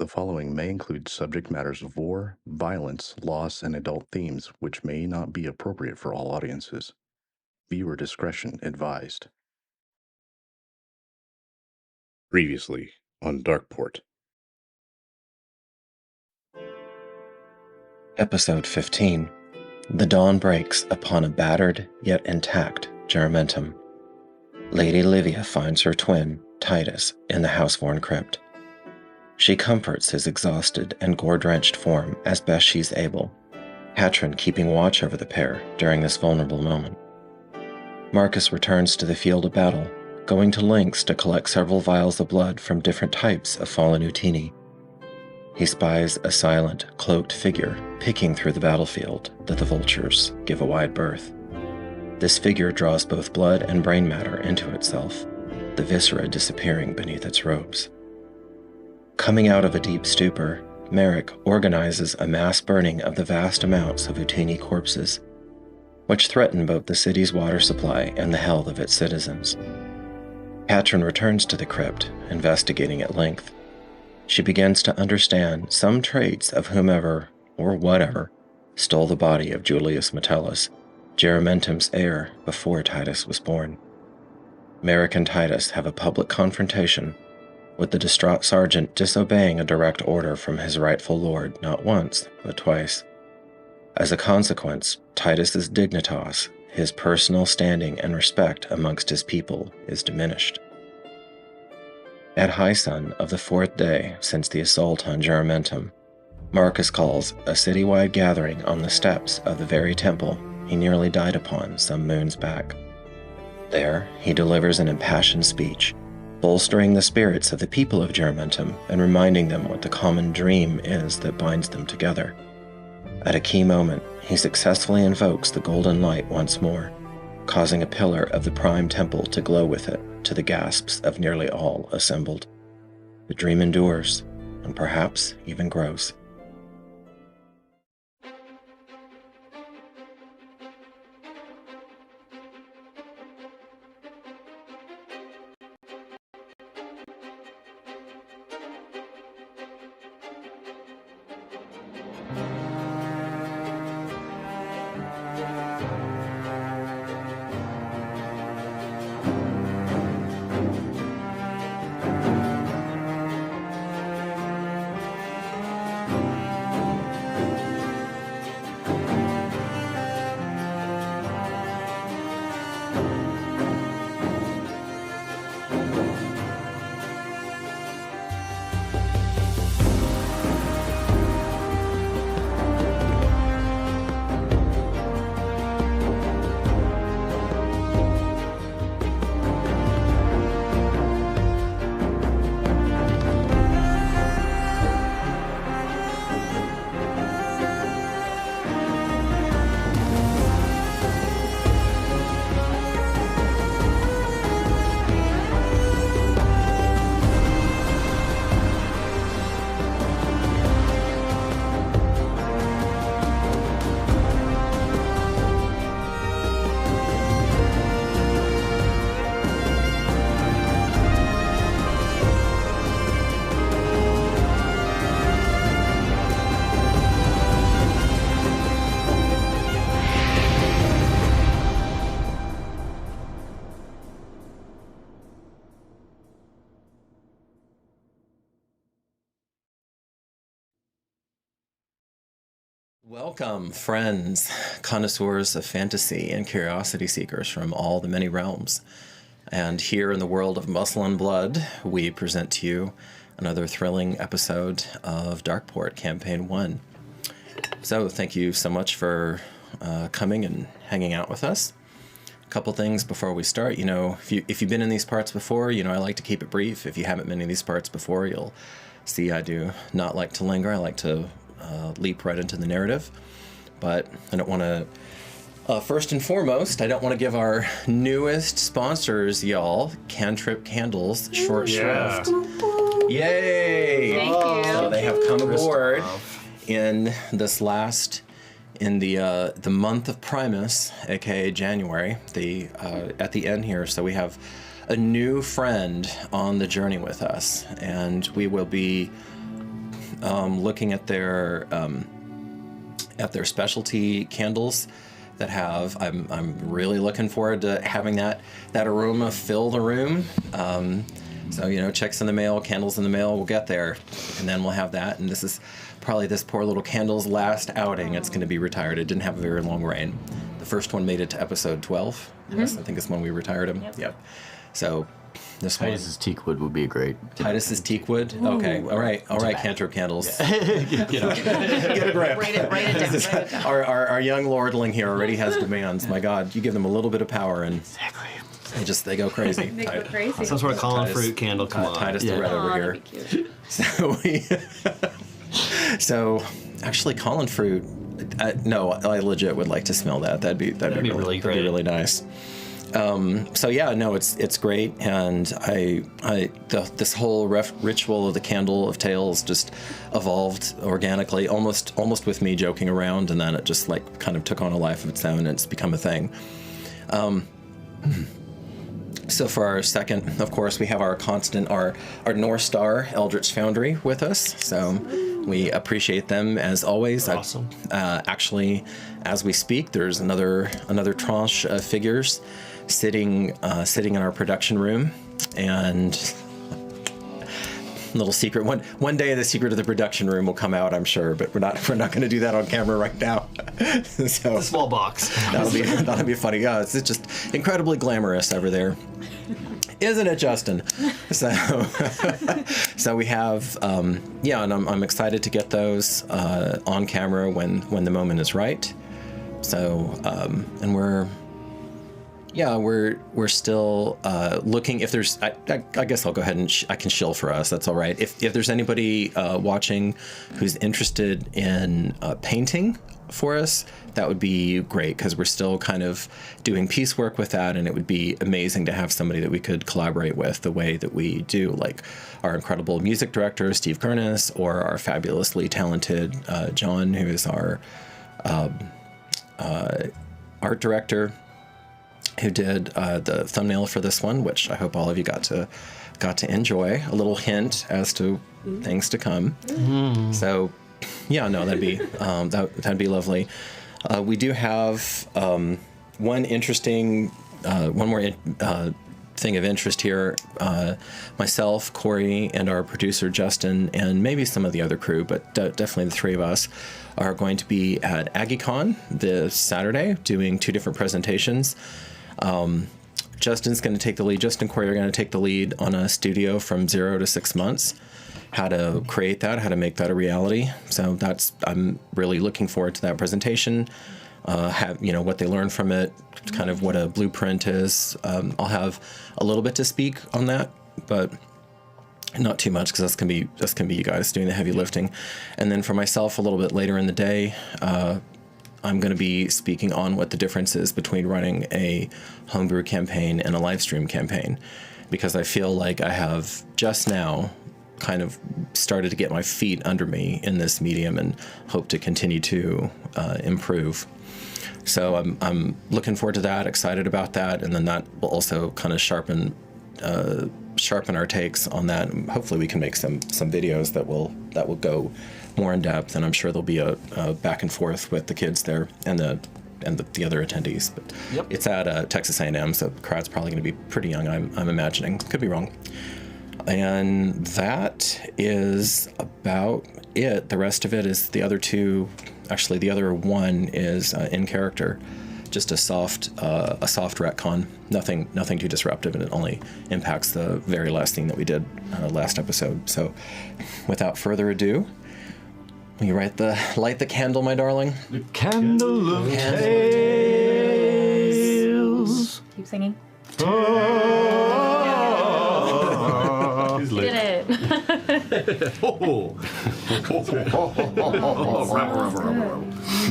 The following may include subject matters of war, violence, loss, and adult themes which may not be appropriate for all audiences. Viewer discretion advised. Previously on Darkeport. Episode 15. The dawn breaks upon a battered yet intact Juramentum. Lady Livia finds her twin, Titus, in the house-worn crypt. She comforts his exhausted and gore-drenched form as best she's able, Catryn keeping watch over the pair during this vulnerable moment. Marcus returns to the field of battle, going to lengths to collect several vials of blood from different types of fallen Utini. He spies a silent, cloaked figure picking through the battlefield that the vultures give a wide berth. This figure draws both blood and brain matter into itself, the viscera disappearing beneath its robes. Coming out of a deep stupor, Merick organizes a mass burning of the vast amounts of Utini corpses, which threaten both the city's water supply and the health of its citizens. Catryn returns to the crypt, investigating at length. She begins to understand some traits of whomever, or whatever, stole the body of Julius Metellus, Juramentum's heir, before Titus was born. Merick and Titus have a public confrontation, with the distraught sergeant disobeying a direct order from his rightful lord not once, but twice. As a consequence, Titus's dignitas, his personal standing and respect amongst his people, is diminished. At high sun of the fourth day since the assault on Juramentum, Marcus calls a citywide gathering on the steps of the very temple he nearly died upon some moons back. There, he delivers an impassioned speech, bolstering the spirits of the people of Juramentum and reminding them what the common dream is that binds them together. At a key moment, he successfully invokes the golden light once more, causing a pillar of the prime temple to glow with it to the gasps of nearly all assembled. The dream endures, and perhaps even grows. Welcome, friends, connoisseurs of fantasy and curiosity seekers from all the many realms. And here in the world of muscle and blood, we present to you another thrilling episode of Darkeport Campaign 1. So thank you so much for coming and hanging out with us. A couple things before we start. You know, if you've been in these parts before, you know I like to keep it brief. If you haven't been in these parts before, you'll see I do not like to linger. I like to leap right into the narrative, but I don't want to, first and foremost, I don't want to give our newest sponsors, y'all, Cantrip Candles, short shrift. Yay! Thank you. So they have come aboard in this last, in the month of Primus, aka January, at the end here, so we have a new friend on the journey with us, and we will be looking at their specialty candles that have. I'm really looking forward to having that aroma fill the room. So, checks in the mail, candles in the mail, we'll get there. And then we'll have that. And this is probably this poor little candle's last outing. It's going to be retired. It didn't have a very long reign. The first one made it to episode 12. Yes, I think it's when we retired him. Yep. So this Titus's teakwood would be great. Titus's teakwood? Okay. All right, cantrip candles. Get a grip. Write it down. Our young lordling here already has demands. My God, you give them a little bit of power and... Exactly. They go crazy. They go crazy. Some sort of Colin fruit candle. Come on, Titus the Red over here. So actually, Colin fruit. No, I legit would like to smell that. That'd be really great. That'd be really nice. It's great, and this whole ritual of the Candle of Tales just evolved organically, almost with me joking around, and then it just kind of took on a life of its own, and it's become a thing. So for our second, of course, we have our constant, our North Star Eldritch Foundry with us. So we appreciate them as always. Awesome. Actually, as we speak, there's another tranche of figures sitting in our production room, and little secret. One day the secret of the production room will come out, I'm sure, but we're not going to do that on camera right now. So the small box. That'll be funny. Yeah, it's just incredibly glamorous over there. Isn't it, Justin? So we have, and I'm excited to get those on camera when the moment is right. So, and we're still looking. If there's, I guess I'll go ahead and I can shill for us. That's all right. If there's anybody watching who's interested in painting for us, that would be great, because we're still kind of doing piecework with that, and it would be amazing to have somebody that we could collaborate with the way that we do, like our incredible music director, Steve Kernis, or our fabulously talented John, who is our art director, who did the thumbnail for this one, which I hope all of you got to enjoy. A little hint as to things to come. So, that'd be lovely. We do have one more thing of interest here. Myself, Corey, and our producer Justin, and maybe some of the other crew, but definitely the three of us, are going to be at AggieCon this Saturday doing 2 different presentations. Justin's going to take the lead. Justin and Corey are going to take the lead on a studio from 0 to 6 months, how to create that, how to make that a reality. So I'm really looking forward to that presentation. What they learn from it, kind of what a blueprint is. I'll have a little bit to speak on that, but not too much, because that's gonna be you guys doing the heavy lifting. And then for myself, a little bit later in the day, I'm going to be speaking on what the difference is between running a homebrew campaign and a live stream campaign, because I feel like I have just now kind of started to get my feet under me in this medium and hope to continue to improve. So I'm looking forward to that, excited about that, and then that will also kind of sharpen our takes on that. And hopefully we can make some videos that will go more in depth, and I'm sure there'll be a back and forth with the kids there and the other attendees. But It's at Texas A&M, so the crowd's probably going to be pretty young. I'm imagining. Could be wrong. And that is about it. The rest of it is the other two. Actually, the other one is in character, just a soft retcon. Nothing too disruptive, and it only impacts the very last thing that we did last episode. So, without further ado, will you light the candle, my darling? The candle of tales. Keep singing. He's Did it.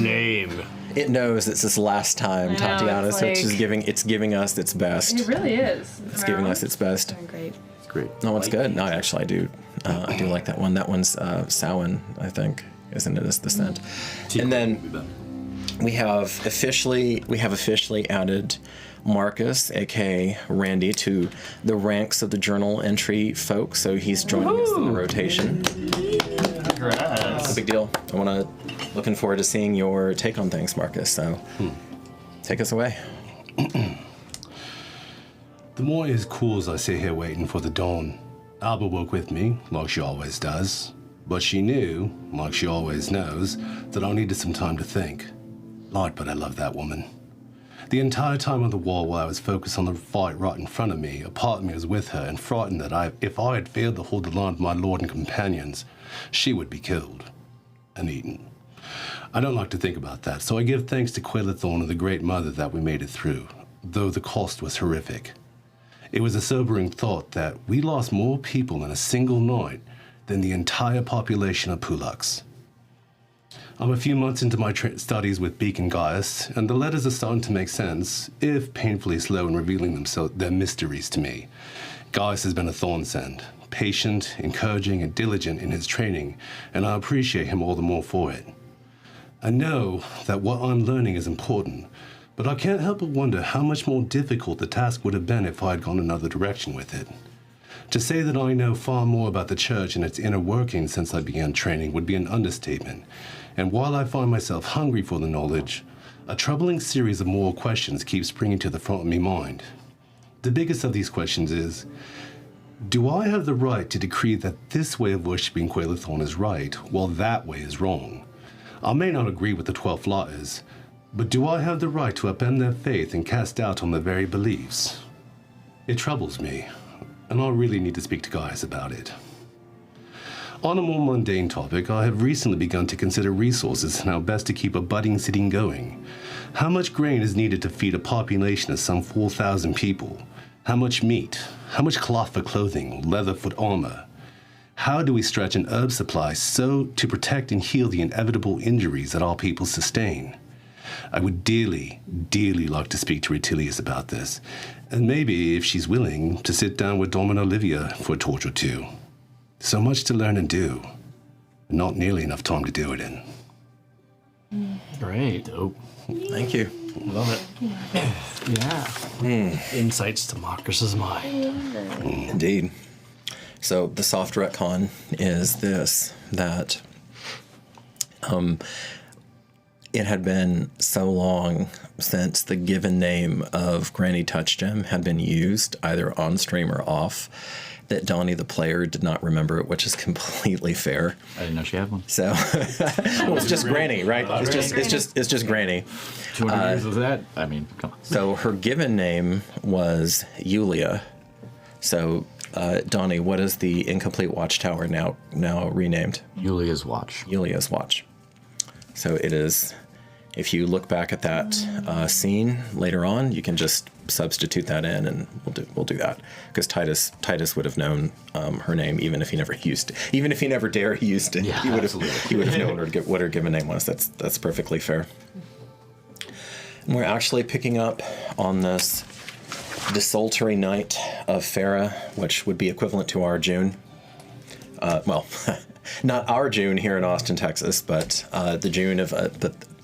Name. It knows it's this last time, Tatiana, so it's giving us its best. It really is. It's giving us its best. Doing great. It's great. No, it's good. No, actually, I do like that one. That one's Samhain, I think, isn't it? Is the scent. And then we have officially added Marcus, aka Randy, to the ranks of the journal entry folk. So he's joining us in the rotation. It's a big deal. Looking forward to seeing your take on things, Marcus. So, take us away. The morning is cool as I sit here waiting for the dawn. Alba woke with me, like she always does. But she knew, like she always knows, that I needed some time to think. Lord, but I love that woman. The entire time on the wall while I was focused on the fight right in front of me, a part of me was with her and frightened that if I had failed to hold the line of my lord and companions, she would be killed and eaten. I don't like to think about that, so I give thanks to Quelithorn and the Great Mother that we made it through, though the cost was horrific. It was a sobering thought that we lost more people in a single night than the entire population of Pulux. I'm a few months into my studies with Beacon Gaius, and the letters are starting to make sense, if painfully slow in revealing their mysteries to me. Gaius has been a thorn send, patient, encouraging, and diligent in his training, and I appreciate him all the more for it. I know that what I'm learning is important, but I can't help but wonder how much more difficult the task would have been if I had gone another direction with it. To say that I know far more about the church and its inner workings since I began training would be an understatement, and while I find myself hungry for the knowledge, a troubling series of moral questions keep springing to the front of my mind. The biggest of these questions is, do I have the right to decree that this way of worshipping Quelithorn is right, while that way is wrong? I may not agree with the 12 Flatters, but do I have the right to upend their faith and cast doubt on their very beliefs? It troubles me, and I really need to speak to Gaius about it. On a more mundane topic, I have recently begun to consider resources and how best to keep a budding city going. How much grain is needed to feed a population of some 4,000 people? How much meat? How much cloth for clothing, leather for armor? How do we stretch an herb supply so to protect and heal the inevitable injuries that all people sustain? I would dearly, dearly like to speak to Rutilius about this, and maybe, if she's willing, to sit down with Dom and Olivia for a torch or two. So much to learn and do, and not nearly enough time to do it in. Great. Oh, Thank you. love it. Yeah. Insights to Marcus's mind. Indeed. So the soft retcon is this, that it had been so long since the given name of Granny Touchgem had been used, either on stream or off, that Donnie the player did not remember it, which is completely fair. I didn't know she had one. So well, it's just Granny, right? It's just Granny. 200 years of that? I mean, come on. So her given name was Yulia. So Donnie, what is the incomplete watchtower now renamed? Yulia's Watch. Yulia's Watch. So it is, if you look back at that scene later on, you can just substitute that in, and we'll do that, because Titus would have known her name even if he never dared used it. Yeah, he would have known what her given name was. That's perfectly fair. And we're actually picking up on this desultory night of Farah, which would be equivalent to our June. Well, not our June here in Austin, Texas, but the June of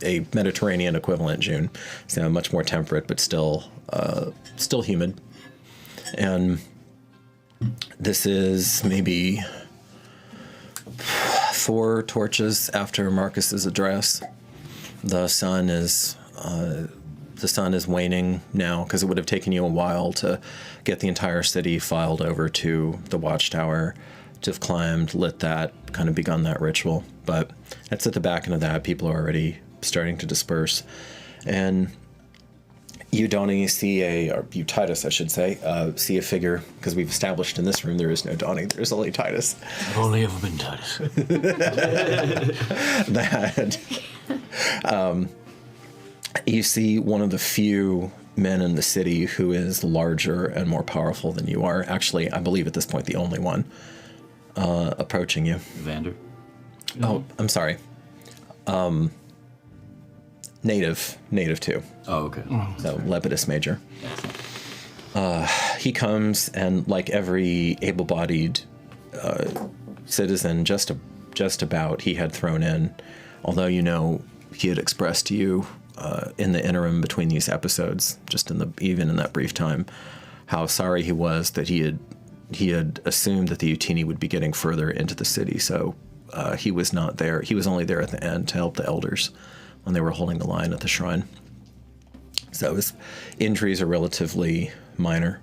a Mediterranean equivalent June. So much more temperate, but still humid. And this is maybe 4 torches after Marcus's address. The sun is waning now, because it would have taken you a while to get the entire city filed over to the watchtower, to have climbed, lit that, kind of begun that ritual. But that's at the back end of that. People are already starting to disperse. And you, Donnie, you, Titus, I should say, see a figure, because we've established in this room there is no Donnie, there's only Titus. I've only ever been Titus. You see one of the few men in the city who is larger and more powerful than you are. Actually, I believe at this point the only one approaching you. Vander. Oh, I'm sorry. Native too. Oh, okay. So Lepidus Major. He comes, and like every able-bodied citizen, just about, he had thrown in, although he had expressed to you in the interim between these episodes, even in that brief time, how sorry he was that he had assumed that the Utini would be getting further into the city. So he was not there. He was only there at the end to help the elders when they were holding the line at the shrine. So his injuries are relatively minor.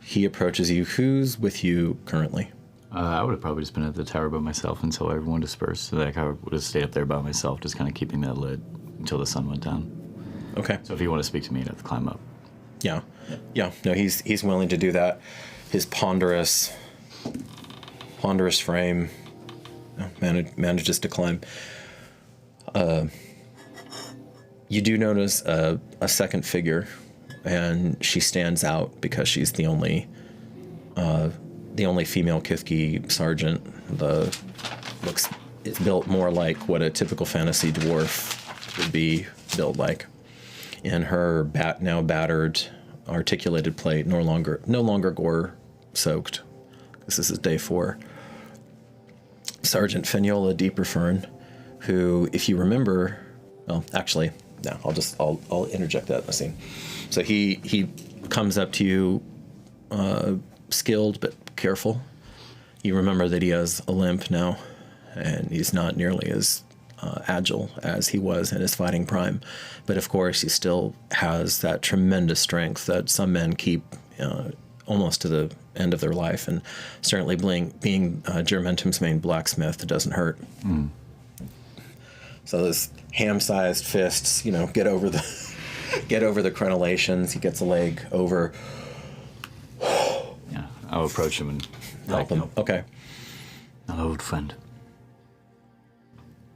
He approaches you. Who's with you currently? I would have probably just been at the tower by myself until everyone dispersed. So like I would have stayed up there by myself, just kind of keeping that lit until the sun went down. Okay. So if you want to speak to me, you'd have to climb up. Yeah. No, he's willing to do that. His ponderous frame manages to climb. You do notice a second figure, and she stands out because she's the only female Kithgi sergeant. It's built more like what a typical fantasy dwarf would be built like. In her now battered, articulated plate, no longer gore soaked. This is day 4. Sergeant Feniola Deeperfern, who, if you remember, well, actually, no, I'll interject that in the scene. So he comes up to you, skilled but careful. You remember that he has a limp now, and he's not nearly as agile as he was in his fighting prime. But of course, he still has that tremendous strength that some men keep almost to the end of their life, and certainly being Juramentum's main blacksmith, it doesn't hurt. Mm. So those ham-sized fists, get over the crenellations. He gets a leg over. Yeah, I'll approach him and help him. Okay. An old friend.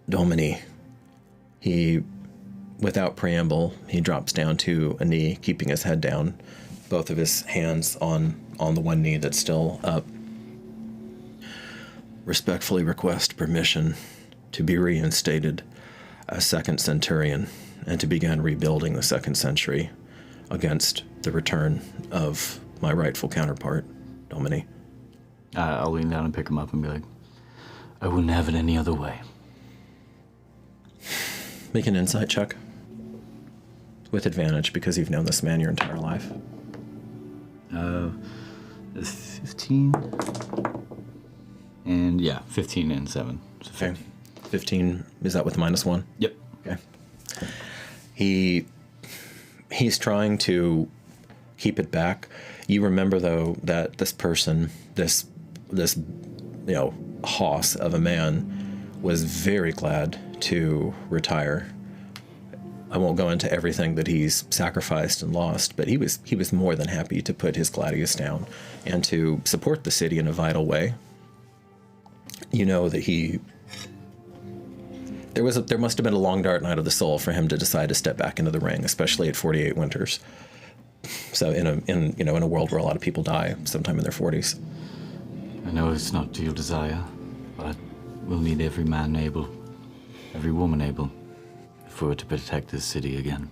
Domine. He, without preamble, he drops down to a knee, keeping his head down, both of his hands on the one knee that's still up. Respectfully request permission to be reinstated as second Centurion and to begin rebuilding the 2nd century against the return of my rightful counterpart, Domine. I'll lean down and pick him up and be like, I wouldn't have it any other way. Make an insight check. With advantage, because you've known this man your entire life. 15. And 15 and 7. So 15. Okay. 15, is that with -1? Yep. Okay. He's trying to keep it back. You remember, though, that this person, this hoss of a man, was very glad to retire. I won't go into everything that he's sacrificed and lost, but he was more than happy to put his gladius down and to support the city in a vital way. You know that there must have been a long dark night of the soul for him to decide to step back into the ring, especially at 48 winters. So in a world where a lot of people die sometime in their 40s. I know it's not to your desire, but we'll need every man able, every woman able, for it to protect this city again.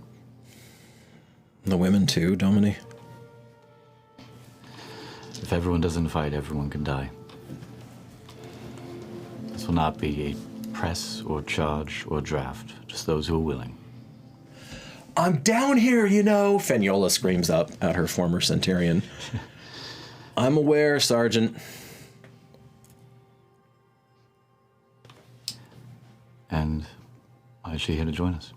The women too, Domine? If everyone doesn't fight, everyone can die. This will not be a press or charge or draft, just those who are willing. I'm down here, Feniola screams up at her former Centurion. I'm aware, Sergeant. And why is she here to join us?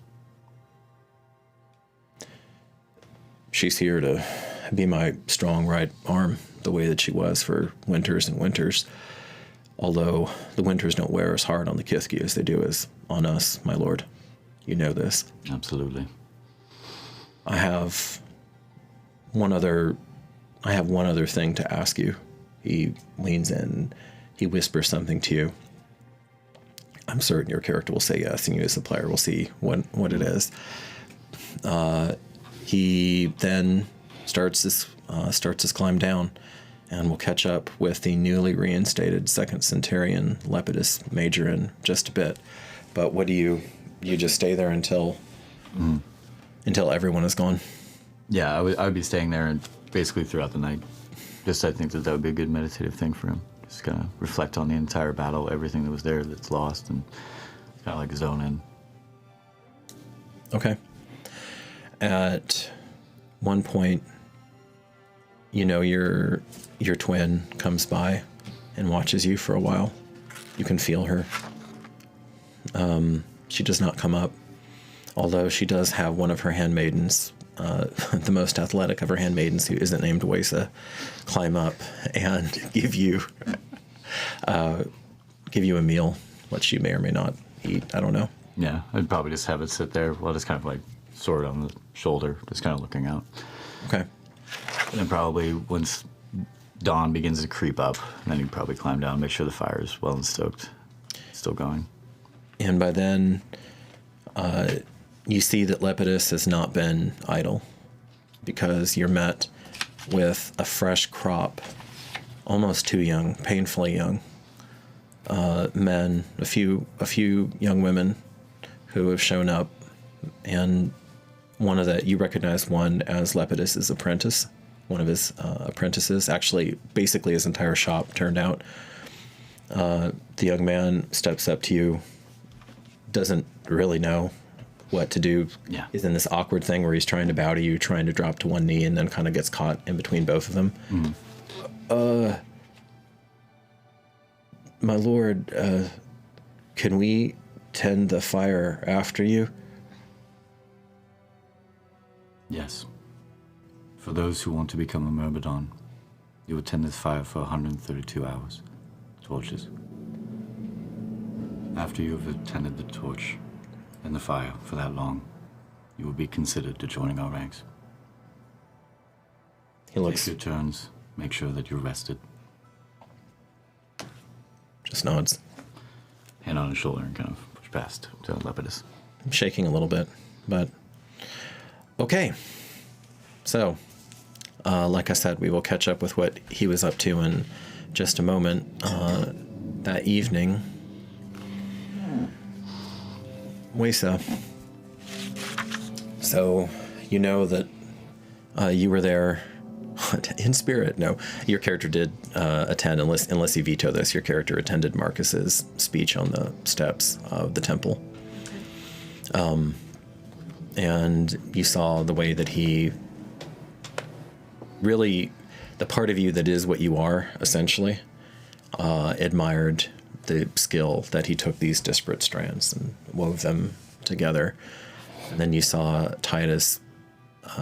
She's here to be my strong right arm, the way that she was for winters and winters. Although the winters don't wear as hard on the Kithgi as they do as on us, my lord. You know this. Absolutely. I have one other thing to ask you. He leans in, he whispers something to you. I'm certain your character will say yes, and you as the player will see what it is. He then starts his climb down, and we'll catch up with the newly reinstated 2nd Centurion, Lepidus Major, in just a bit. But what do you just stay there until everyone is gone? Yeah, I would be staying there and basically throughout the night. Just I think that would be a good meditative thing for him. Just kind of reflect on the entire battle, everything that was there that's lost, and kind of like zone in. Okay. At one point, your twin comes by and watches you for a while. You can feel her. She does not come up, although she does have one of her handmaidens, the most athletic of her handmaidens, who isn't named Weisa, climb up and give you a meal, which you may or may not eat. I don't know. Yeah, I'd probably just have it sit there while just kind of like sword on the shoulder, just kind of looking out. Okay. And then probably once dawn begins to creep up, then you'd probably climb down, make sure the fire is well and stoked, still going. And by then, you see that Lepidus has not been idle, because you're met with a fresh crop, almost too young, painfully young, men, a few young women who have shown up, and you recognize one as Lepidus's apprentice, one of his apprentices, actually basically his entire shop turned out. The young man steps up to you, doesn't really know what to do. Yeah. He's in this awkward thing where he's trying to bow to you, trying to drop to one knee, and then kind of gets caught in between both of them. Mm. My lord, can we tend the fire after you? Yes. For those who want to become a Myrmidon, you would tend this fire for 132 hours. Torches. After you have attended the torch and the fire for that long, you will be considered to joining our ranks. He looks, Take your turns. Make sure that you're rested. just nods. Hand on his shoulder and kind of push past to Lepidus. I'm shaking a little bit, but okay. So, like I said, we will catch up with what he was up to in just a moment. That evening, Weisa. So, you know that you were there in spirit. No, your character did attend, unless you veto this, your character attended Marcus's speech on the steps of the temple. And you saw the way that he really, the part of you that is what you are, essentially, admired the skill that he took these disparate strands and wove them together. And then you saw Titus,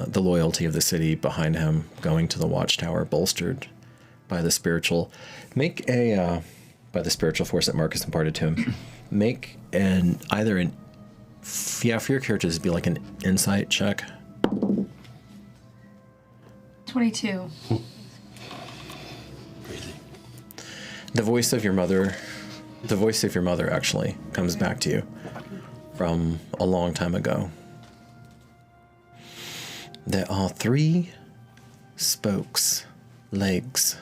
the loyalty of the city behind him, going to the watchtower, bolstered by the spiritual. By the spiritual force that Marcus imparted to him. Make for your characters, it'd be like an insight check. 22. The voice of your mother actually comes back to you from a long time ago. There are 3 spokes, legs,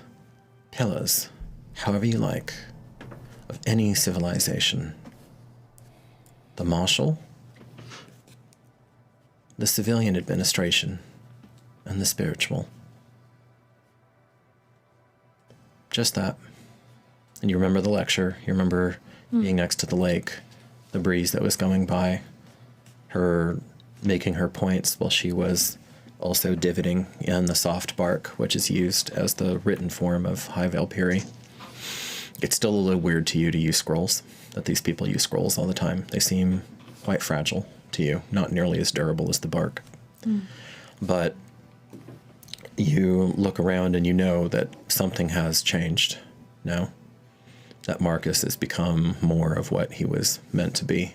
pillars, however you like, of any civilization. The martial, the civilian administration, and the spiritual. Just that. And you remember the lecture, you remember being next to the lake, the breeze that was going by, her making her points while she was also divoting in the soft bark, which is used as the written form of High Valkyrie. It's still a little weird to you to use scrolls, that these people use scrolls all the time. They seem quite fragile to you, not nearly as durable as the bark. But you look around and you know that something has changed now, that Marcus has become more of what he was meant to be.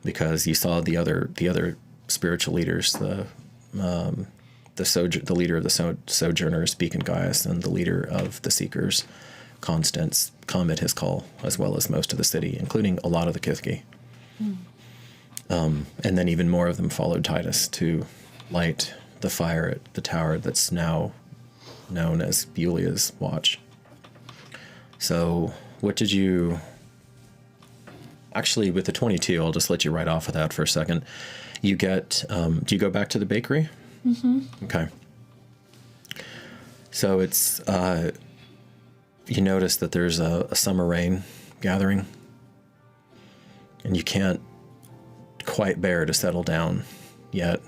Because you saw the other spiritual leaders, the leader of the Sojourners, Beacon Gaius, and the leader of the Seekers, Constance, come at his call, as well as most of the city, including a lot of the Kithgi. And then even more of them followed Titus to light the fire at the tower that's now known as Yulia's watch. So what did you... Actually, with the 22, I'll just let you right off of that for a second. You get... do you go back to the bakery? Mm-hmm. Okay. So it's... you notice that there's a summer rain gathering, and you can't quite bear to settle down yet.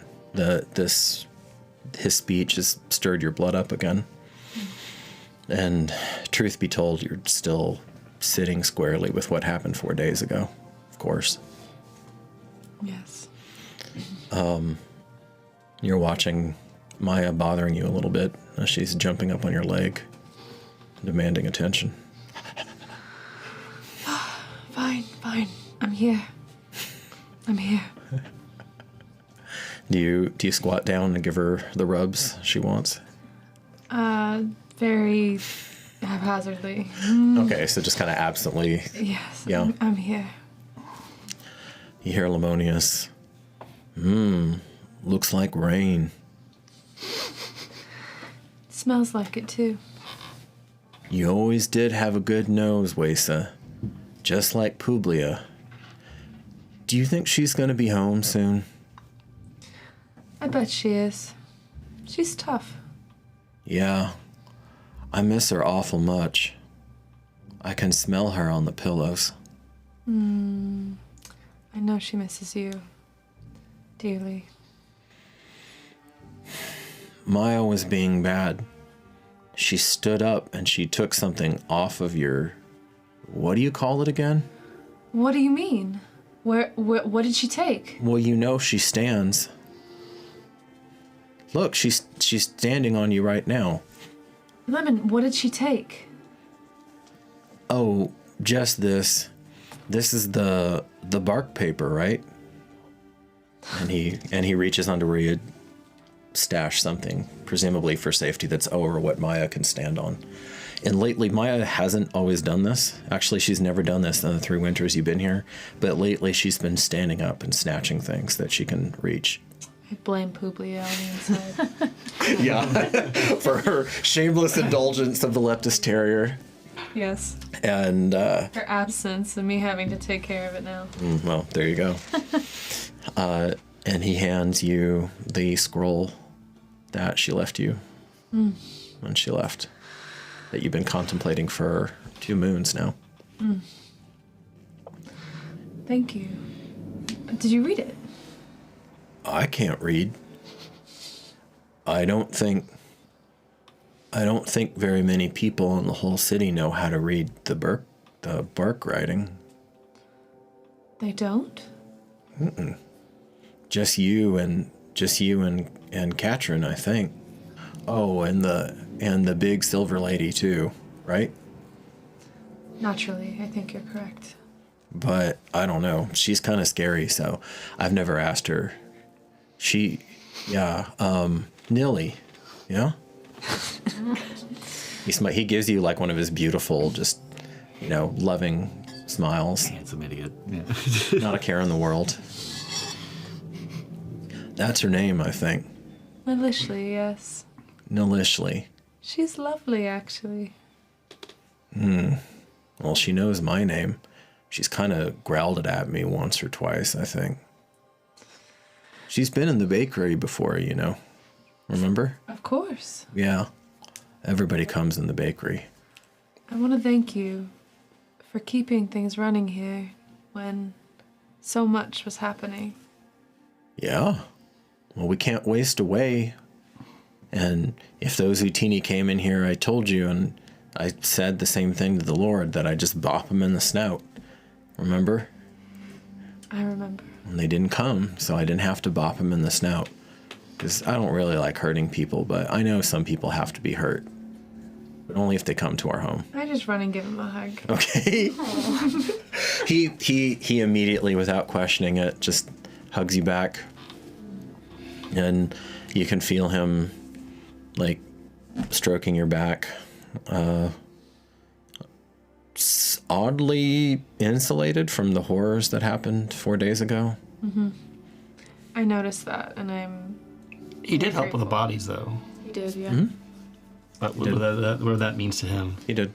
His speech has stirred your blood up again. And truth be told, you're still sitting squarely with what happened 4 days ago, of course. Yes. You're watching Maya bothering you a little bit as she's jumping up on your leg, demanding attention. Fine. I'm here. Do you squat down and give her the rubs she wants? Very haphazardly. Okay, so just kind of absently. Yes. Yeah. I'm here. You hear Lemonius. Looks like rain. Smells like it too. You always did have a good nose, Weisa. Just like Publia. Do you think she's going to be home soon? I bet she is. She's tough. Yeah. I miss her awful much. I can smell her on the pillows. I know she misses you dearly. Maya was being bad. She stood up and she took something off of your... What do you call it again? What do you mean? What did she take? Well, you know she stands. Look, she's standing on you right now. Lemon, what did she take? Oh, just this. This is the bark paper, right? And he reaches under where you stash something, presumably for safety, that's over what Maya can stand on. And lately, Maya hasn't always done this. Actually, she's never done this in the 3 winters you've been here. But lately, she's been standing up and snatching things that she can reach. I blame Publia on the inside. Yeah, for her shameless indulgence of the Leptis Terrier. Yes. And, Her absence and me having to take care of it now. well, there you go. And he hands you the scroll that she left you when she left, that you've been contemplating for 2 moons now. Thank you. Did you read it? I can't read. I don't think very many people in the whole city know how to read the bark writing. They don't? Just you and Catryn, I think. Oh, and the big silver lady too, right? Naturally, I think you're correct. But I don't know. She's kind of scary, so I've never asked her. Nilly, yeah? He gives you like one of his beautiful, just, loving smiles. Handsome idiot. Yeah. Not a care in the world. That's her name, I think. Maliciously, yes. Nilishly. She's lovely, actually. Well, she knows my name. She's kind of growled it at me once or twice, I think. She's been in the bakery before, Remember? Of course. Yeah. Everybody comes in the bakery. I want to thank you for keeping things running here when so much was happening. Yeah. Well, we can't waste away. And if those Utini came in here, I told you, and I said the same thing to the Lord, that I just bop them in the snout. Remember? I remember. And they didn't come, so I didn't have to bop them in the snout. Because I don't really like hurting people, but I know some people have to be hurt. But only if they come to our home. I just run and give him a hug. Okay. He immediately, without questioning it, just hugs you back. And you can feel him, like, stroking your back. Oddly insulated from the horrors that happened 4 days ago. I noticed that, and I'm... He did help with the bodies, though. He did, yeah. But whatever that means to him. He did.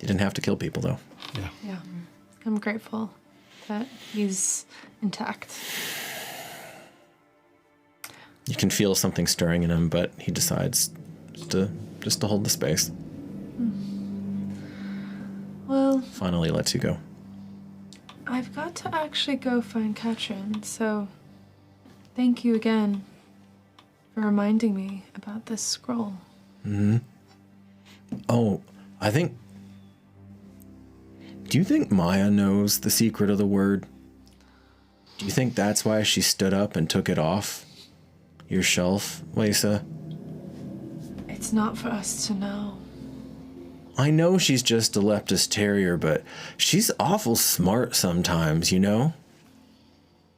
He didn't have to kill people, though. Yeah. Yeah. I'm grateful that he's intact. You can feel something stirring in him, but he decides just to hold the space. Well, Finally lets you go. I've got to actually go find Catryn, so thank you again for reminding me about this scroll. Oh, I think Do you think Maya knows the secret of the word? Do you think that's why she stood up and took it off your shelf, Weisa? It's not for us to know. I know she's just a Leptis terrier, but she's awful smart sometimes, you know?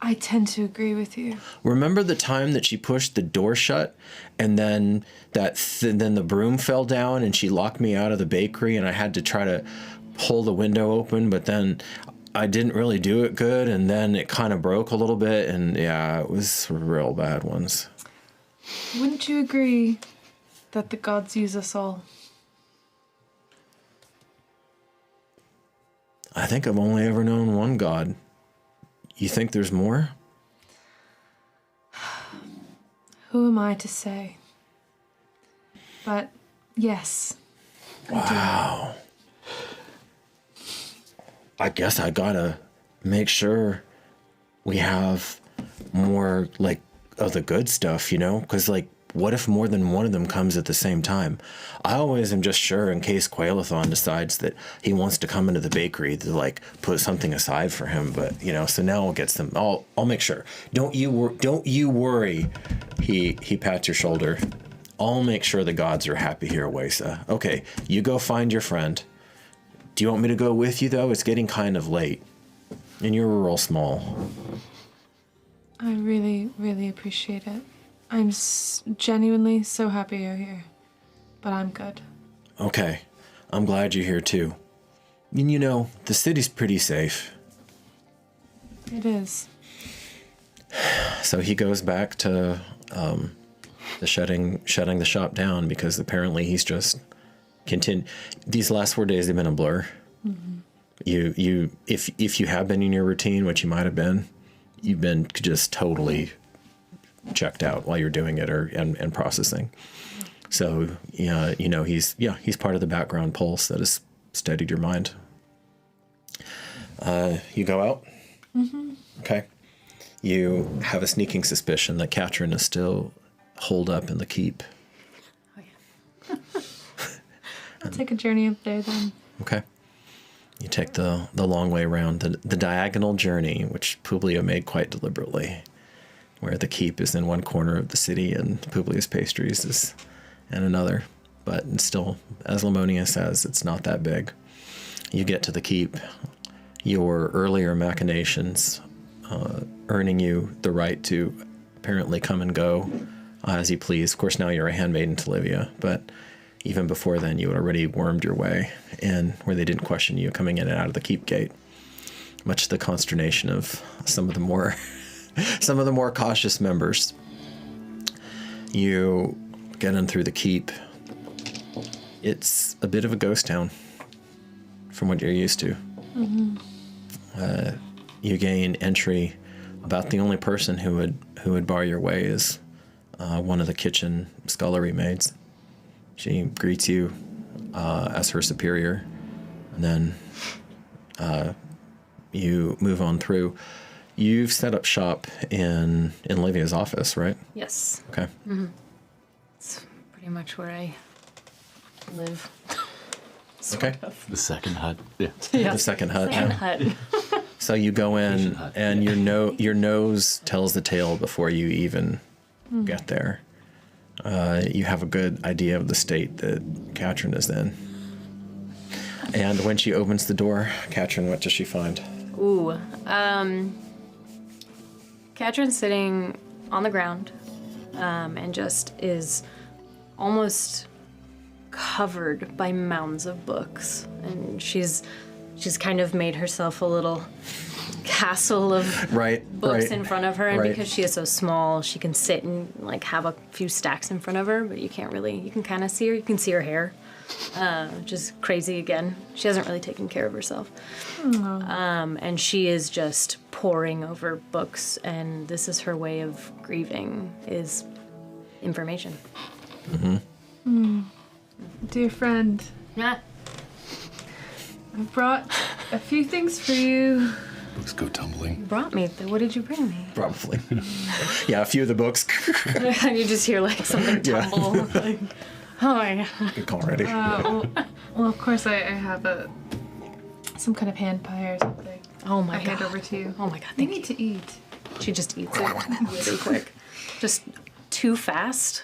I tend to agree with you. Remember the time that she pushed the door shut and then then the broom fell down and she locked me out of the bakery and I had to try to pull the window open, but then I didn't really do it good and then it kind of broke a little bit and yeah, it was real bad ones. Wouldn't you agree that the gods use us all? I think I've only ever known one god. You think there's more? Who am I to say? But yes. Wow. I guess I gotta make sure we have more, like, of the good stuff, you know? Because, like, what if more than one of them comes at the same time? I always am just sure in case Quaelathon decides that he wants to come into the bakery to, like, put something aside for him. But, you know, so now I'll get some. I'll make sure. Don't you worry. He pats your shoulder. I'll make sure the gods are happy here, Weisa. Okay, you go find your friend. Do you want me to go with you, though? It's getting kind of late. And you're real small. I really, really appreciate it. I'm genuinely so happy you're here. But I'm good. Okay. I'm glad you're here, too. And you know, the city's pretty safe. It is. So he goes back to the shutting the shop down because apparently he's just these last 4 days have been a blur. Mm-hmm. If you have been in your routine, which you might have been, you've been just totally checked out while you're doing it and processing. So yeah, you know, he's part of the background pulse that has steadied your mind. You go out? Mm-hmm. Okay. You have a sneaking suspicion that Catryn is still holed up in the keep. Oh yeah. I'll take a journey up there then. Okay. You take the long way around, the diagonal journey, which Publia made quite deliberately, where the keep is in one corner of the city and Publia's pastries is in another. But it's still, as Lamonia says, it's not that big. You get to the keep. Your earlier machinations earning you the right to apparently come and go as you please. Of course, now you're a handmaiden to Livia, but even before then, you had already wormed your way in where they didn't question you coming in and out of the keep gate, much to the consternation of some of the more cautious members. You get in through the keep. It's a bit of a ghost town from what you're used to. Mm-hmm. You gain entry. About the only person who would bar your way is one of the kitchen scullery maids. She greets you as her superior, and then you move on through. You've set up shop in Livia's office, right? Yes. Okay. Mm-hmm. It's pretty much where I live. Okay. The second hut. Yeah. The second hut. Second hut. So you go in, and your nose tells the tale before you even get there. You have a good idea of the state that Catryn is in. And when she opens the door, Catryn, what does she find? Ooh. Catryn's sitting on the ground and just is almost covered by mounds of books. And she's kind of made herself a little castle of books in front of her, and because she is so small, she can sit and like have a few stacks in front of her, but you can kind of see her. You can see her hair, which is crazy again. She hasn't really taken care of herself. And she is just poring over books, and this is her way of grieving, is information. Mm-hmm. Dear friend, Yeah. I brought a few things for you. Books go tumbling. Brought me. What did you bring me? Probably. Yeah, a few of the books. You just hear like something tumble. Like, oh my god. Good call, ready. Well, of course I have some kind of hand pie or something. Oh my I hand god. over to you. Oh my god, You thank need to eat. She just eats it really quick. Just too fast.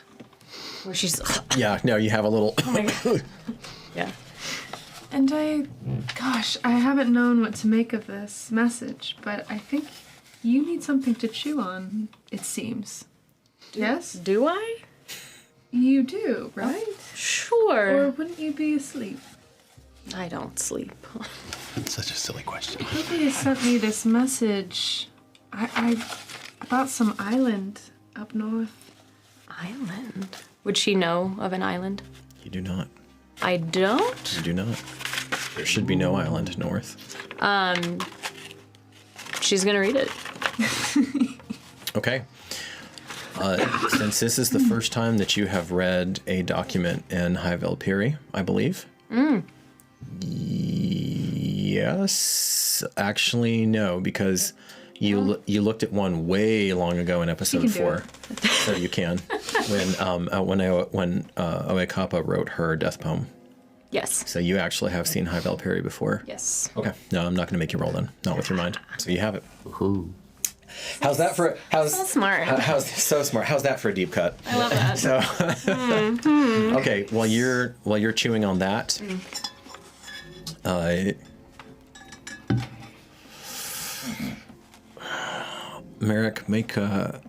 Where she's Yeah, no, you have a little. oh my god. Yeah. And I haven't known what to make of this message, but I think you need something to chew on, it seems. Yes? Do I? You do, right? Sure. Or wouldn't you be asleep? I don't sleep. Such a silly question. Publia sent me this message. I about some island up north. Island? Would she know of an island? You do not. I don't? You do not. There should be no island north. She's gonna read it. Okay. Since this is the first time that you have read a document in High Velpiri, I believe. Yes. Actually, no, because you looked at one way long ago in episode 4, so you can. When Oekapa wrote her death poem. Yes. So you actually have seen High Velpiri before. Yes. Okay. No, I'm not going to make you roll then. Not with your mind. So you have it. Ooh. How's that for? So smart. How's so smart? How's that for a deep cut? I love that. So, okay. While you're chewing on that, Merick, make a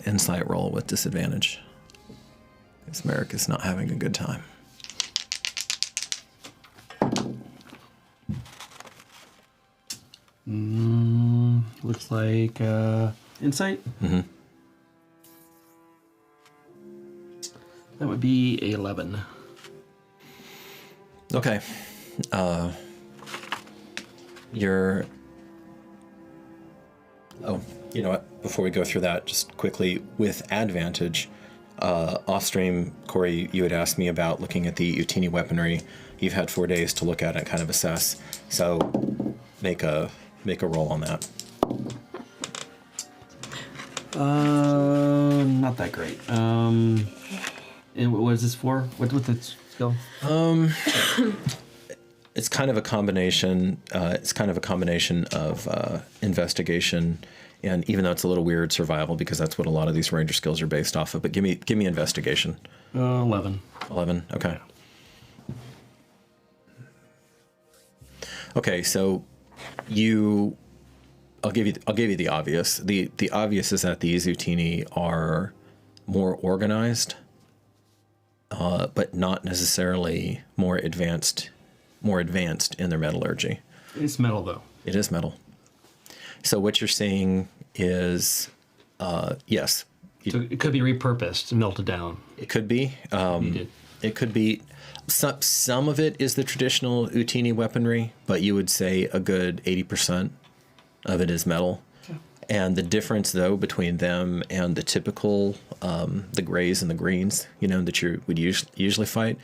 insight roll with disadvantage, because Merick is not having a good time. Looks like insight. Mm-hmm. That would be 11. Okay. You're... Oh, you know what? Before we go through that, just quickly, with advantage, off-stream, Corey, you had asked me about looking at the Utini weaponry. You've had 4 days to look at it and kind of assess. So make a roll on that. Not that great. And what is this for? What's the skill? It's kind of a combination. Of investigation, and even though it's a little weird, survival, because that's what a lot of these ranger skills are based off of. But give me investigation. 11. 11. Okay. Okay, so I'll give you the obvious. The obvious is that these Utini are more organized, but not necessarily more advanced in their metallurgy. It's metal, though. It is metal. So what you're seeing is, yes. So it could be repurposed, melted down. It could be. It could be. Some of it is the traditional Utini weaponry, but you would say a good 80% of it is metal. Okay. And the difference, though, between them and the typical, the grays and the greens, that you would usually fight,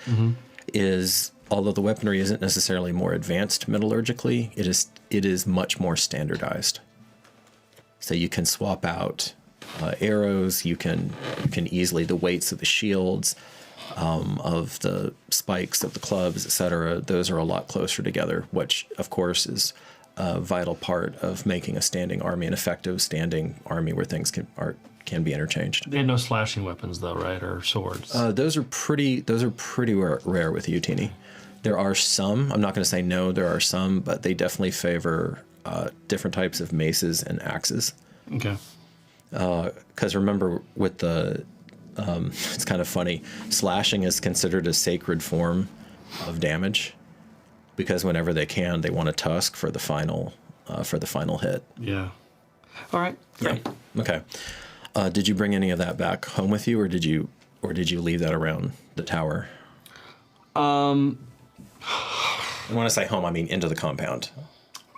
is, although the weaponry isn't necessarily more advanced metallurgically, it is much more standardized. So you can swap out arrows. You can easily, the weights of the shields, of the spikes of the clubs, etc. Those are a lot closer together, which of course is a vital part of making a standing army an effective standing army where things can be interchanged. They had no slashing weapons, though, right, or swords? Those are pretty rare with Utini. There are some. I'm not going to say no. There are some, but they definitely favor different types of maces and axes. Okay. Because remember, with the it's kind of funny. Slashing is considered a sacred form of damage, because whenever they can, they want a tusk for the final hit. Yeah. All right. Great. Yeah. Okay. Did you bring any of that back home with you, or did you leave that around the tower? When I say home, I mean into the compound.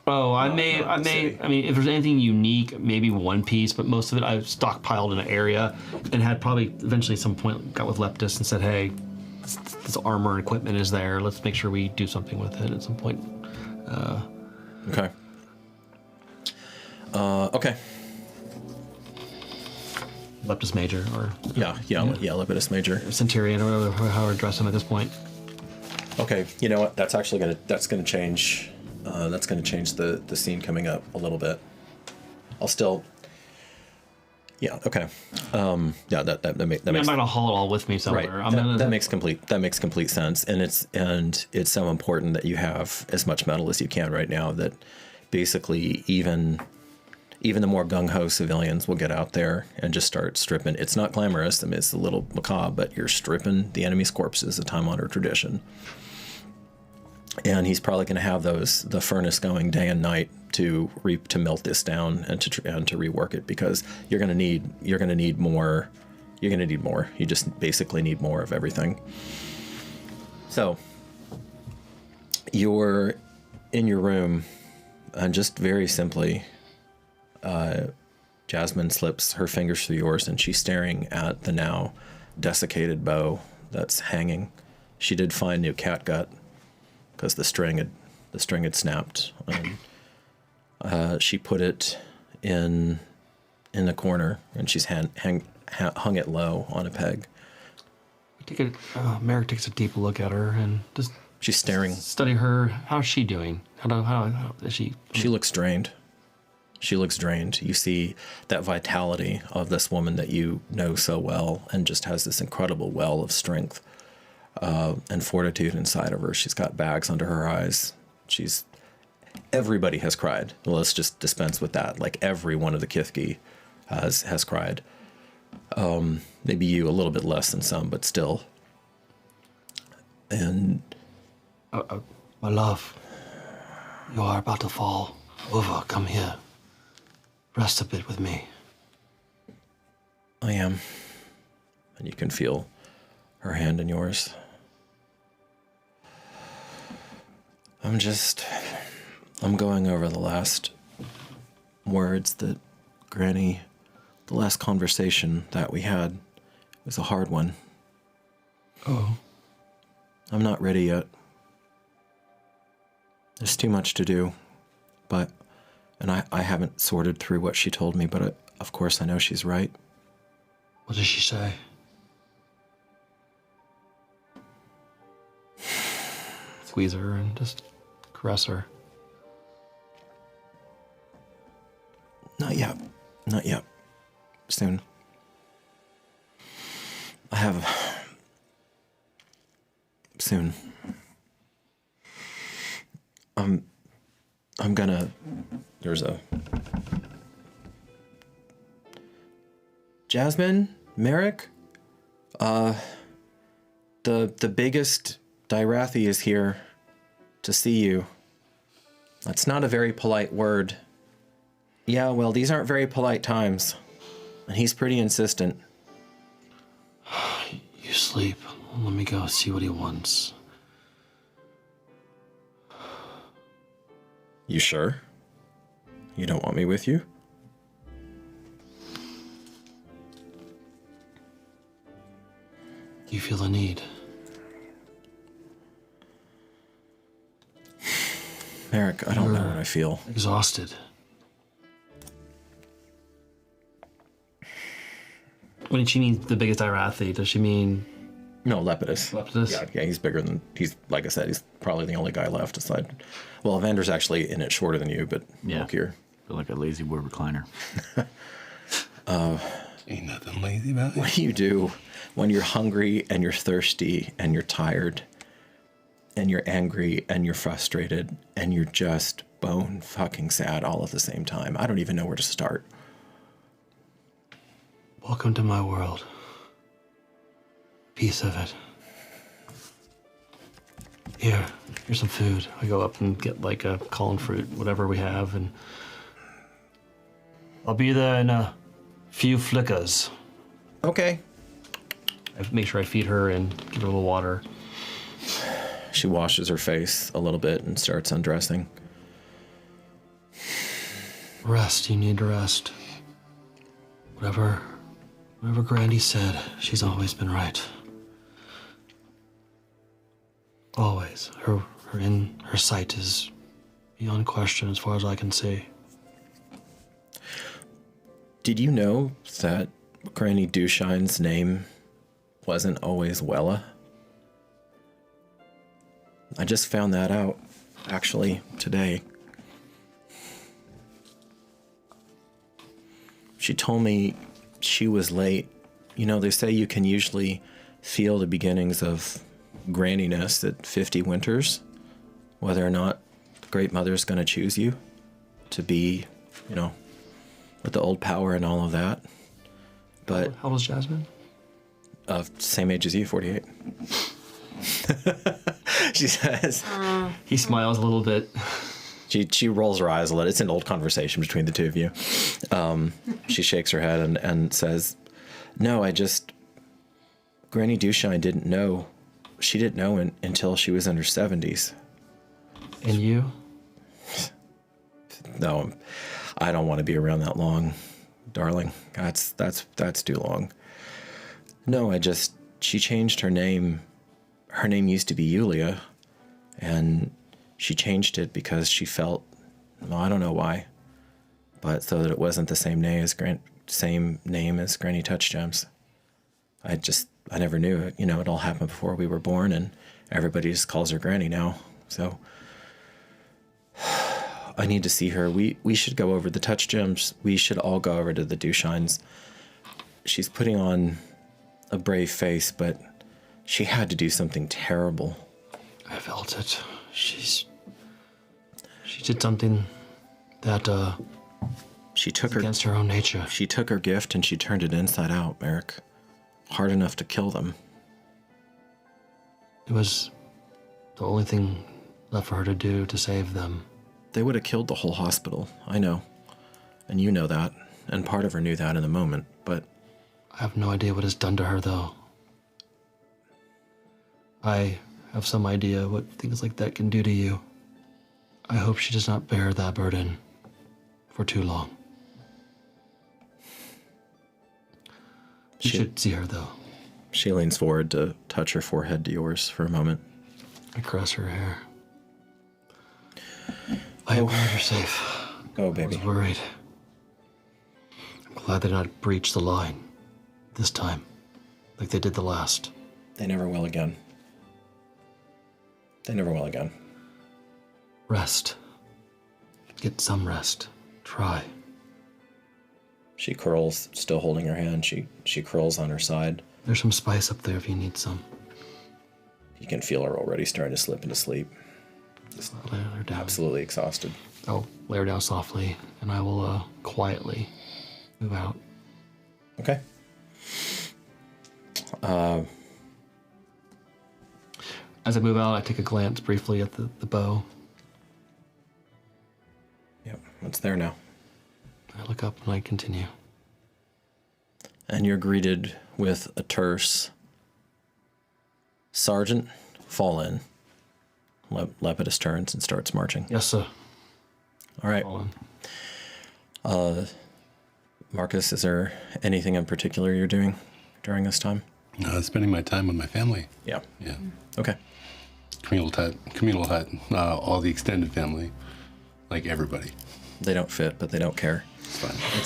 Oh, I mean, if there's anything unique, maybe one piece, but most of it I stockpiled in an area and had probably eventually some point got with Leptis and said, hey, this armor and equipment is there. Let's make sure we do something with it at some point. Okay. Okay. Leptis Major, or... Yeah, Lepidus Major. Centurion, or whatever, how we address him at this point. Okay, you know what? That's gonna change That's going to change the scene coming up a little bit. I'll still... Yeah, okay. Yeah, that makes... I'm not gonna haul it all with me somewhere. Right. That makes complete sense, and it's so important that you have as much metal as you can right now. That basically even the more gung-ho civilians will get out there and just start stripping. It's not glamorous. I mean, it's a little macabre, but you're stripping the enemy's corpses, a time-honored tradition. And he's probably going to have the furnace going day and night to melt this down and to rework it, because you're going to need more. You just basically need more of everything. So you're in your room, and just very simply, Jasmine slips her fingers through yours, and she's staring at the now desiccated bow that's hanging. She did find new catgut, because the string had snapped. She put it in the corner, and she's hung it low on a peg. Merick takes a deep look at her and just she's staring. Study her. How's she doing? How is she? She looks drained. You see that vitality of this woman that you know so well, and just has this incredible well of strength and fortitude inside of her. She's got bags under her eyes. Everybody has cried. Well, let's just dispense with that. Like, every one of the Kithgi has cried. Maybe you a little bit less than some, but still. And my love, you are about to fall over. Come here. Rest a bit with me. I am. And you can feel her hand in yours. I'm going over the last words that Granny, the last conversation that we had was a hard one. Oh. I'm not ready yet. There's too much to do, and I haven't sorted through what she told me, but of course I know she's right. What does she say? Squeeze her and just caress her. Not yet. Soon. Soon. I'm gonna... There's a... Jasmine? Merick? The biggest Dyrathi is here to see you. That's not a very polite word. Yeah, well, these aren't very polite times. And he's pretty insistent. You sleep. Let me go see what he wants. You sure? You don't want me with you? Do you feel the need? Merick, I don't know what I feel. Exhausted. When she means the biggest Dyrathi, does she mean... No, Lepidus. Lepidus? Yeah, he's bigger than... Like I said, he's probably the only guy left aside... Well, Evander's actually in it shorter than you, but bulkier. Feel like a lazy boy recliner. Ain't nothing lazy about it. What do you do when you're hungry and you're thirsty and you're tired and you're angry and you're frustrated and you're just bone fucking sad all at the same time? I don't even know where to start. Welcome to my world. Piece of it. Here's some food. I go up and get like a column fruit, whatever we have, and I'll be there in a few flickers. Okay. I make sure I feed her and give her a little water. She washes her face a little bit and starts undressing. Rest. You need to rest. Whatever Grandy said, she's always been right. Always. Her sight is beyond question as far as I can see. Did you know that Granny Dushine's name wasn't always Wella? I just found that out actually, today. She told me she was late. You know, they say you can usually feel the beginnings of granniness at 50 winters, whether or not the Great Mother's going to choose you to be, you know, with the old power and all of that. But How old is Jasmine? same age as you, 48. She says. He smiles a little bit. She rolls her eyes a little. It's an old conversation between the two of you. She shakes her head and says, no, Granny Dushine didn't know. She didn't know until she was in her 70s. And you? No, I don't want to be around that long, darling. That's too long. No, she changed her name. Her name used to be Yulia, and she changed it because she felt, well, I don't know why, but so that it wasn't the same name as Granny Touchgems. I never knew it. You know, it all happened before we were born, and everybody just calls her Granny now. So I need to see her. We should go over the Touchgems. We should all go over to the Dushines. She's putting on a brave face, but she had to do something terrible. I felt it. She did something that She took against her own nature. She took her gift and she turned it inside out, Merick. Hard enough to kill them. It was the only thing left for her to do to save them. They would have killed the whole hospital, I know. And you know that, and part of her knew that in the moment, but... I have no idea what it's done to her, though. I have some idea what things like that can do to you. I hope she does not bear that burden for too long. You should see her, though. She leans forward to touch her forehead to yours for a moment. I caress her hair. I am glad you're safe. Oh, baby. I was worried. I'm glad they did not breach the line this time, like they did the last. They never will again. They never will again. Rest. Get some rest. Try. She curls, still holding her hand. She curls on her side. There's some spice up there if you need some. You can feel her already starting to slip into sleep. Just lay her down. Absolutely exhausted. I'll lay her down softly, and I will quietly move out. Okay. As I move out, I take a glance briefly at the bow. Yep, it's there now. I look up and I continue. And you're greeted with a terse, Sergeant, fall in. Lepidus turns and starts marching. Yes, sir. All right. Fall in. Marcus, is there anything in particular you're doing during this time? Spending my time with my family. Yeah. Yeah. Okay. Communal hut. All the extended family. Like everybody. They don't fit, but they don't care. It's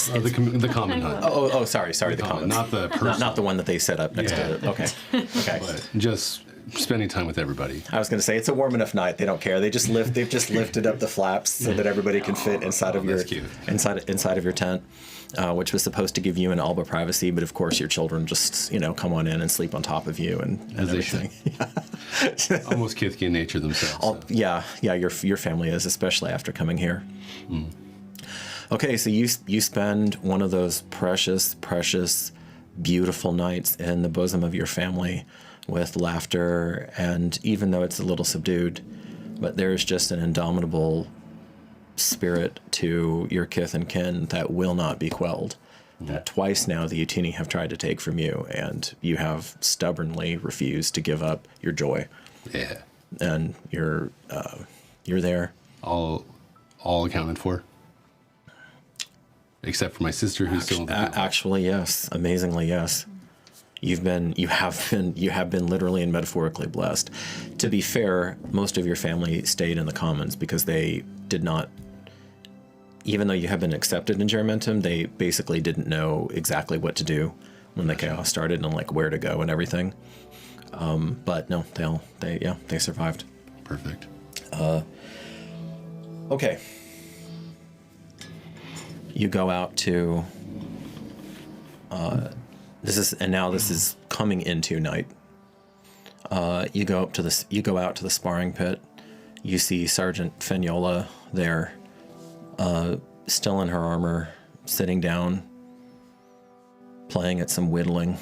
fine. The common hut. Oh, sorry, the common. Not the personal. Not the one that they set up next to it. Okay. Okay. But just spending time with everybody. I was going to say, it's a warm enough night. They don't care. They've just lifted up the flaps so that everybody can fit inside of your inside of your tent, which was supposed to give you an alba privacy, but of course your children just come on in and sleep on top of you and everything. Almost Kithgi in nature themselves. Yeah. Your family is, especially after coming here. Mm. Okay, so you spend one of those precious, beautiful nights in the bosom of your family with laughter, and even though it's a little subdued, but there's just an indomitable spirit to your kith and kin that will not be quelled. That twice now the Utini have tried to take from you, and you have stubbornly refused to give up your joy. Yeah. And you're there. All accounted for? Except for my sister, who's still in the field. Actually, yes. Amazingly, yes. You have been literally and metaphorically blessed. To be fair, most of your family stayed in the commons because they did not, even though you have been accepted in Juramentum, they basically didn't know exactly what to do when the chaos started and like where to go and everything. But no, they survived. Perfect. Okay. You go out to. This is coming into night. You go out to the sparring pit. You see Sergeant Feniola there, still in her armor, sitting down, playing at some whittling.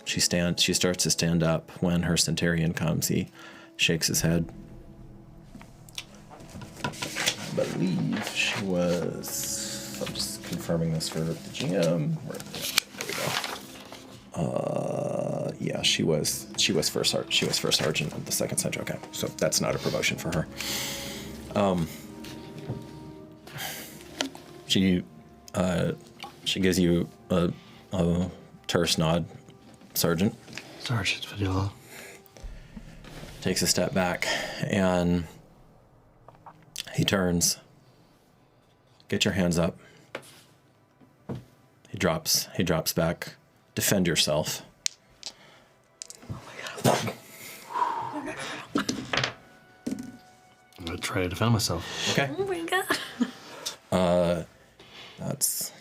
She starts to stand up when her Centurion comes. He shakes his head. I believe she was. I'm just confirming this for the GM. There we go. Yeah, she was first sergeant of the 2nd Century. Okay, so that's not a promotion for her. She gives you a terse nod, Sergeant. Sergeant Fadilla. Takes a step back, and he turns. Get your hands up. He drops back. Defend yourself. I'm gonna try to defend myself. Okay. Oh my god. That's...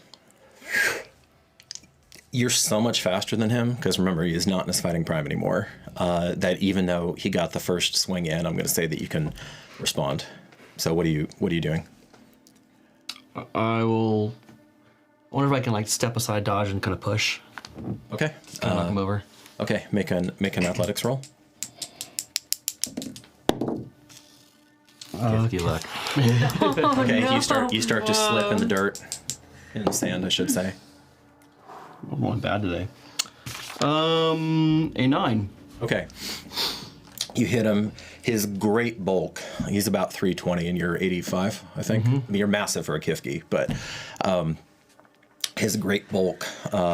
You're so much faster than him, because remember, he is not in his fighting prime anymore, that even though he got the first swing in, I'm going to say that you can respond. So what are you doing? I will... I wonder if I can, like, step aside, dodge, and kind of push. Okay. Kind of knock him over. Okay, make an athletics roll. Kithgi luck. Okay, no. you start to slip in the dirt, in the sand, I should say. I'm rolling bad today. A 9. Okay. You hit him. His great bulk, he's about 320 and you're 85, I think. Mm-hmm. I mean, you're massive for a Kithgi, but his great bulk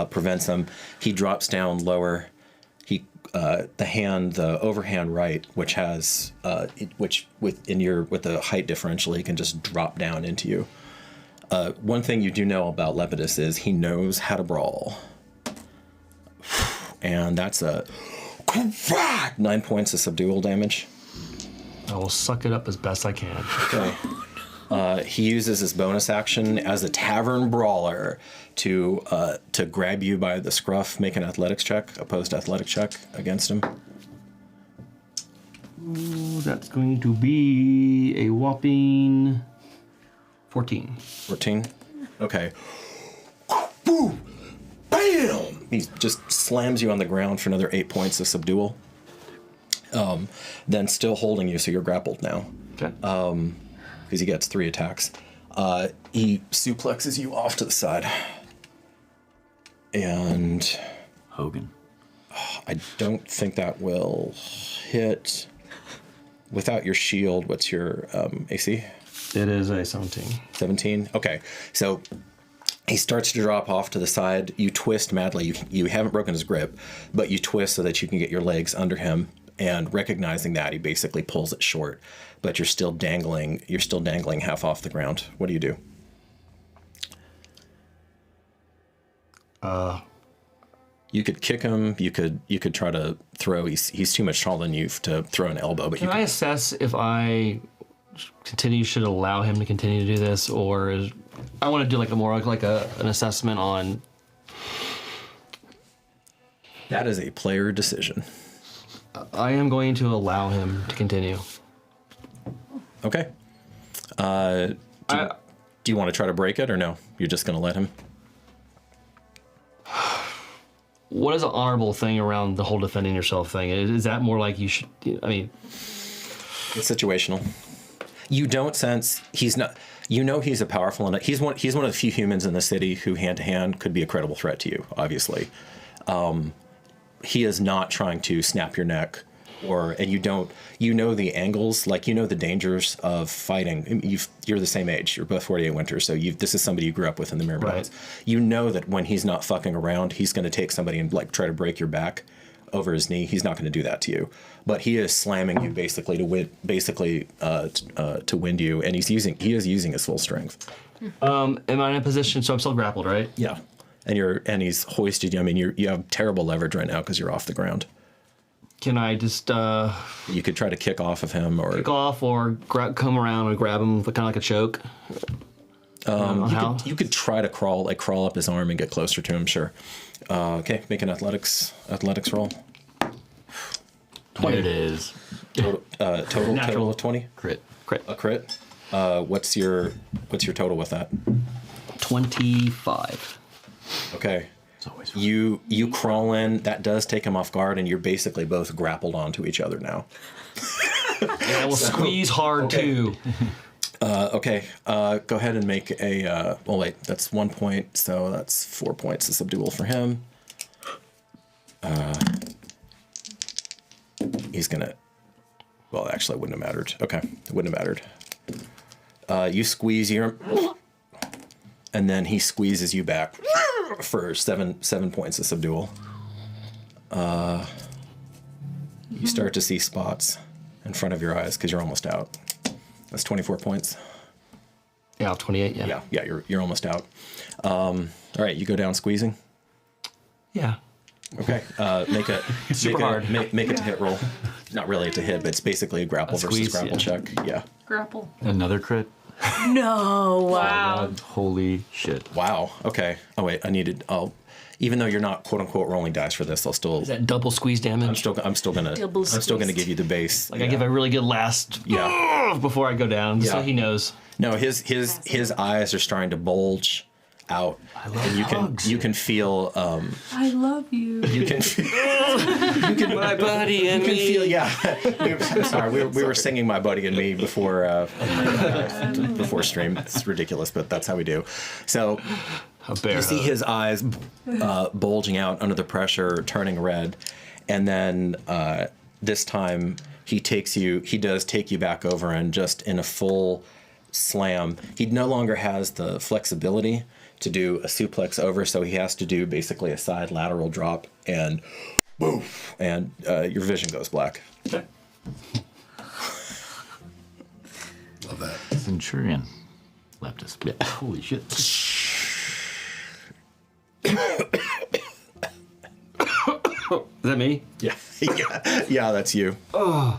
prevents him. He drops down lower. The overhand right, which has with the height differential, he can just drop down into you. One thing you do know about Lepidus is he knows how to brawl, and that's a 9 points of subdual damage. I will suck it up as best I can. Okay. He uses his bonus action as a tavern brawler to grab you by the scruff. Make an athletics check, opposed athletic check against him. Ooh, that's going to be a whopping 14. 14? Okay. Boom! Bam! He just slams you on the ground for another 8 points of subdual. Then still holding you, so you're grappled now. Okay. Because he gets 3 attacks. He suplexes you off to the side. And... Hogan. I don't think that will hit. Without your shield, what's your AC? It is a 17. 17? Okay. So he starts to drop off to the side. You twist madly. You haven't broken his grip, but you twist so that you can get your legs under him. And recognizing that, he basically pulls it short. But you're still dangling half off the ground. What do you do? You could kick him. You could try to throw. He's too much taller than you to throw an elbow. But can I assess if I should allow him to continue to do this, or I want to do an assessment on. That is a player decision. I am going to allow him to continue. Okay. Do you want to try to break it, or no? You're just going to let him? What is an honorable thing around the whole defending yourself thing? Is that more like you should... I mean... It's situational. You don't sense... He's not... You know he's a powerful... He's one of the few humans in the city who hand-to-hand could be a credible threat to you, obviously. He is not trying to snap your neck, and you know the angles, like you know the dangers of fighting. You're the same age. You're both 48 Winters, so this is somebody you grew up with in the Myrmidons. Right. You know that when he's not fucking around, he's going to take somebody and try to break your back over his knee. He's not going to do that to you, but he is slamming you basically to wind you, and he is using his full strength. Am I in a position? So I'm still grappled, right? Yeah. And he's hoisted you. I mean, you have terrible leverage right now because you're off the ground. Can I just You could try to kick off of him, or kick off or come around and grab him, kind of like a choke? you could try to crawl up his arm and get closer to him. Sure. Okay, make an athletics roll. 20. There it is. Total of 20. Crit. A crit. What's your total with that? 25. Okay. You crawl in. That does take him off guard, and you're basically both grappled onto each other now. Yeah, we'll squeeze hard too. Okay. Go ahead and make a. Well, wait. That's 1 point, so that's 4 points of subdual for him. He's gonna. Well, actually, it wouldn't have mattered. Okay, it wouldn't have mattered. You squeeze your, and then he squeezes you back for 7 points of subdual. You start to see spots in front of your eyes because you're almost out. That's 24 points. Yeah, 28. Yeah. Yeah. You're almost out. All right, you go down squeezing. Yeah. Okay. Make a Super hard. Make it to hit roll. Not really a to hit, but it's basically a grapple versus grapple check. Yeah. Grapple. Another crit. No. Wow. God, holy shit. Wow. Okay. Oh wait, even though you're not quote unquote rolling dice for this, I'll still. Is that double squeeze damage? I'm still gonna give you the base. Like I give a really good last. Yeah. Before I go down, so he knows. No, his eyes are starting to bulge out, and you can feel. I love you. You can. My buddy and You can me. feel. Yeah. I'm sorry. We were singing "My Buddy and Me" before stream. It's ridiculous, but that's how we do. So. You see his eyes bulging out under the pressure, turning red, and then this time he does take you back over, and just in a full slam, he no longer has the flexibility to do a suplex over, so he has to do basically a side lateral drop, and boom, and your vision goes black. Okay. Love that. Centurion. Leptis. Yeah. Holy shit. Is that me? Yeah, yeah, that's you. I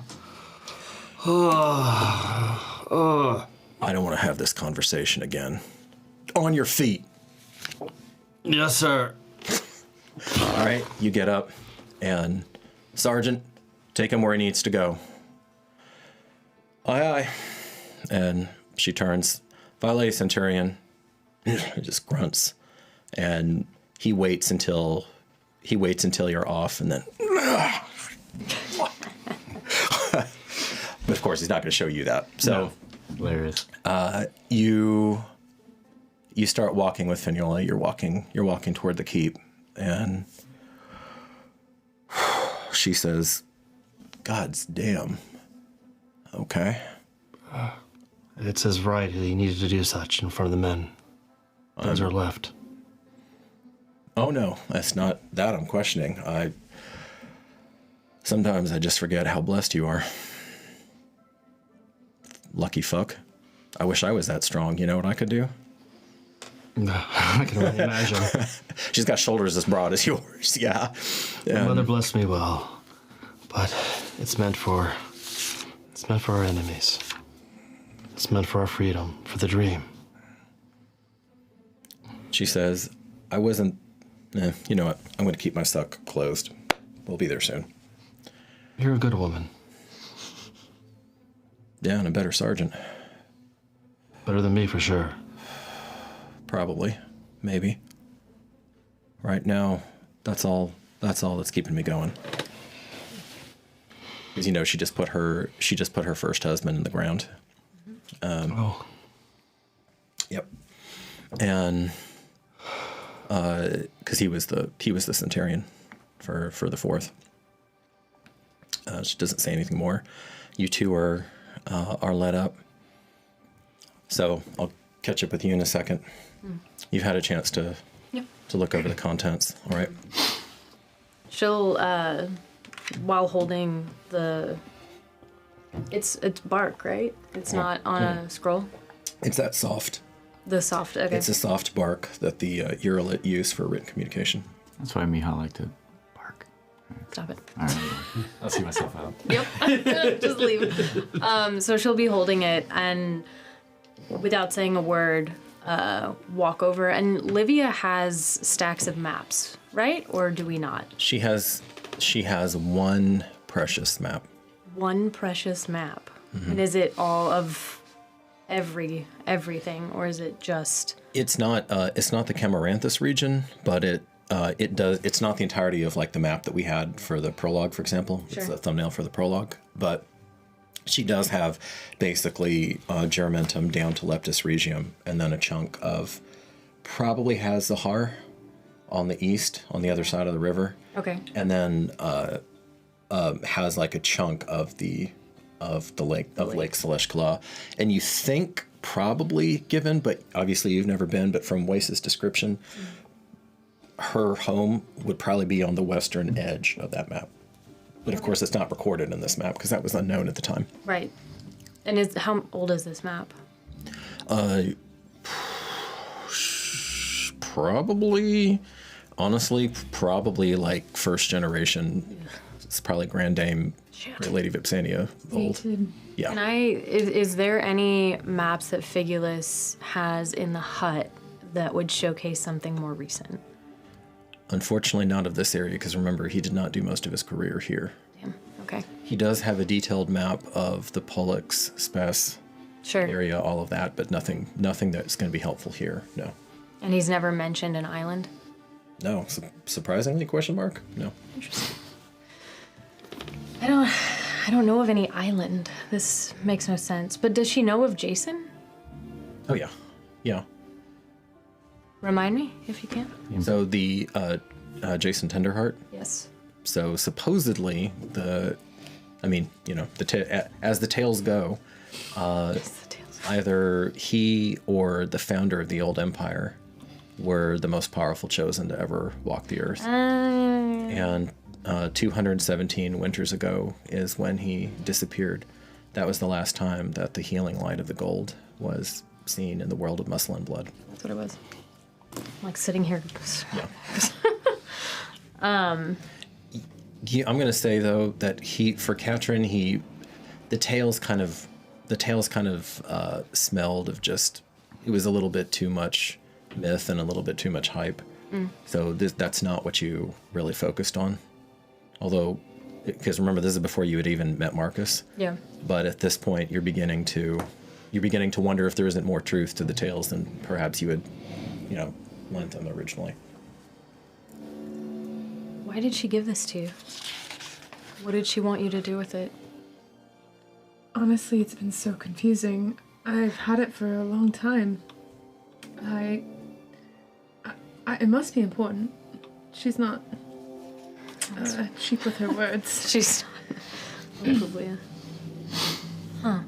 don't want to have this conversation again. On your feet. Yes, sir. All right, you get up, and Sergeant, take him where he needs to go. Aye, aye. And she turns, Vale, Centurion. He just grunts, and he waits until you're off, and then. But of course, he's not going to show you that. So, Hilarious. You start walking with Finola. You're walking toward the keep, and she says, "God's damn." Okay. It says right. He needed to do such in front of the men. Those are left. Oh no, that's not that I'm questioning. Sometimes I just forget how blessed you are. Lucky fuck. I wish I was that strong. You know what I could do? I can only imagine. She's got shoulders as broad as yours. Yeah. My mother blessed me well, but it's meant for our enemies. It's meant for our freedom, for the dream. She says, I wasn't. You know what? I'm going to keep my suck closed. We'll be there soon. You're a good woman. Yeah, and a better sergeant. Better than me, for sure. Probably. Maybe. Right now, that's all that's keeping me going. Because, you know, she just put her first husband in the ground. Yep. And because he was the Centurion for the 4th. She doesn't say anything more. You two are let up. So I'll catch up with you in a second. You've had a chance to look over the contents. All right. She'll, while holding it's bark, right? It's not on a scroll. It's that soft. The soft. Okay. It's a soft bark that the Uralit use for written communication. That's why Miha liked to bark. Stop it. All right. I'll see myself out. Yep. Just leave. So she'll be holding it and without saying a word, walk over. And Livia has stacks of maps, right? Or do we not? She has one precious map. One precious map. And is it all of everything, or is it just? It's not the Camaranthus region, but it's not the entirety of like the map that we had for the prologue, for example. Sure. It's the thumbnail for the prologue, but she does have basically Juramentum down to Leptis Regium, and then a chunk of probably has the Har on the east, on the other side of the river. Okay. And then has like a chunk of the Lake Celeshkala. And you think probably given, but obviously you've never been, but from Weisa's description, her home would probably be on the western edge of that map. But of course it's not recorded in this map because that was unknown at the time. Right. And how old is this map? Probably, honestly, like first generation. It's probably Grand Dame Lady Vipsania old. Dated. Yeah. Can is there any maps that Figulus has in the hut that would showcase something more recent? Unfortunately, not of this area, because remember, he did not do most of his career here. Damn. Okay. He does have a detailed map of the Pollux Spes Sure. area, all of that, but nothing that's going to be helpful here. No. And he's never mentioned an island? No. Surprisingly, question mark? No. Interesting. I don't know of any island. This makes no sense. But does she know of Jason? Oh, yeah. Yeah. Remind me, if you can. So the Jason Tenderheart. Yes. So supposedly as the tales go, either he or the founder of the old empire were the most powerful chosen to ever walk the earth. And 217 winters ago is when he disappeared. That was the last time that the healing light of the gold was seen in the world of muscle and blood. That's what it was. I'm like sitting here. Yeah. I'm going to say though that for Catryn, the tales kind of smelled of just, it was a little bit too much myth and a little bit too much hype. So that's not what you really focused on. Although, because remember, this is before you had even met Marcus. Yeah. But at this point, you're beginning to wonder if there isn't more truth to the tales than perhaps you had, lent them originally. Why did she give this to you? What did she want you to do with it? Honestly, it's been so confusing. I've had it for a long time. It must be important. She's not cheap with her words. She's not. Publia. Huh.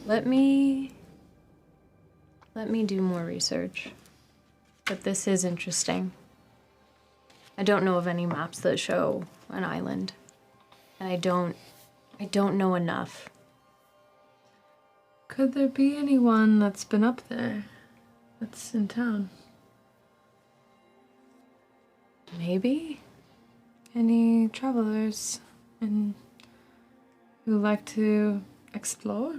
Let me do more research. But this is interesting. I don't know of any maps that show an island. And I don't know enough. Could there be anyone that's been up there? That's in town? Maybe? Any travelers who like to explore?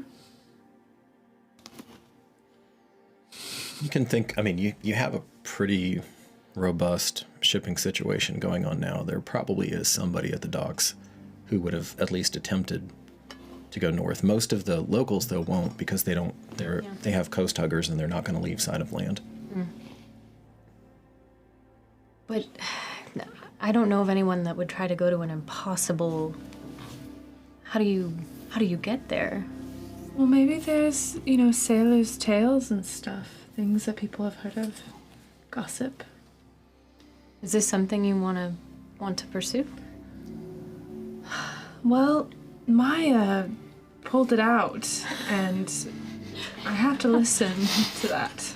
You can think, you have a pretty robust shipping situation going on now. There probably is somebody at the docks who would have at least attempted to go north. Most of the locals, though, won't because they have coast huggers and they're not going to leave side of land. But I don't know of anyone that would try to go to an impossible... How do you get there? Well, maybe there's, sailors' tales and stuff. Things that people have heard of. Gossip. Is this something you want to pursue? Well, Maya pulled it out, and I have to listen to that.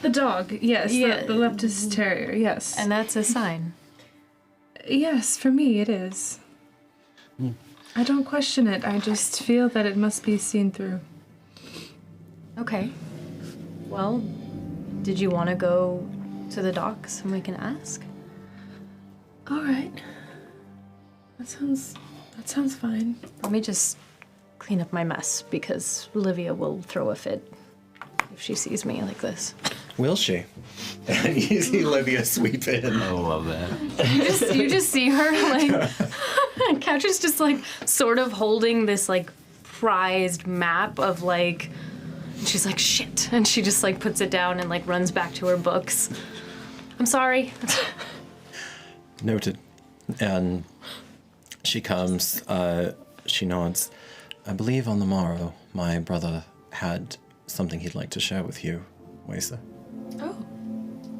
The dog, yes. Yeah. The Leptis Terrier, yes. And that's a sign. Yes, for me it is. I don't question it. I just feel that it must be seen through. Okay. Well, did you want to go to the docks and we can ask? All right. That sounds fine. Let me just clean up my mess because Olivia will throw a fit if she sees me like this. Will she? And you see Olivia sweep in. I love that. You just see her like Catryn's just like sort of holding this like prized map of like, and she's like shit, and she just like puts it down and like runs back to her books. I'm sorry. Noted. And she comes, she nods. I believe on the morrow my brother had something he'd like to share with you, Weisa. Oh.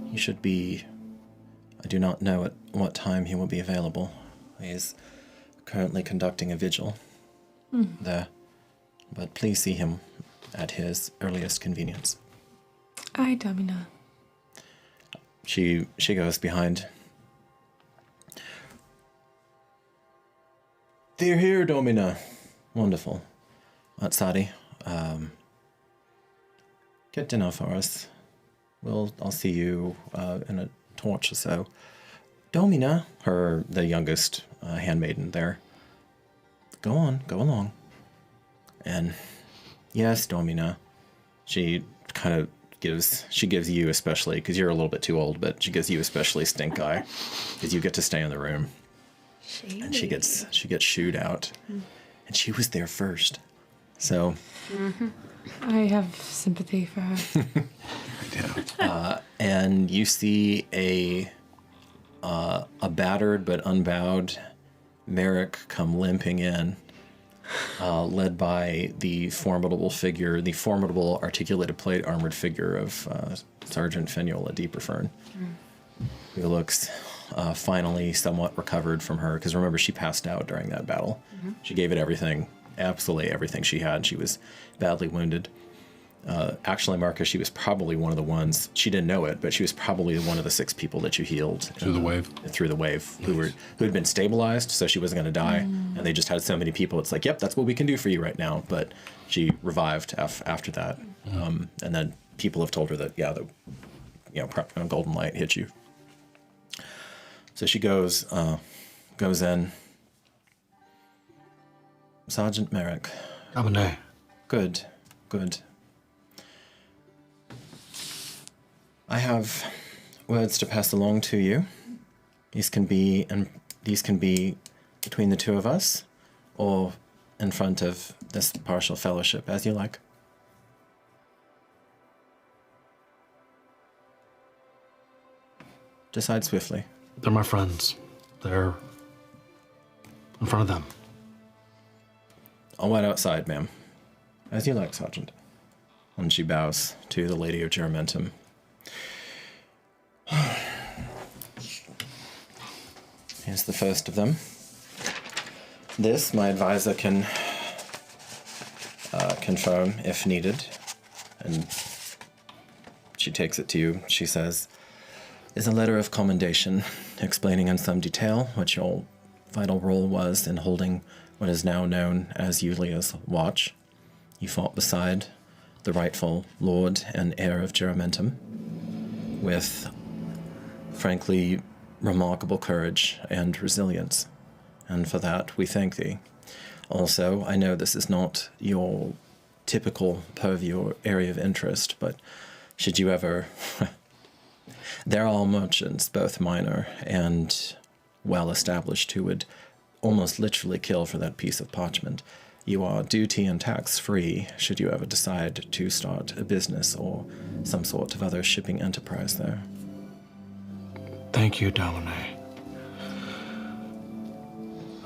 He should be... I do not know at what time he will be available. He is currently conducting a vigil there. But please see him at his earliest convenience. Aye, Domine. She goes behind. They're here, Domine. Wonderful. Atsari, get dinner for us. I'll see you in a torch or so. Domine, the youngest handmaiden there. Go along. And yes, Domine. She kind of gives you especially, because you're a little bit too old, but she gives you especially stink eye, because you get to stay in the room. Shady. And she gets shooed out, and she was there first. So, I have sympathy for her. and you see a battered but unbowed Merick come limping in, led by the formidable articulated plate armored figure of Sergeant Feniola Deeperfern, who looks finally somewhat recovered from her, because remember, she passed out during that battle. She gave it everything, absolutely everything she had. She was badly wounded. Actually, Marcus, she was probably one of the ones, she didn't know it, but she was probably one of the 6 people that you healed. Through the wave? Through the wave, nice. who had been stabilized, so she wasn't going to die. And they just had so many people, it's like, yep, that's what we can do for you right now. But she revived after that. And then people have told her that, golden light hit you. So she goes in. Sergeant Merick. Domine. Good. I have words to pass along to you. These can be between the two of us, or in front of this partial fellowship, as you like. Decide swiftly. They're my friends. They're in front of them. I'll wait outside, ma'am. As you like, Sergeant. And she bows to the Lady of Juramentum. Here's the first of them. This, my advisor can confirm if needed. And she takes it to you. She says, is a letter of commendation explaining in some detail what your vital role was in holding what is now known as Yulia's watch. You fought beside the rightful lord and heir of Juramentum with, frankly, remarkable courage and resilience, and for that we thank thee. Also, I know this is not your typical purview or area of interest, but should you ever... There are merchants, both minor and well-established, who would almost literally kill for that piece of parchment. You are duty and tax-free should you ever decide to start a business or some sort of other shipping enterprise there. Thank you, Domine.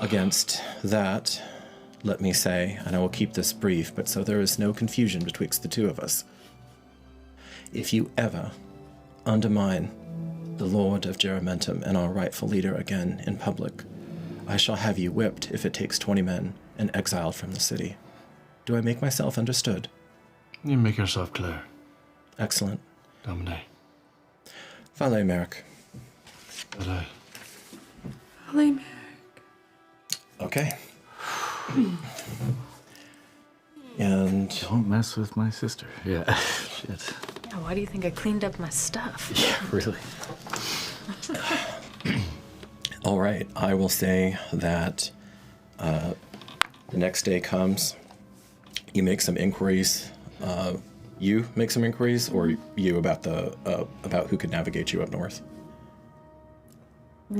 Against that, let me say, and I will keep this brief, but so there is no confusion betwixt the two of us, if you ever undermine the Lord of Juramentum and our rightful leader again in public, I shall have you whipped if it takes 20 men and exiled from the city. Do I make myself understood? You make yourself clear. Excellent. Domine. Valet Merick. Valet. Valet Merick. Okay. And Don't mess with my sister. Yeah. Shit. Yeah, why do you think I cleaned up my stuff? Yeah, really. All right, I will say that the next day comes, you make some inquiries. You make some inquiries, or you about about who could navigate you up north?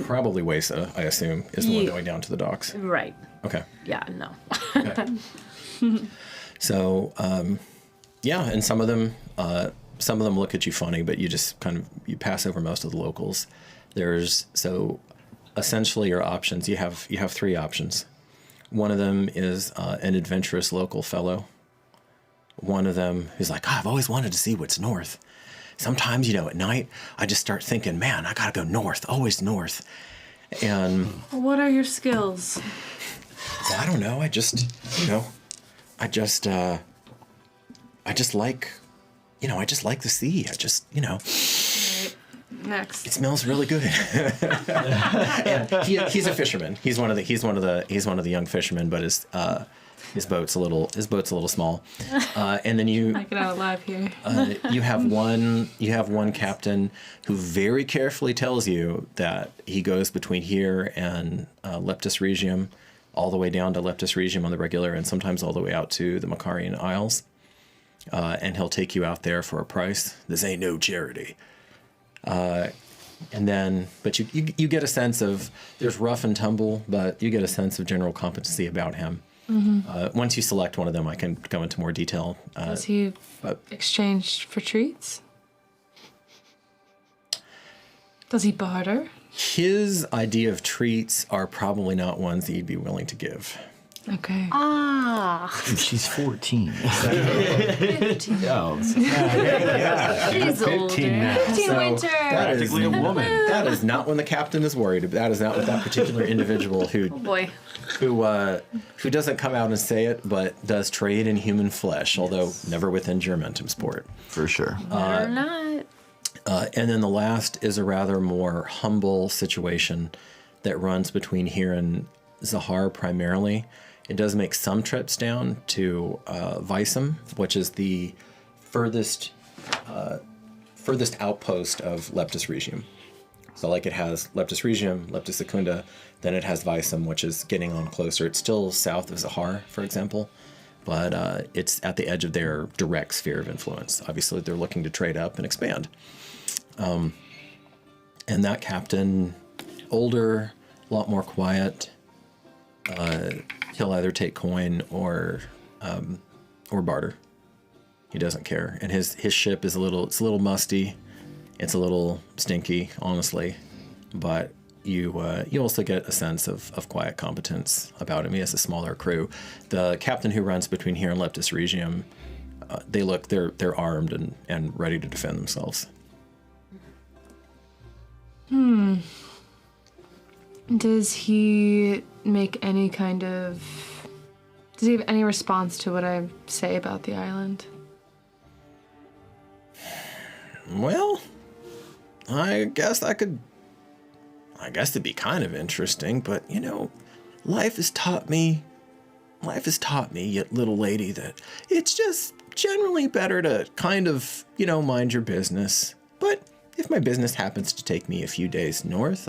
Probably Weisa, I assume, is the one going down to the docks. Right. Okay. Yeah, no. Okay. So, yeah, and some of them look at you funny, but you just you pass over most of the locals. Essentially your options, you have 3 options. One of them is an adventurous local fellow. One of them is like, I've always wanted to see what's north. Sometimes, at night, I just start thinking, man, I gotta go north, always north. And What are your skills? I don't know, I just like the sea. Next. It smells really good. And he's a fisherman. He's one of the young fishermen, but his boat's a little small. And then you Make it out alive here. you have one captain who very carefully tells you that he goes between here and Leptis Regium, all the way down to Leptis Regium on the regular, and sometimes all the way out to the Macarian Isles. And he'll take you out there for a price. This ain't no charity. But you get a sense of, there's rough and tumble, but you get a sense of general competency about him. Mm-hmm. Once you select one of them, I can go into more detail. Does he exchange for treats? Does he barter? His idea of treats are probably not ones that you'd be willing to give. Okay. She's 14. She's older. 15 now. Teen Winter. Practically a woman. That is not when the captain is worried. That is not with that particular individual who Oh boy. who doesn't come out and say it, but does trade in human flesh, although never within Juramentum sport. For sure. Or not. And then the last is a rather more humble situation that runs between here and Zahar primarily. It does make some trips down to Weisa, which is the furthest outpost of Leptis Regium. So like it has Leptis Regium, Leptis Secunda, then it has Weisa, which is getting on closer. It's still south of Zahar, for example, but it's at the edge of their direct sphere of influence. Obviously, they're looking to trade up and expand. And that captain, older, a lot more quiet. He'll either take coin or barter. He doesn't care, and his ship is a little musty. It's a little stinky, honestly, but you also get a sense of quiet competence about him. He has a smaller crew. The captain who runs between here and Leptis Regium, they're armed and ready to defend themselves. Does he make any kind of... Does he have any response to what I say about the island? Well, I guess it'd be kind of interesting, but, life has taught me, yet little lady, that it's just generally better to kind of, mind your business. But if my business happens to take me a few days north,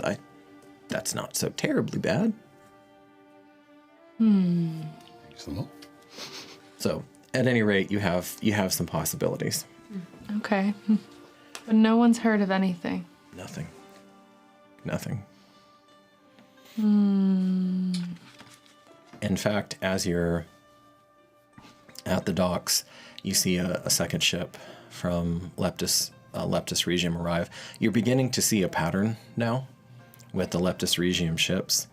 that's not so terribly bad. Excellent. So, at any rate, you have some possibilities. Okay. But no one's heard of anything. Nothing. In fact, as you're at the docks, you see a second ship from Leptis Regium arrive. You're beginning to see a pattern now with the Leptis Regium ships,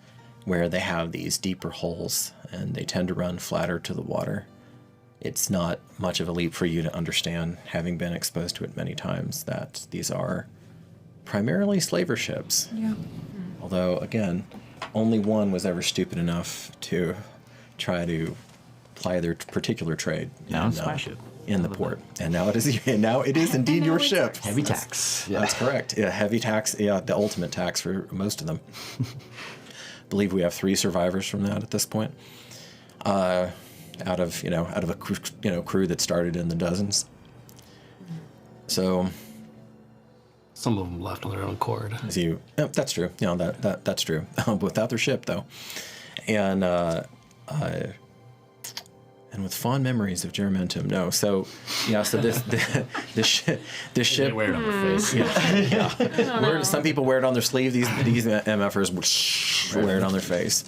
where they have these deeper holes and they tend to run flatter to the water. It's not much of a leap for you to understand, having been exposed to it many times, that these are primarily slaver ships. Yeah. Although, again, only one was ever stupid enough to try to ply their particular trade. Now it's my ship. In the port. And now it is indeed your ship. Heavy tax. Yeah. That's correct. Yeah, heavy tax. Yeah, the ultimate tax for most of them. Believe we have 3 survivors from that at this point. Out of a crew that started in the dozens. So Some of them left on their own accord. That's true. That's true. Without their ship, though. And with fond memories of Juramentum. No, so this ship. They wear it on their face. Some people wear it on their sleeve. These MFers wear it on their face.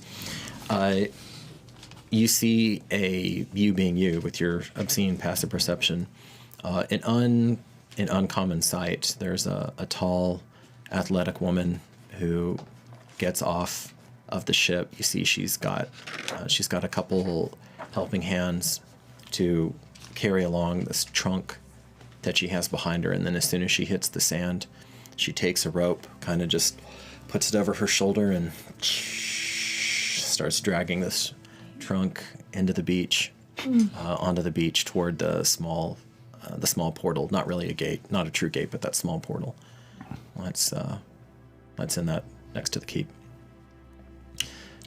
You see you being you with your obscene passive perception. An uncommon sight. There's a tall, athletic woman who gets off of the ship. You see she's got a couple helping hands to carry along this trunk that she has behind her, and then as soon as she hits the sand, she takes a rope, kind of just puts it over her shoulder and starts dragging this trunk into the beach, onto the beach toward the small portal. Not really a gate, not a true gate, but that small portal. That's in that next to the keep.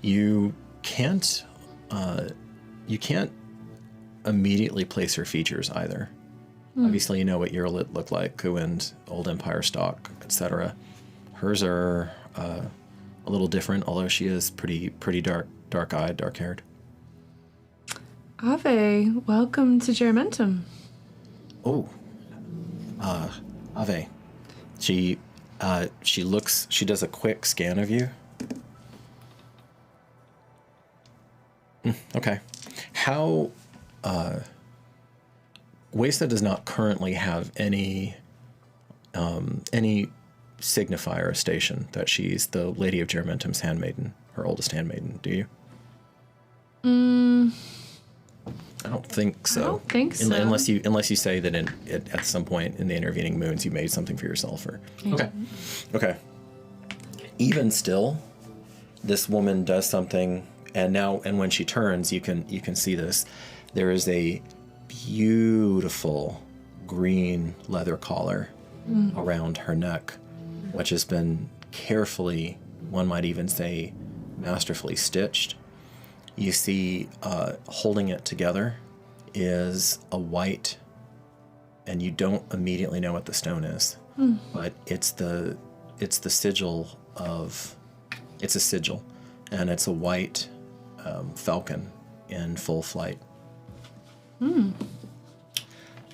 You can't immediately place her features either. Obviously, you know what Eurolit looked like, Kuwind, Old Empire stock, etc. Hers are a little different, although she is pretty dark-eyed, dark-haired. Ave, welcome to Juramentum. Oh, Ave. She does a quick scan of you. Okay. How, Weisa does not currently have any signifier or station that she's the Lady of Juramentum's handmaiden, her oldest handmaiden. Do you? I don't think so. I don't think so. Unless you say that at some point in the intervening moons you made something for yourself, or okay. Even still, this woman does something, and when she turns, you can see this. There is a beautiful green leather collar around her neck, which has been carefully, one might even say, masterfully stitched. You see, holding it together is a white, and you don't immediately know what the stone is, but it's the sigil of, it's a sigil, and it's a white falcon in full flight.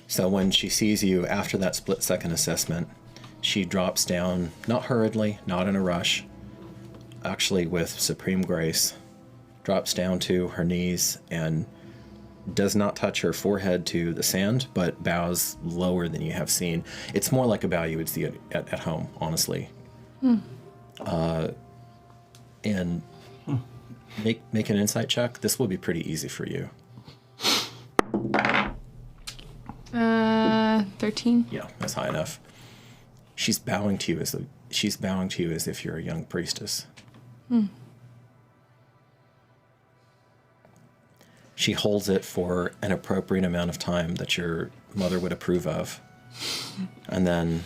So when she sees you after that split-second assessment, she drops down, not hurriedly, not in a rush, actually with supreme grace, drops down to her knees and does not touch her forehead to the sand, but bows lower than you have seen. It's more like a bow you would see at home, honestly. And make an insight check. This will be pretty easy for you. 13. Yeah, that's high enough. She's bowing to you as if you're a young priestess. She holds it for an appropriate amount of time that your mother would approve of. And then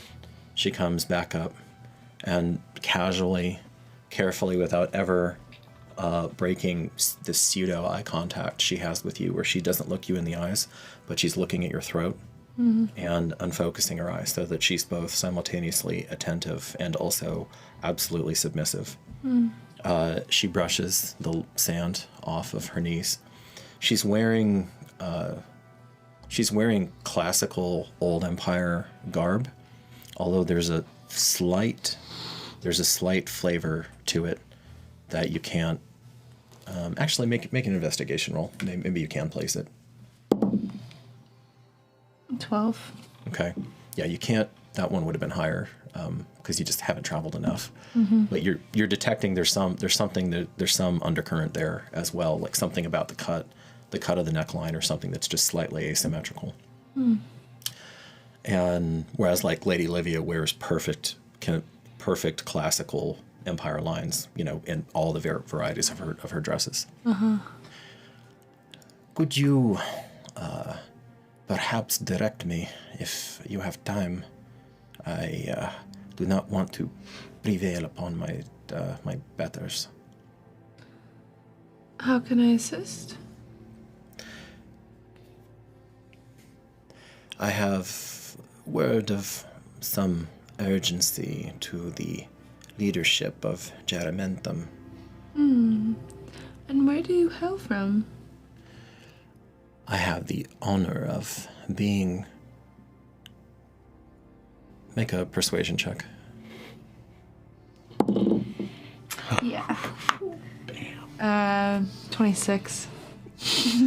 she comes back up and casually, carefully, without ever breaking the pseudo eye contact she has with you, where she doesn't look you in the eyes, but she's looking at your throat and unfocusing her eyes, so that she's both simultaneously attentive and also absolutely submissive. She brushes the sand off of her knees. She's wearing classical Old Empire garb, although there's a slight flavor to it that you can't actually make an investigation roll. Maybe you can place it. 12. Okay. Yeah, you can't. That one would have been higher because you just haven't traveled enough. But you're detecting there's some undercurrent there as well, like something about the cut of the neckline or something that's just slightly asymmetrical. And whereas like Lady Livia wears perfect classical Empire lines, in all the varieties of her dresses. Could you perhaps direct me if you have time? I do not want to prevail upon my betters. How can I assist? I have word of some urgency to the leadership of Juramentum. And where do you hail from? I have the honor of being... Make a persuasion check. Yeah. 26.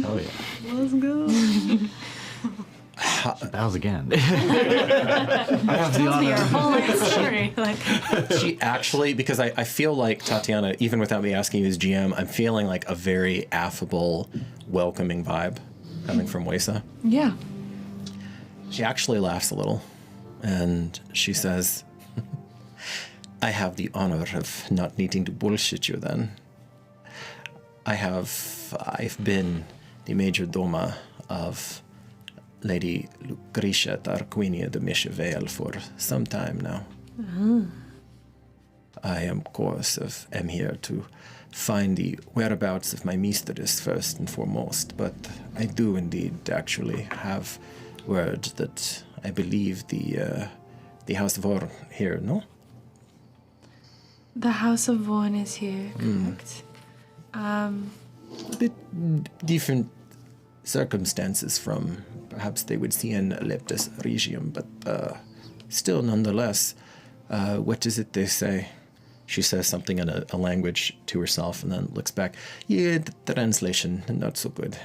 Oh yeah. Let's go. Bows again. I have the Tell me your honor. whole life story. Like, She actually, because I feel like Tatiana, even without me asking you as GM, I'm feeling like a very affable, welcoming vibe coming from Weisa. Yeah. She actually laughs a little, and she says, I have the honor of not needing to bullshit you then. I've been the major doma of Lady Lucretia Tarquinia de Vale for some time now. I am, of course, am here to find the whereabouts of my mistress first and foremost, but I do indeed actually have word that I believe the House of Orr here, no? The House of Vaughan is here, correct? A bit different circumstances from perhaps they would see in Leptis Regium, but still nonetheless, what is it they say? She says something in a language to herself and then looks back. Yeah, the translation, not so good.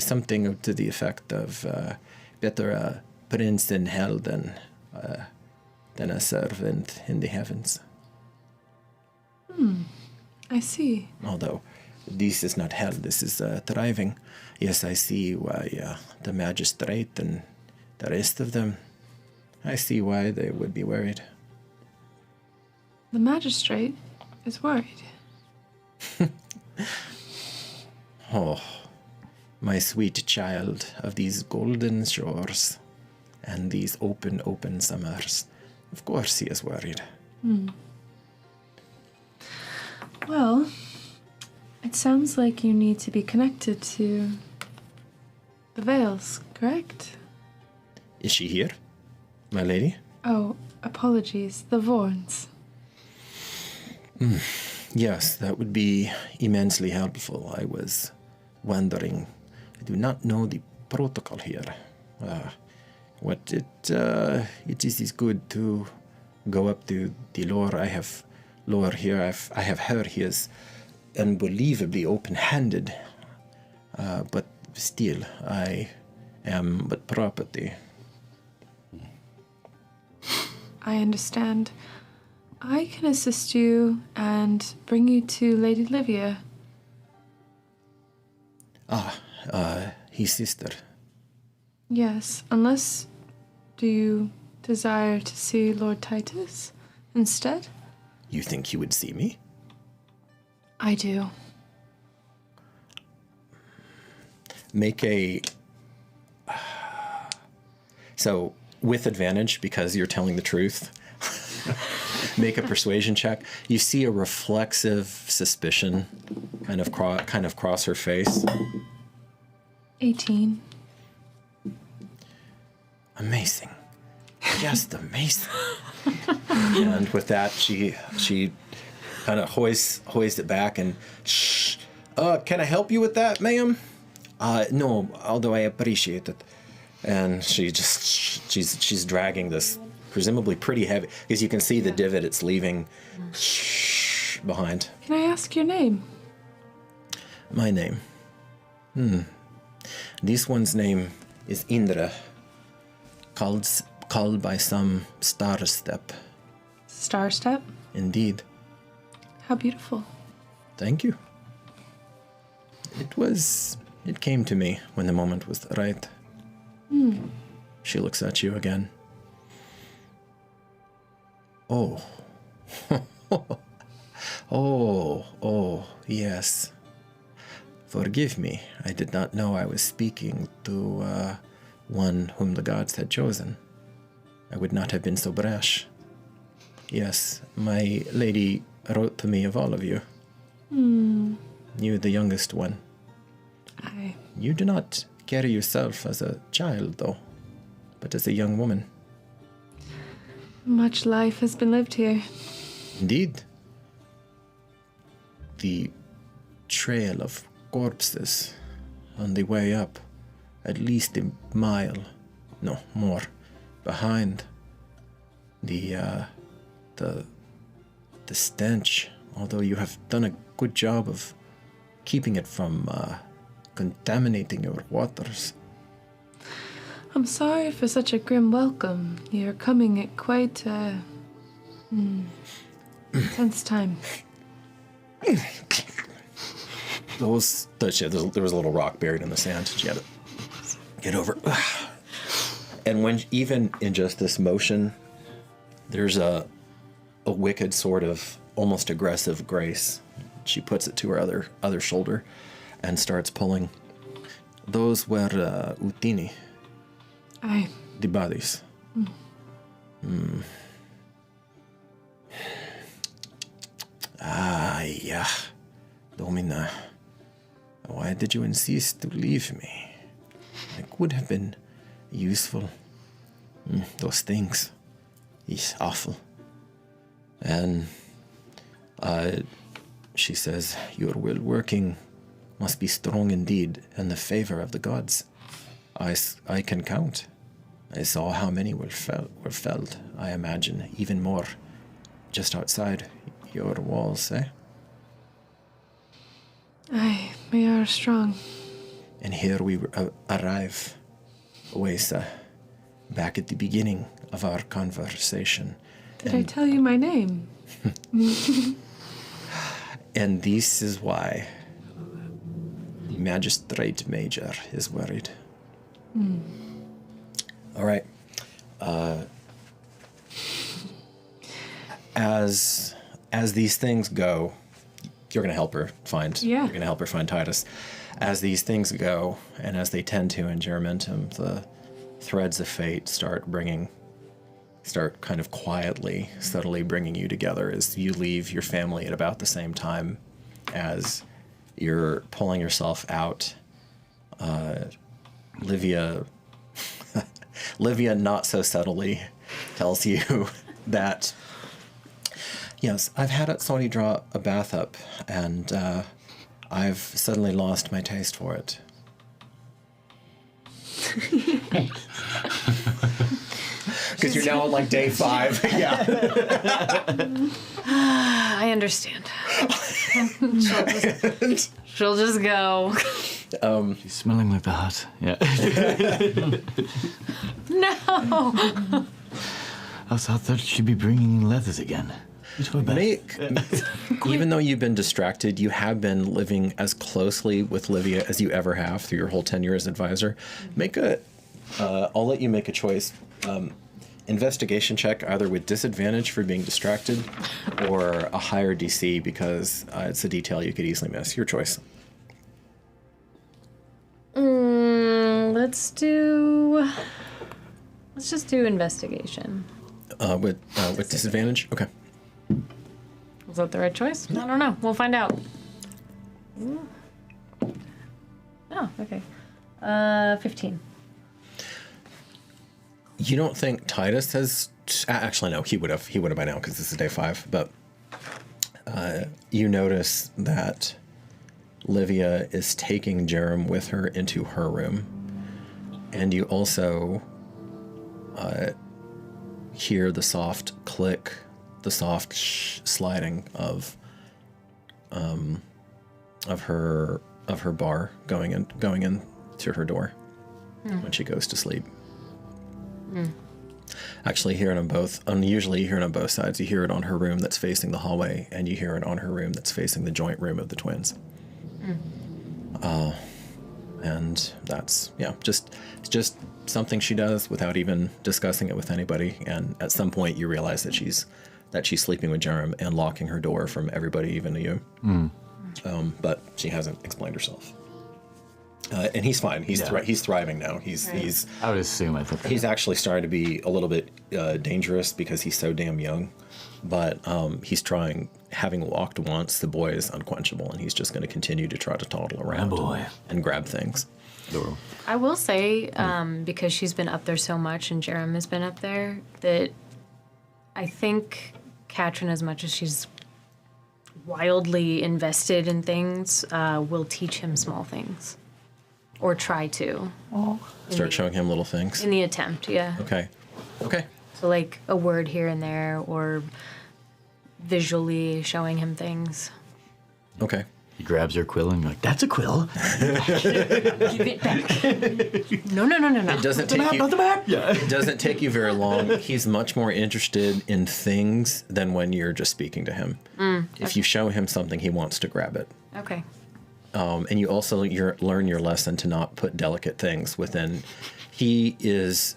Something to the effect of better a prince in hell than a servant in the heavens. I see. Although this is not hell, this is thriving. Yes, I see why the magistrate and the rest of them, I see why they would be worried. The magistrate is worried. Oh, my sweet child of these golden shores and these open summers. Of course he is worried. Well, it sounds like you need to be connected to the Vales, correct? Is she here, my lady? Oh, apologies. The Vaughans. Yes, that would be immensely helpful. I was wondering. I do not know the protocol here. It is good to go up to the lore. I have lore here. I have heard he is unbelievably open-handed, but still, I am but property. I understand. I can assist you and bring you to Lady Livia. His sister. Yes, unless... Do you desire to see Lord Titus instead? You think he would see me? I do. Make a... So, with advantage, because you're telling the truth, make a persuasion check. You see a reflexive suspicion kind of cross her face. 18. Amazing. Just amazing. And with that, she kind of hoists it back and, shh, can I help you with that, ma'am? No, although I appreciate it. And she's dragging this presumably pretty heavy, because you can see the divot it's leaving behind. Can I ask your name? My name? This one's name is Indra, called by some Starstep. Starstep? Indeed. How beautiful. Thank you. It came to me when the moment was right. She looks at you again. Oh. oh, yes. Forgive me. I did not know I was speaking to one whom the gods had chosen. I would not have been so brash. Yes, my lady wrote to me of all of you. You, the youngest one. You do not carry yourself as a child, though, but as a young woman. Much life has been lived here. Indeed. The trail of corpses on the way up, at least a mile, no, more, behind. The stench, although you have done a good job of keeping it from contaminating your waters. I'm sorry for such a grim welcome. You're coming at quite a tense time. There was a little rock buried in the sand. She had to get over. And when even in just this motion, there's a wicked sort of almost aggressive grace. She puts it to her other shoulder and starts pulling. Those were Utini. Aye. The bodies. Ah, yeah. Domine, why did you insist to leave me? It would have been useful. Those things. It's awful. And she says, your will working must be strong indeed in the favor of the gods. I can count. I saw how many were felled. I imagine even more just outside your walls, eh? Aye, we are strong. And here we arrive, Weisa, back at the beginning of our conversation. Did I tell you my name? And this is why the Magistrate Major is worried. All right. As these things go, you're going to help her find. Yeah. You're going to help her find Titus. As these things go, and as they tend to in Juramentum, the threads of fate start kind of quietly, subtly bringing you together as you leave your family at about the same time as you're pulling yourself out. Livia not so subtly tells you that, yes, I've had somebody draw a bath up, and I've suddenly lost my taste for it. Because you're now on like day 5. Yeah. I understand. She'll just go. She's smelling like the hut. Yeah. No. I thought that she'd be bringing in leathers again. Even though you've been distracted, you have been living as closely with Livia as you ever have through your whole tenure as advisor. I'll let you make a choice. Investigation check, either with disadvantage for being distracted or a higher DC because it's a detail you could easily miss. Your choice. Let's just do investigation. With disadvantage? Okay. Was that the right choice? I don't know. We'll find out. Oh, okay. 15. You don't think Titus has... Actually, no, he would have by now because this is day 5. But you notice that Livia is taking Jerem with her into her room. And you also hear the soft click, the soft sliding of her bar going in to her door when she goes to sleep. Actually, hear it on both. Unusually, you hear it on both sides. You hear it on her room that's facing the hallway, and you hear it on her room that's facing the joint room of the twins. And that's just something she does without even discussing it with anybody. And at some point, you realize that she's sleeping with Jerem and locking her door from everybody, even to you. But she hasn't explained herself. And he's fine. He's thriving now. He's. I would assume. I think he's actually starting to be a little bit dangerous because he's so damn young. But he's trying. Having walked once, the boy is unquenchable, and he's just going to continue to try to toddle around and grab things. I will say, because she's been up there so much, and Jerem has been up there, that I think Catryn, as much as she's wildly invested in things, will teach him small things. Or try to. Start showing him little things. In the attempt, yeah. Okay. So like a word here and there, or visually showing him things. Okay. He grabs your quill and you're like, that's a quill. Give it back. No. It doesn't take you. It doesn't take you very long. He's much more interested in things than when you're just speaking to him. If you show him something, he wants to grab it. Okay. And you also learn your lesson to not put delicate things within. He is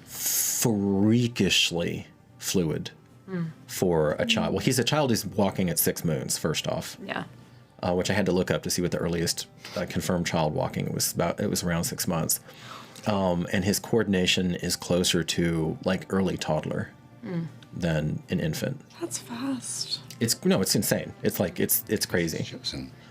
freakishly fluid for a child. Well, he's a child who's walking at 6 moons, first off. Yeah. Which I had to look up to see what the earliest confirmed child walking was. It was around 6 months. And his coordination is closer to like early toddler than an infant. That's fast. It's insane. It's like it's crazy.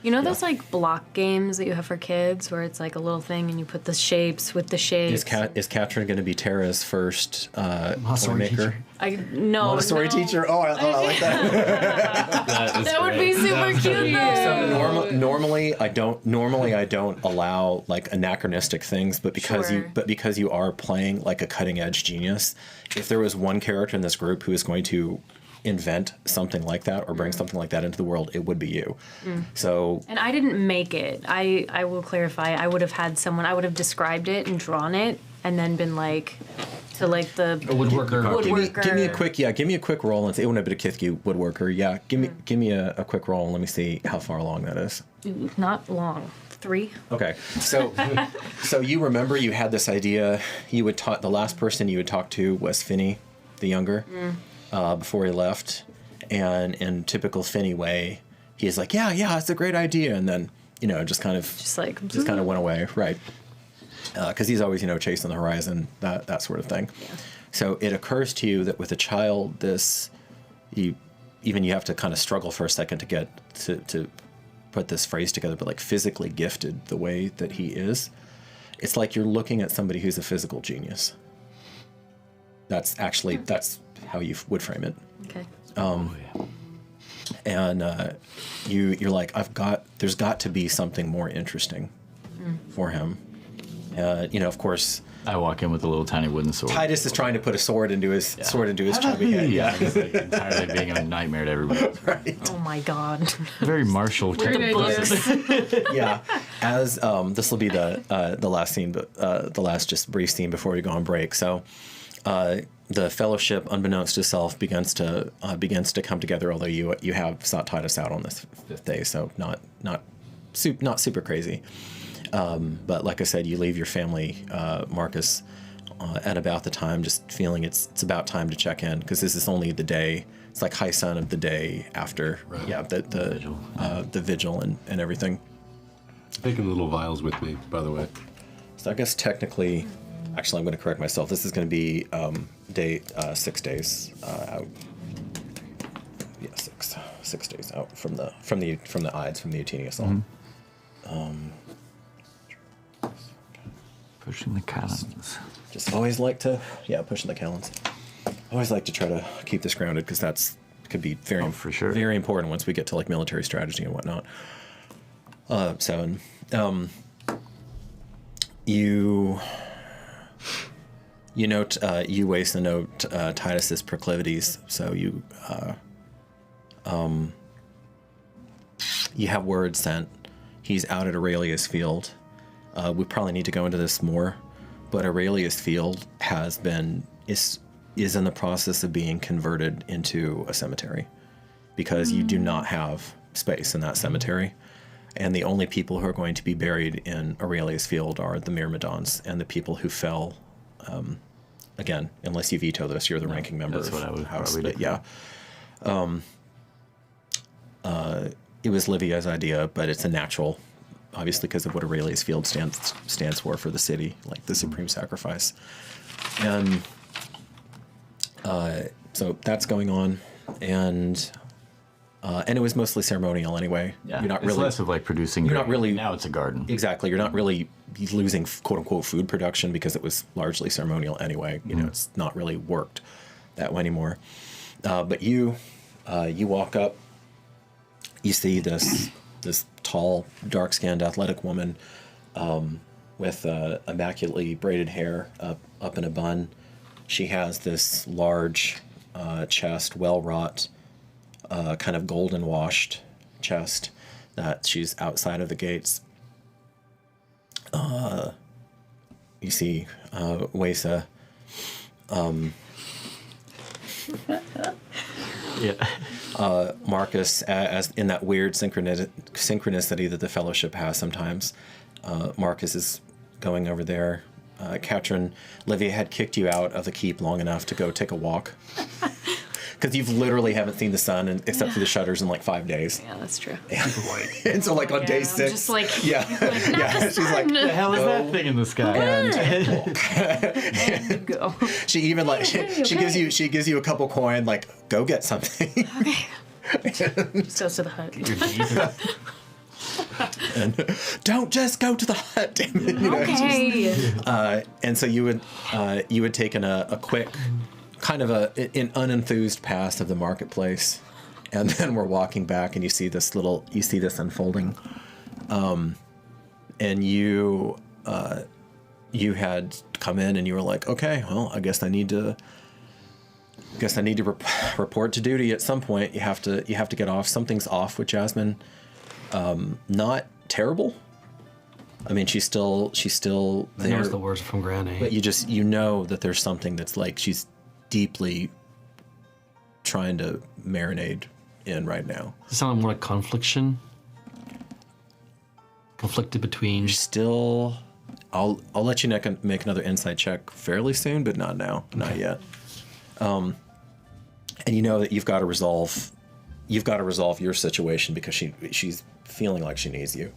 You know those like block games that you have for kids where it's like a little thing and you put the shapes with the shapes? Is Catryn going to be Terra's first Montessori Toymaker? teacher. Montessori teacher? Oh, I like that. That would be super cute though. Normally I don't allow like anachronistic things, but because you are playing like a cutting edge genius, if there was one character in this group who is going to invent something like that or bring something like that into the world, it would be you. So, and I didn't make it. I will clarify. I would have had someone. I would have described it and drawn it, and then been like, to like the woodworker. Give me a quick roll and say it wouldn't have been a Kithgi woodworker. Yeah, give me a quick roll and let me see how far along that is. Not long. 3. Okay, so you remember you had this idea. You would talk. The last person you would talk to was Finney, the younger. Before he left, and in typical Finney way, he's like, yeah, it's a great idea, and then just kind of went away, right? Because he's always chasing the horizon, that sort of thing. Yeah. So it occurs to you that with a child, you have to kind of struggle for a second to get to put this phrase together, but like physically gifted the way that he is, it's like you're looking at somebody who's a physical genius. That's how you would frame it. Okay. And you're like, there's got to be something more interesting for him. Of course. I walk in with a little tiny wooden sword. Titus is trying to put a sword into his chubby head. Yeah, it's like entirely being a nightmare to everybody. Right. Oh my god. Very martial. Yeah. As this will be the last scene, but the last just brief scene before we go on break. So. The fellowship, unbeknownst to self, begins to come together. Although you have sought Titus out on this 5th day, so not super crazy. But like I said, you leave your family, Marcus, at about the time, just feeling it's about time to check in, because this is only the day. It's like high sun of the day after. Right. Yeah, the vigil and everything. Taking little vials with me, by the way. So I guess technically. Actually, I'm going to correct myself. This is going to be day 6 days out. Yeah, 6 days out from the Ides, from the Atene assault. Pushing the cannons. Just always like to, pushing the cannons. Always like to try to keep this grounded, because could be very for sure. Very important once we get to like military strategy and whatnot. You note, you Weisa note Titus's proclivities, so you have word sent. He's out at Aurelius Field. We probably need to go into this more, but Aurelius Field is in the process of being converted into a cemetery, because you do not have space in that cemetery. And the only people who are going to be buried in Aurelius Field are the Myrmidons and the people who fell. Again, unless you veto this, you're the ranking member of the house. But yeah, it was Livia's idea, but it's a natural, obviously, because of what Aurelius Field stands for the city, like the supreme sacrifice. And so that's going on, and it was mostly ceremonial anyway. Yeah, you're not it's less of like producing. You're not really now. It's a garden. Exactly. You're not really losing quote unquote food production, because it was largely ceremonial anyway. It's not really worked that way anymore. But you walk up. You see this tall, dark-skinned, athletic woman with immaculately braided hair up in a bun. She has this large chest, well-wrought, kind of golden-washed chest that she's outside of the gates. You see Weisa. Marcus, as in that weird synchronicity that the Fellowship has sometimes. Marcus is going over there. Catryn, Livia had kicked you out of the keep long enough to go take a walk. Because you've literally haven't seen the sun except for the shutters in like 5 days. Yeah, that's true. And so like on day 6. Just like, she's like, The hell is that thing in the sky? And go. she even like she gives you a couple coin, like, go get something. Okay. Just goes to the hut. And don't just go to the hut, damn it. You know, Okay. and so you had taken a quick, kind of an unenthused pass of the marketplace, and then we're walking back, and you see this unfolding, and you had come in, and you were like, okay, well, I guess I need to report to duty at some point. You have to get off. Something's off with Jasmine. Not terrible. I mean, she's still there. There's the words from Granny. But you know that there's something that's like she's deeply trying to marinate in right now. Does it sound more like confliction? Conflicted between. Still, I'll let you make another insight check fairly soon, but not now, not yet. And you know that you've got to resolve your situation because she's feeling like she needs you.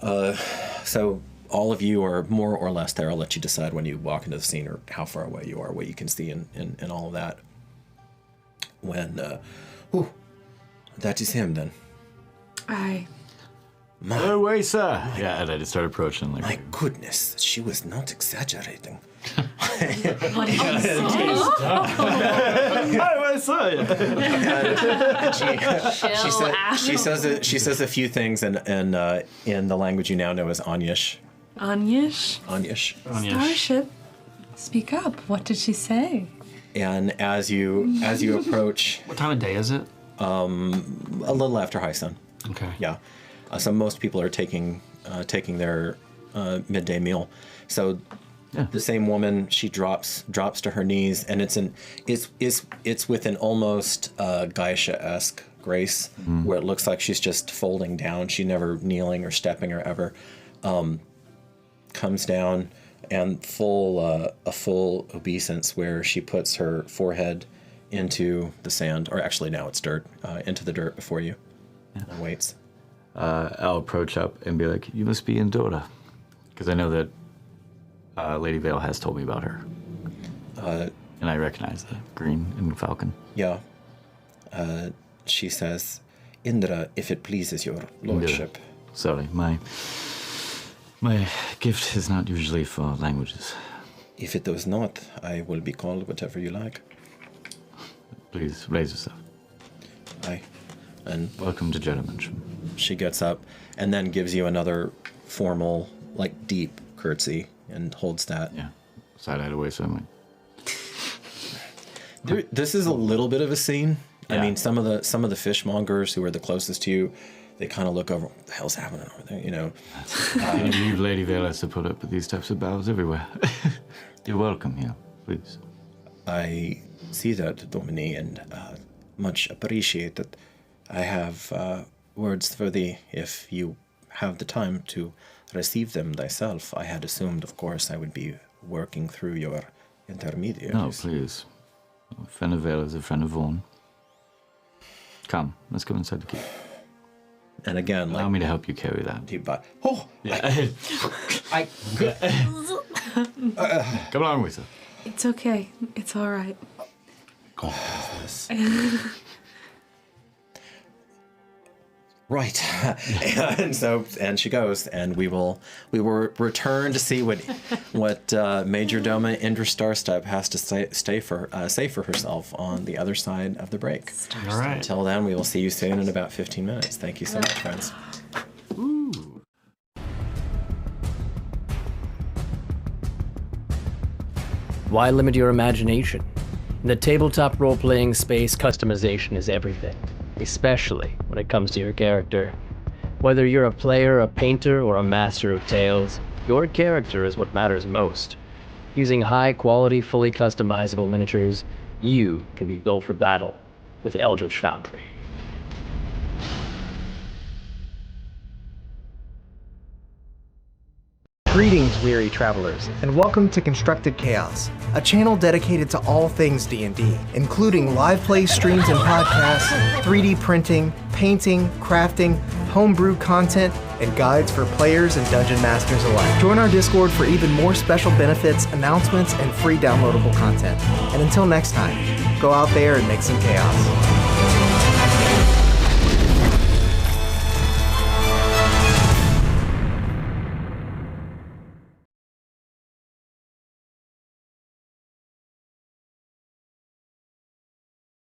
So all of you are more or less there. I'll let you decide when you walk into the scene or how far away you are, what you can see and all of that. When, that is him then. Aye. Oh, Weisa! Yeah, and I just started approaching. Like, My goodness, she was not exaggerating. What did you say? She says a few things in the language you now know as Anyish. Anyish? Starship, speak up. What did she say? And as you approach, What time of day is it? a little after high sun. Okay. Yeah. So most people are taking their midday meal. So the same woman, she drops to her knees, and it's with an almost geisha-esque grace, where it looks like she's just folding down. She never kneeling or stepping or ever. Comes down and a full obeisance, where she puts her forehead into the sand, or actually now it's dirt, into the dirt before you, and waits. I'll approach up and be like, you must be Indra. Because I know that Lady Vale has told me about her. And I recognize the green and falcon. Yeah. She says, Indra, if it pleases your lordship. Sorry, my gift is not usually for languages. If it was not, I will be called whatever you like. Please raise yourself. Aye. And Welcome to Juramentum. she gets up and then gives you another formal, like, deep curtsy and holds that. Yeah. Side-eyed away, so I'm like, This is a little bit of a scene. Yeah. I mean, some of the fishmongers who are the closest to you, they kind of look over, what the hell's happening over there, you know? I believe Lady Vale has to put up with these types of bows everywhere. You're welcome here, please. I see that, Domine, and much appreciate that. I have words for thee if you have the time to receive them thyself. I had assumed, of course, I would be working through your intermediaries. No, please. A friend of Vale is a friend of Vaughn. Come, let's go inside the keep. And again, Allow me to help you carry that. deep by. Oh, Yeah. I Come along with her. It's okay. It's all right. Right. and she goes, and we will return to see what Major Doma Indra Starstep has to say for herself on the other side of the break. All right. Until then, we will see you soon in about 15 minutes. Thank you so much, friends. Why limit your imagination? In the tabletop role-playing space, customization is everything, especially when it comes to your character. Whether you're a player, a painter, or a master of tales, your character is what matters most. Using high-quality, fully customizable miniatures, you can be built for battle with Eldritch Foundry. Greetings, weary travelers, and welcome to Constructed Chaos, a channel dedicated to all things D&D, including live play streams and podcasts, 3D printing, painting, crafting, homebrew content, and guides for players and dungeon masters alike. Join our Discord for even more special benefits, announcements, and free downloadable content. And until next time, go out there and make some chaos.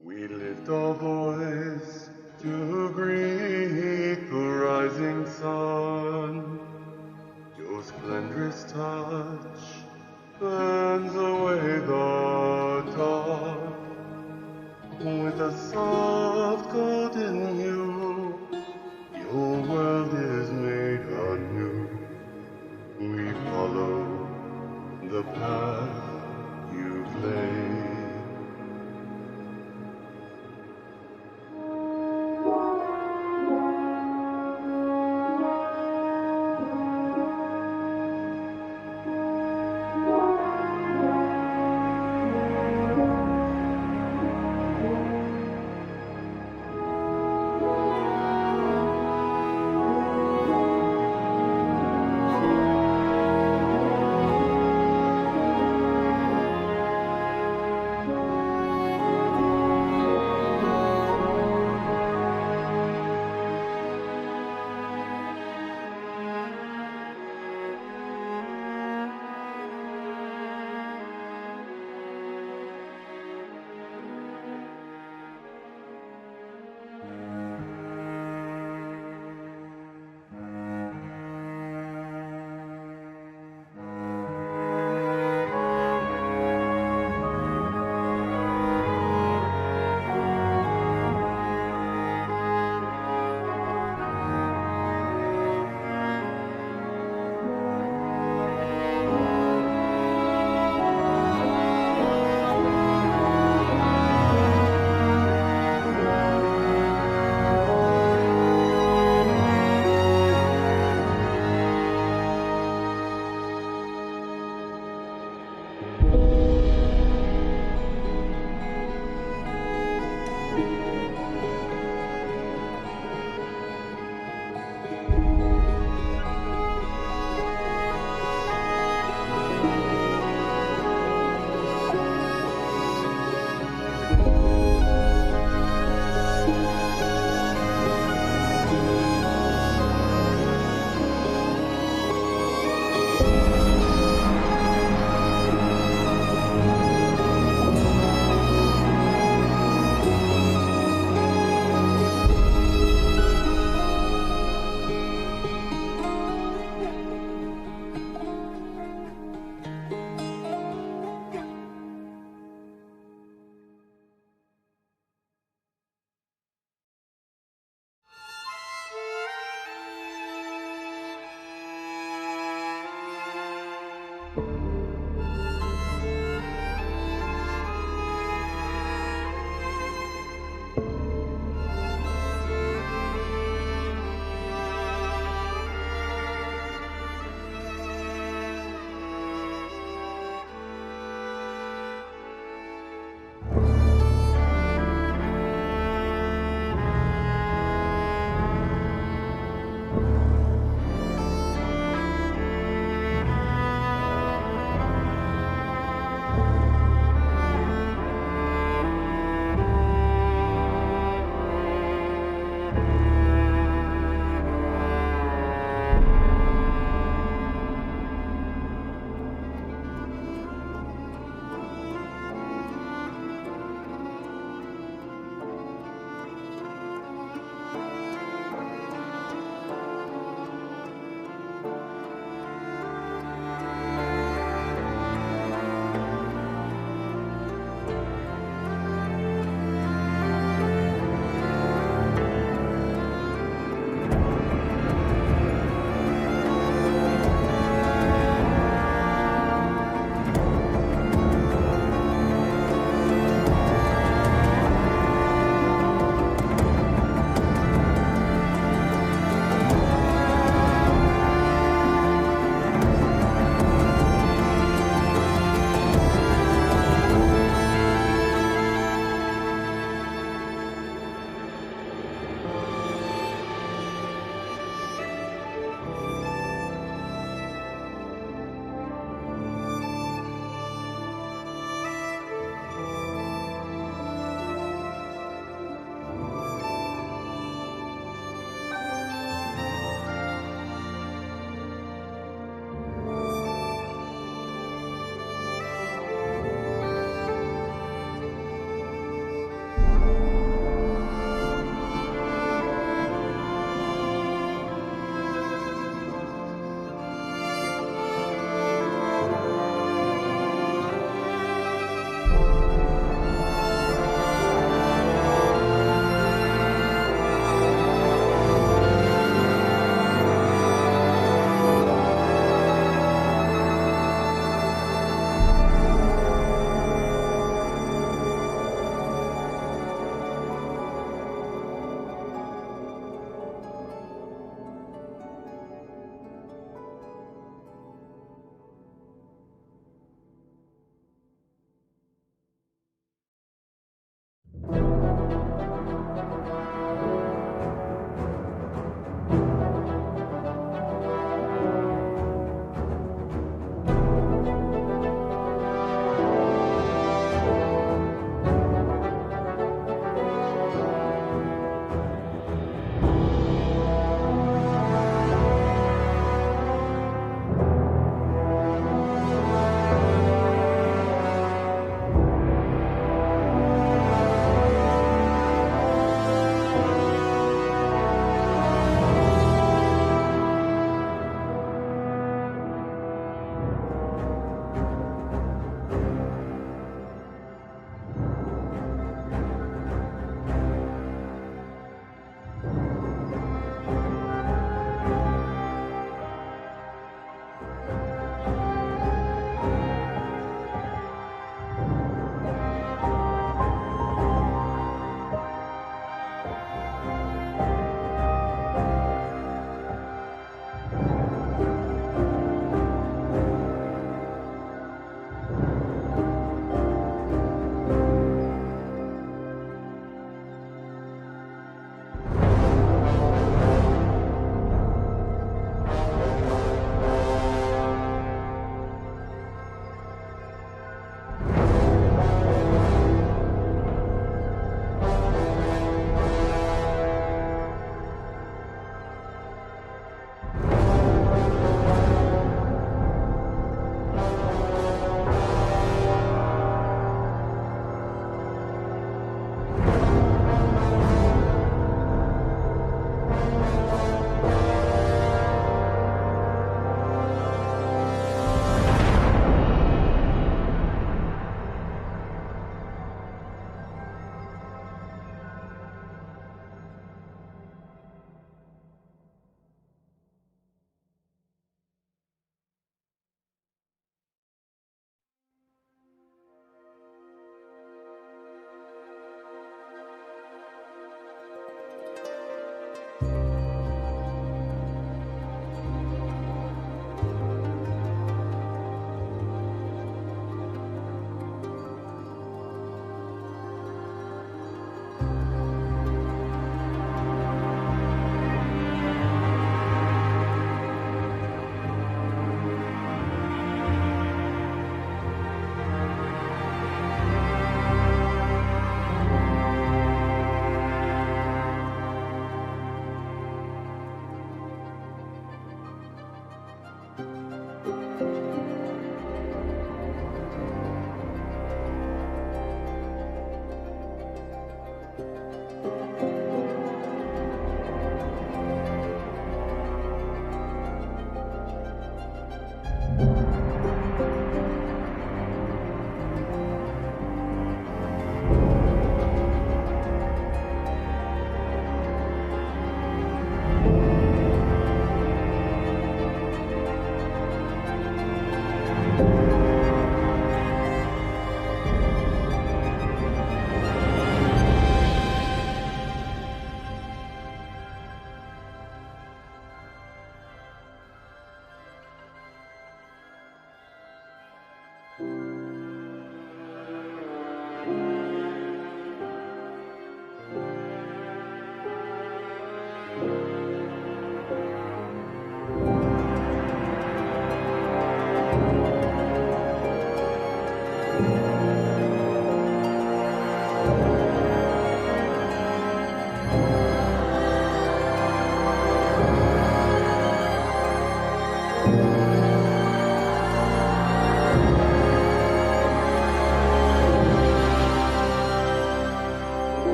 We lift our voice to greet the rising sun. Your splendorous touch burns away the dark. With a soft golden hue, your world is made anew. We follow the path you've laid.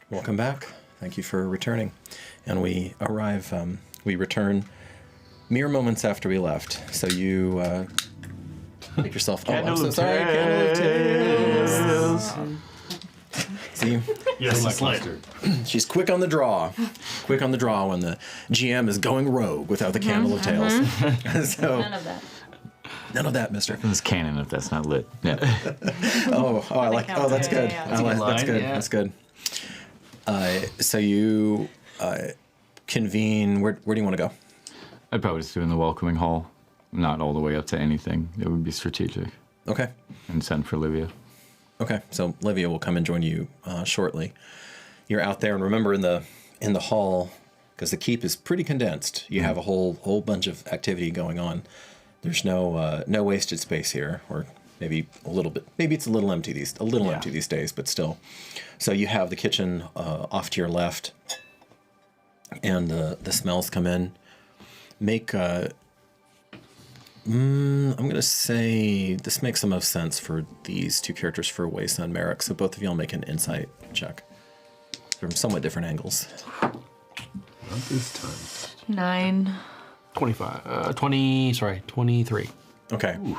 Welcome back. Thank you for returning. And we arrive, we return mere moments after we left. So you make yourself... Oh, I'm so sorry. Candle of Tales. See? Yes, like mustard. She's quick on the draw. Quick on the draw when the GM is going rogue without the Candle of Tales. So, None of that. none of that, mister. It's canon if that's not lit. Yeah. I like... Oh, that's good. Yeah. That's good. Yeah. That's good. So you convene... Where do you want to go? I'd probably just do in the welcoming hall. Not all the way up to anything. It would be strategic. Okay. And send for Livia. Okay, so Livia will come and join you shortly. You're out there, and remember in the hall, because the keep is pretty condensed. You have a whole bunch of activity going on. There's no wasted space here, or maybe a little bit. Maybe it's a little empty these days, but still. So you have the kitchen off to your left, and the smells come in. Make I'm going to say this makes the most sense for these two characters, for Weisa and Merick. So both of y'all make an insight check from somewhat different angles. Not this time. 9. 23. Okay. Ooh.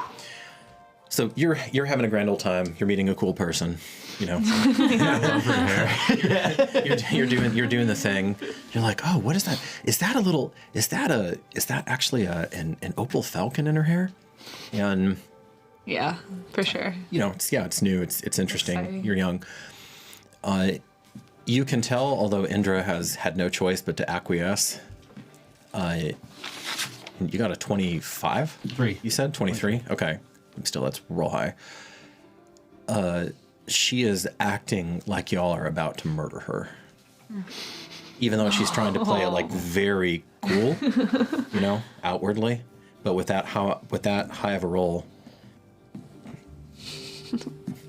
So you're having a grand old time. You're meeting a cool person, you know. You're doing the thing. You're like, oh, what is that? Is that actually an opal falcon in her hair? And Yeah, for sure. you know, it's new. It's interesting. Exciting. You're young. You can tell, although Indra has had no choice but to acquiesce. You got a 25? 3. You said 23? Okay. Still, that's real high. She is acting like y'all are about to murder her. Even though she's trying to play it like very cool, you know, outwardly. But with that high of a roll.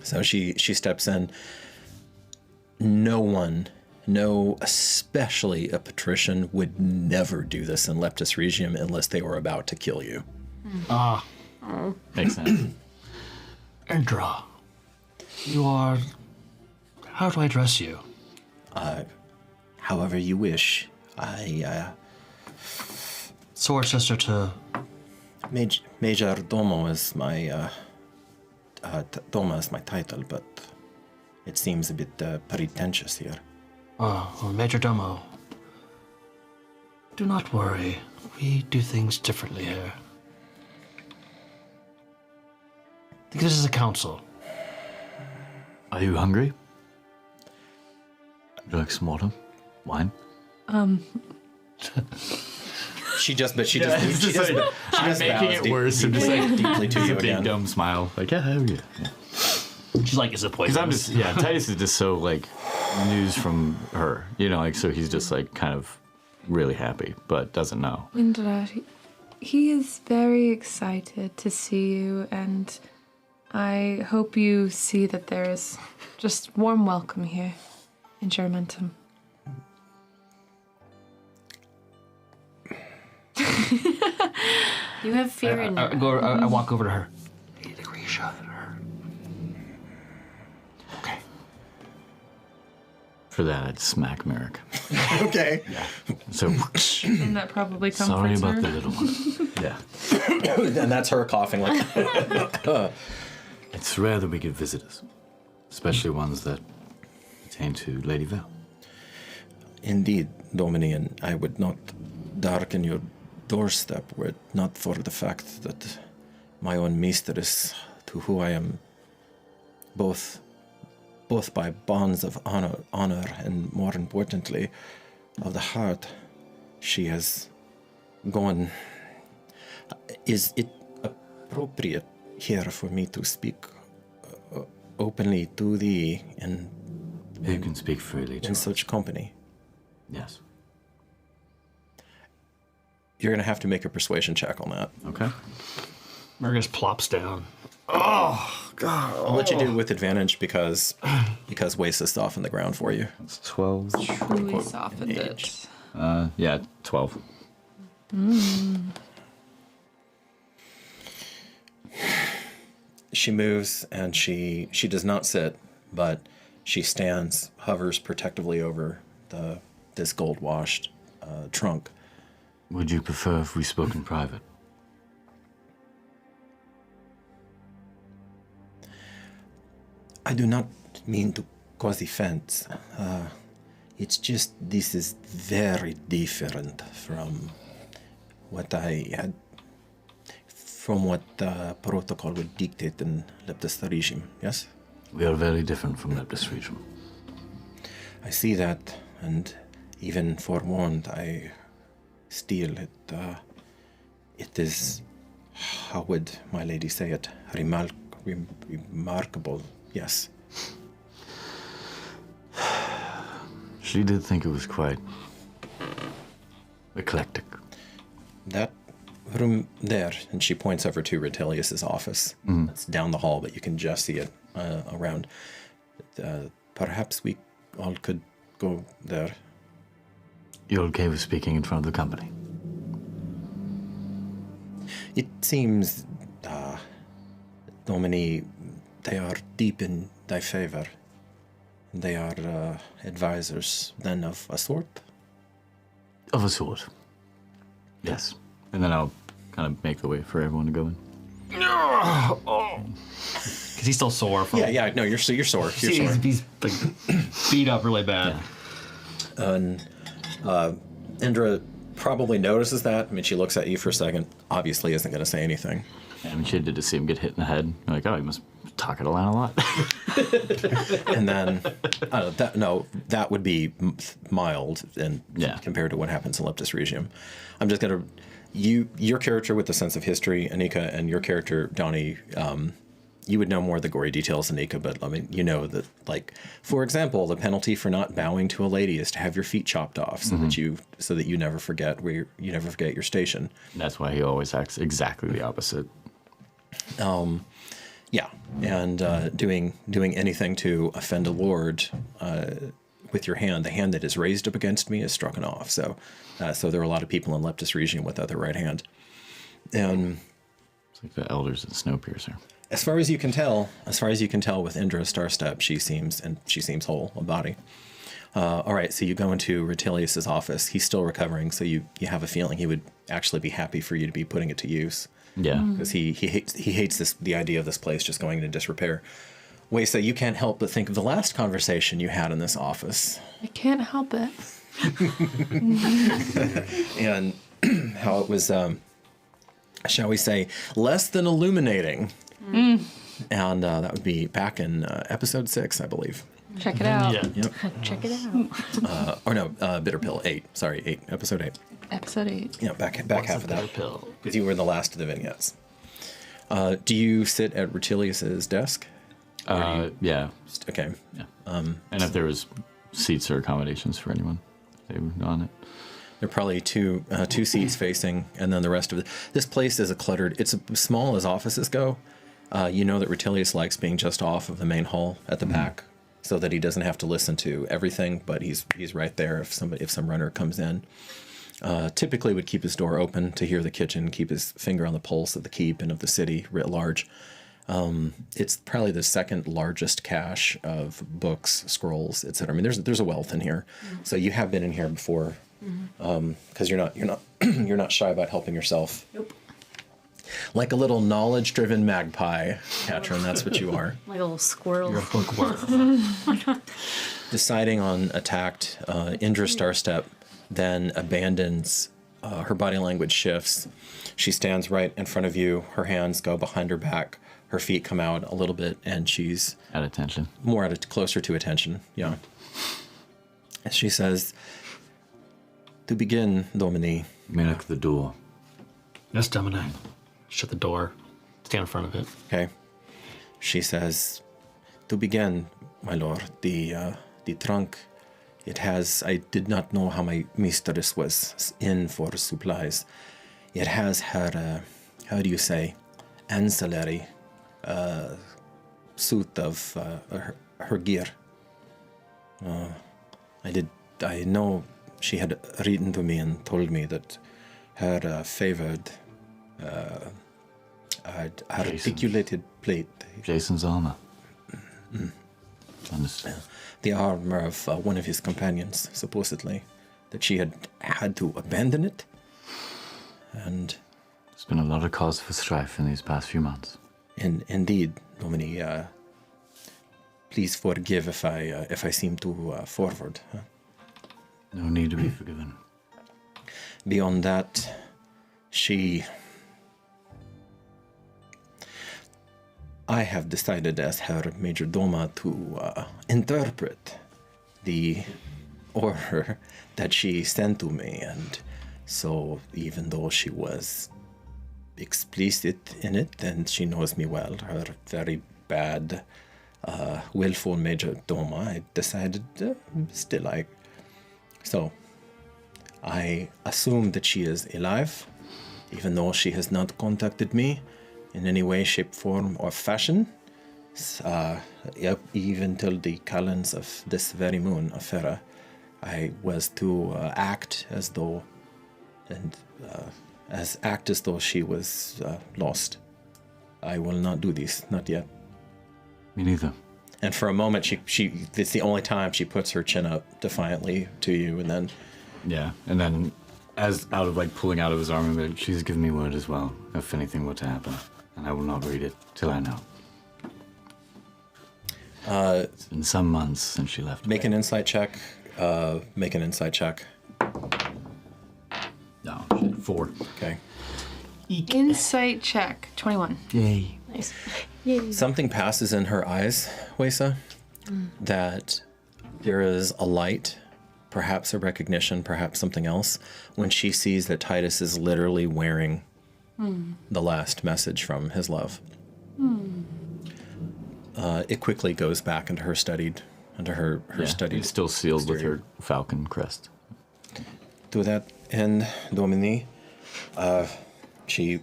So she steps in. Especially a Patrician, would never do this in Leptis Regium unless they were about to kill you. Makes sense. Indra, you are... How do I address you? However you wish. Sword sister to... Major Domo is my... Doma is my title, but it seems a bit pretentious here. Oh, Major Domo. Do not worry. We do things differently here. Think of this as a council. Are you hungry? Would you like some water? Wine? She just making it worse. I'm just like deeply to you again. Dumb smile. Like, yeah, hell yeah. She's like, is it poisonous? Because Titus is just so like news from her, you know, like so he's just like kind of really happy, but doesn't know. Indra, he is very excited to see you, and I hope you see that there is just warm welcome here in Juramentum. You have fear in I walk over to her. Hey, Lucretia. Okay. For that, I'd smack Merick. Okay. Yeah. So. And that probably comforts Sorry about her. the little one. Yeah. And that's her coughing like. It's rare that we get visitors, especially ones that pertain to Lady Vale. Indeed, Domine, and I would not darken your doorstep were it not for the fact that my own mistress, to who I am both by bonds of honor and, more importantly, of the heart, she has gone. Is it appropriate here for me to speak openly to thee You can speak freely to in such company? Yes. You're going to have to make a persuasion check on that. Okay. Mare just plops down. Oh, God. I'll let you do it with advantage because Weisa's off on the ground for you. It's 12. Truly softened it. Yeah, 12. She moves and she does not sit, but she stands, hovers protectively over this gold-washed trunk. Would you prefer if we spoke in private? I do not mean to cause offense. It's just this is very different from what the protocol would dictate in Leptis Regium, yes? We are very different from Leptis Regium. I see that, and even forewarned, still, it is, how would my lady say it, remarkable, yes. She did think it was quite eclectic. That room there, and she points over to Retilius's office. It's down the hall, but you can just see it around. Perhaps we all could go there. You're okay with speaking in front of the company? It seems, Domine, they are deep in thy favor. They are advisors, then, of a sort? Of a sort. Yes. And then I'll kind of make the way for everyone to go in. Because he's still sore. From, Yeah, no, you're sore. You're sore. He's like, beat up really bad. Yeah. And Indra probably notices that. I mean, she looks at you for a second, obviously isn't going to say anything. Yeah, I mean, she did to see him get hit in the head. You're like, oh, he must talk it around a lot. And then, that would be mild and compared to what happens in Leptis Regium. I'm just going to, your character with the sense of history, Anika, and your character, Donnie, you would know more of the gory details, Anika, but I mean, you know that, like, for example, the penalty for not bowing to a lady is to have your feet chopped off so that you never forget you never forget your station. That's why he always acts exactly the opposite. Yeah, and doing anything to offend a lord with your hand, the hand that is raised up against me is struck off. So there are a lot of people in Leptis Regium with other right hand. And it's like the elders at Snowpiercer. As far as you can tell with Indra Starstep, she seems whole of body. All right, so you go into Rutilius's office. He's still recovering, so you have a feeling he would actually be happy for you to be putting it to use. Yeah, because he hates the idea of this place just going into disrepair. Weisa, you can't help but think of the last conversation you had in this office. I can't help it. And how it was, shall we say, less than illuminating. And that would be back in episode 6, I believe. Check it out. Yeah. Yep. Check it out. Bitter Pill 8. Sorry, 8. Episode 8. Episode 8. Yeah, back half of that. Pill. Because you were in the last of the vignettes. Do you sit at Rutilius's desk? Yeah. Okay. Yeah. And if there was seats or accommodations for anyone, they were on it. There are probably two seats facing, and then the rest of it. This place is it's as small as offices go. You know that Rutilius likes being just off of the main hall at the back, so that he doesn't have to listen to everything, but he's right there if some runner comes in. Typically would keep his door open to hear the kitchen, keep his finger on the pulse of the keep and of the city writ large. It's probably the second largest cache of books, scrolls, etc. I mean, there's a wealth in here. So you have been in here before, because you're not shy about helping yourself. Nope. Like a little knowledge-driven magpie, Catryn. That's what you are. Like a little squirrel. You're a bookworm. Deciding on attacked, Indra Starstep then abandons. Her body language shifts. She stands right in front of you. Her hands go behind her back. Her feet come out a little bit, and she's At attention. Closer to attention. Yeah. And she says, "To begin, Domine." Merick the door. Yes, Domine. Shut the door. Stand in front of it. Okay. She says, "To begin, my lord, the trunk. I did not know how my mistress was in for supplies. It has her, how do you say, ancillary suit of her gear. I know she had written to me and told me that her favored articulated plate. Jason's armor. Understood. The armor of one of his companions, supposedly, that she had to abandon it. And there's been a lot of cause for strife in these past few months. Indeed, Domine. Please forgive if I seem too forward. Huh? No need to be forgiven. Beyond that, I have decided as her major doma to interpret the order that she sent to me, and so even though she was explicit in it, and she knows me well, her very bad, willful major doma, I decided So I assume that she is alive, even though she has not contacted me in any way, shape, form, or fashion, even till the calends of this very moon of Terra. I was to act as though she was lost. I will not do this, not yet. Me neither. And for a moment, it's the only time she puts her chin up defiantly to you, and then... Yeah, and then as out of pulling out of his armor, she's given me word as well, if anything were to happen. And I will not read it till I know. It's been some months since she left. Make an insight check. Make an insight check. No, 4. Okay. Insight check. 21. Yay. Nice. Yay. Something passes in her eyes, Weisa, that there is a light, perhaps a recognition, perhaps something else, when she sees that Titus is literally wearing the last message from his love. It quickly goes back into her studied It's still sealed with her falcon crest. To that end, Domine, she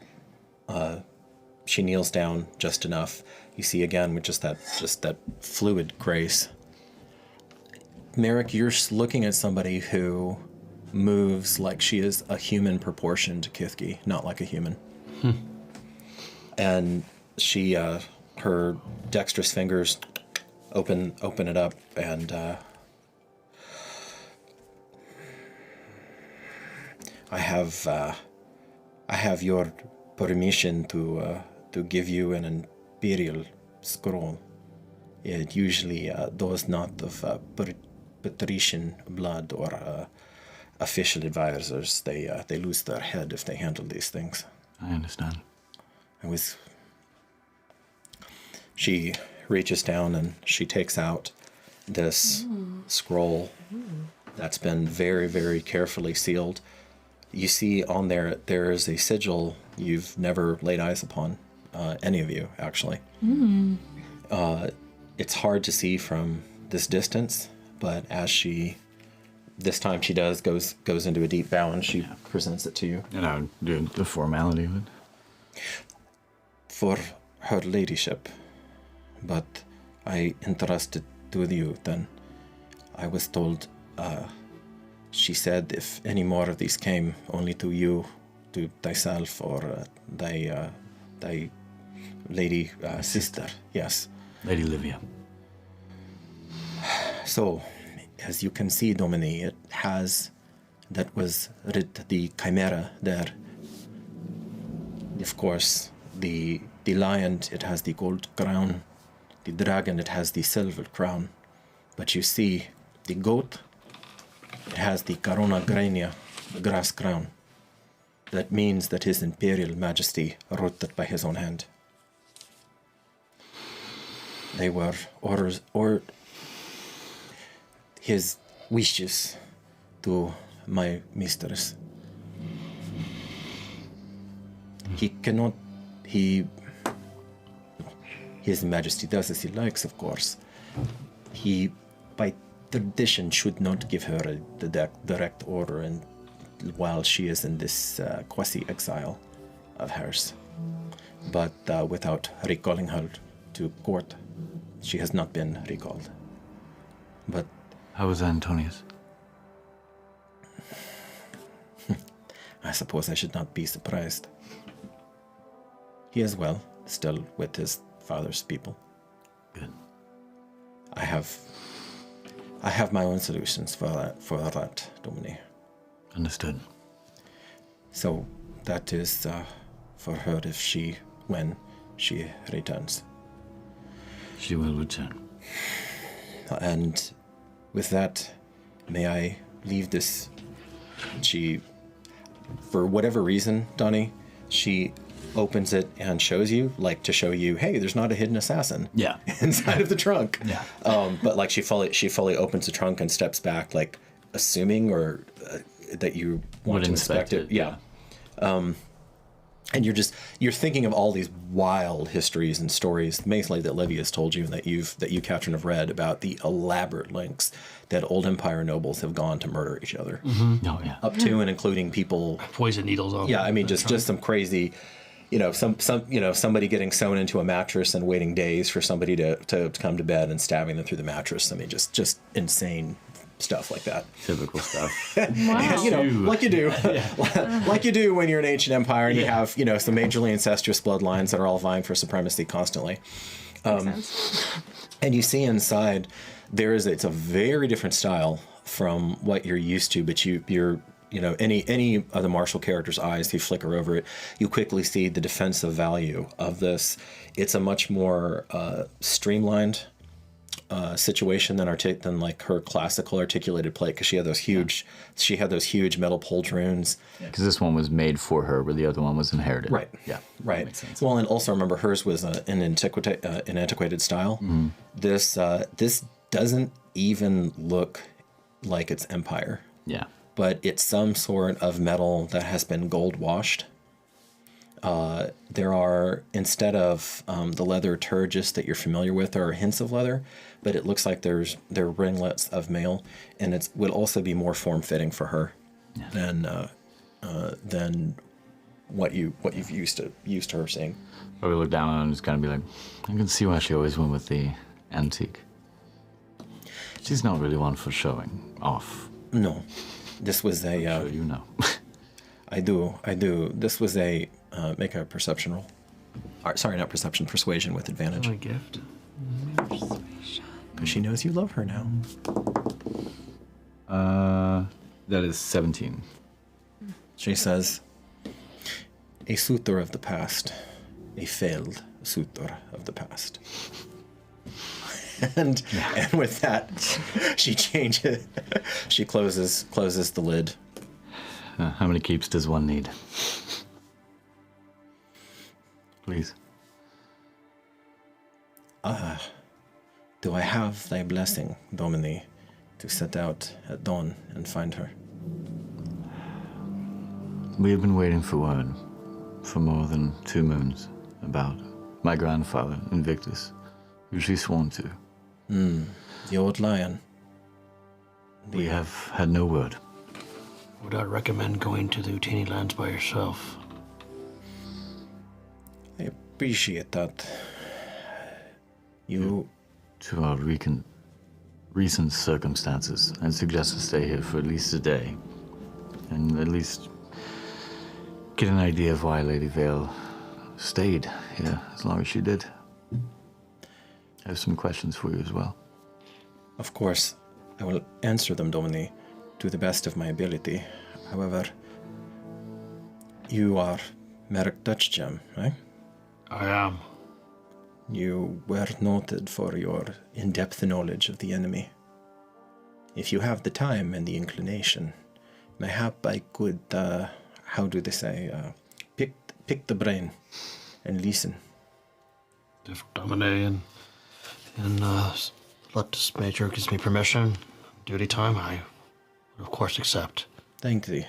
kneels down just enough. You see again with just that fluid grace. Merick, you're looking at somebody who moves like she is a human proportioned to Kithgi, not like a human. And she, her dexterous fingers open it up, and I have your permission to give you an imperial scroll. It usually those not of Patrician blood or official advisors, they lose their head if they handle these things. I understand. She reaches down and she takes out this scroll that's been very, very carefully sealed. You see on there is a sigil you've never laid eyes upon, any of you, actually. It's hard to see from this distance, but this time she goes into a deep bow and she presents it to you. And I would do the formality of it. For her ladyship, but I entrusted to you then. I was told, she said if any more of these came, only to you, to thyself or thy lady sister, yes. Lady Livia. So, as you can see, Domine, that was writ the chimera there. Of course, the lion, it has the gold crown. The dragon, it has the silver crown. But you see, the goat, it has the corona grania, the grass crown. That means that His Imperial Majesty wrote that by his own hand. They were orders, or his wishes to my mistress. His Majesty does as he likes, of course. He, by tradition, should not give her the direct order and while she is in this quasi-exile of hers. But without recalling her to court, she has not been recalled. But how was Antonius? I suppose I should not be surprised. He is well, still with his father's people. Good. I have my own solutions for that, Domine. Understood. So that is for her when she returns. She will return. And with that, may I leave this? She, for whatever reason, Donnie, she opens it and shows you, like to show you, hey, there's not a hidden assassin. Yeah. Inside of the trunk. Yeah. But like she fully opens the trunk and steps back, like assuming or that you want to inspect it. Yeah. And you're thinking of all these wild histories and stories, mainly that Livia has told you and that you, Catryn, have read about the elaborate lengths that old Empire nobles have gone to murder each other. Mm-hmm. Oh yeah. Up to and including people. Poison needles on. Yeah, I mean just some crazy, somebody getting sewn into a mattress and waiting days for somebody to come to bed and stabbing them through the mattress. I mean just insane stuff like that. Typical stuff. Wow. And, like you do. Like you do when you're an ancient empire and you have, some majorly incestuous bloodlines that are all vying for supremacy constantly. And you see inside, it's a very different style from what you're used to, but you're any of the martial characters' eyes, you flicker over it, you quickly see the defensive value of this. It's a much more streamlined situation than like her classical articulated plate, because she had those huge metal poldroons. Because this one was made for her, where the other one was inherited. Right. Yeah. Right. Makes sense. Well, and also remember hers was an antiquated style. Mm-hmm. This doesn't even look like it's empire. Yeah. But it's some sort of metal that has been gold washed. There are, instead of the leather turgis that you're familiar with, there are hints of leather, but it looks like there are ringlets of mail, and it would also be more form-fitting for her than what you've used to her seeing. Probably look down on it and just kind of be like, I can see why she always went with the antique. She's not really one for showing off. No, this was a. I'm sure you know. I do. This was a make a perception roll. Sorry, not perception, persuasion with advantage. My gift. Because she knows you love her now. That is 17. She says, a suitor of the past, a failed suitor of the past. And with that, she changes. She closes the lid. How many keeps does one need? Please. Do I have thy blessing, Domine, to set out at dawn and find her? We have been waiting for word for more than 2 moons about my grandfather, Invictus, who she sworn to. The old lion. We have had no word. Would I recommend going to the Utini lands by yourself? I appreciate that. You... To our recent circumstances, I'd suggest to stay here for at least a day. And at least get an idea of why Lady Vale stayed here as long as she did. I have some questions for you as well. Of course, I will answer them, Domine, to the best of my ability. However, you are Merick Gem, right? I am. You were noted for your in-depth knowledge of the enemy. If you have the time and the inclination, mayhap I could, how do they say, pick the brain and listen. If Domine and Leptis Major gives me permission, duty time, I would of course accept. Thank thee.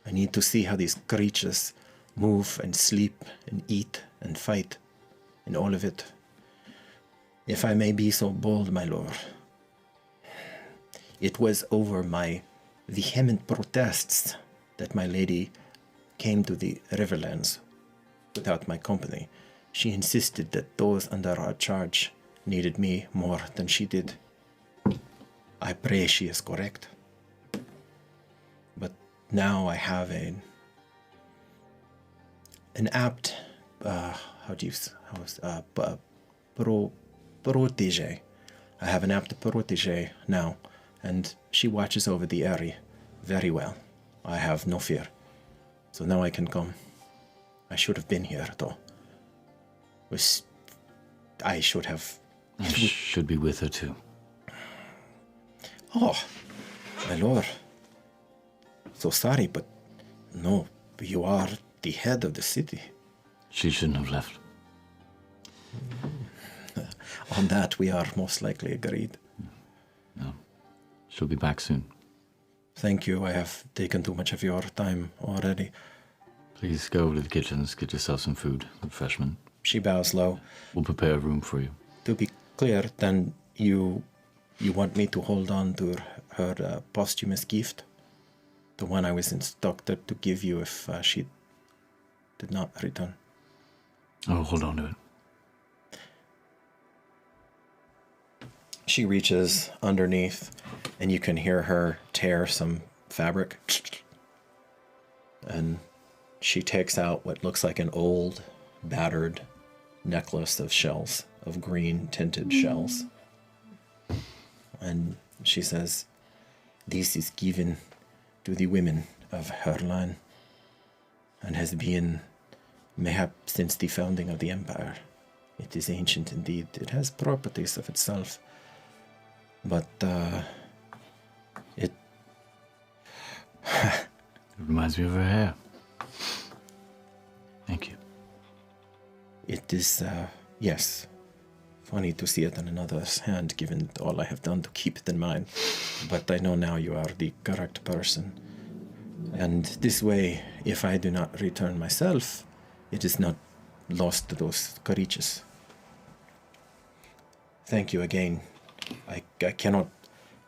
I need to see how these creatures move and sleep and eat and fight, and all of it. If I may be so bold, my lord, it was over my vehement protests that my lady came to the Riverlands without my company. She insisted that those under our charge needed me more than she did. I pray she is correct. But now I have an apt, protege. I have an apt protege now, and she watches over the area very well. I have no fear. So now I can come. I should have been here, though. I should have... I should be with her, too. Oh, my lord. So sorry, but no, you are the head of the city. She shouldn't have left. On that, we are most likely agreed. No. She'll be back soon. Thank you. I have taken too much of your time already. Please go over to the kitchens, get yourself some food, refreshment. She bows low. We'll prepare a room for you. To be clear, then you want me to hold on to her posthumous gift? The one I was instructed to give you if she did not return. Oh, hold on to it. She reaches underneath, and you can hear her tear some fabric. And she takes out what looks like an old, battered necklace of shells, of green tinted shells. And she says, "This is given to the women of her line, and has been mayhap since the founding of the empire. It is ancient indeed. It has properties of itself, but it reminds me of her hair. Thank you. It is, yes, funny to see it in another's hand, given all I have done to keep it in mind. But I know now you are the correct person. And this way, if I do not return myself, it is not lost to those creatures. Thank you again. I cannot,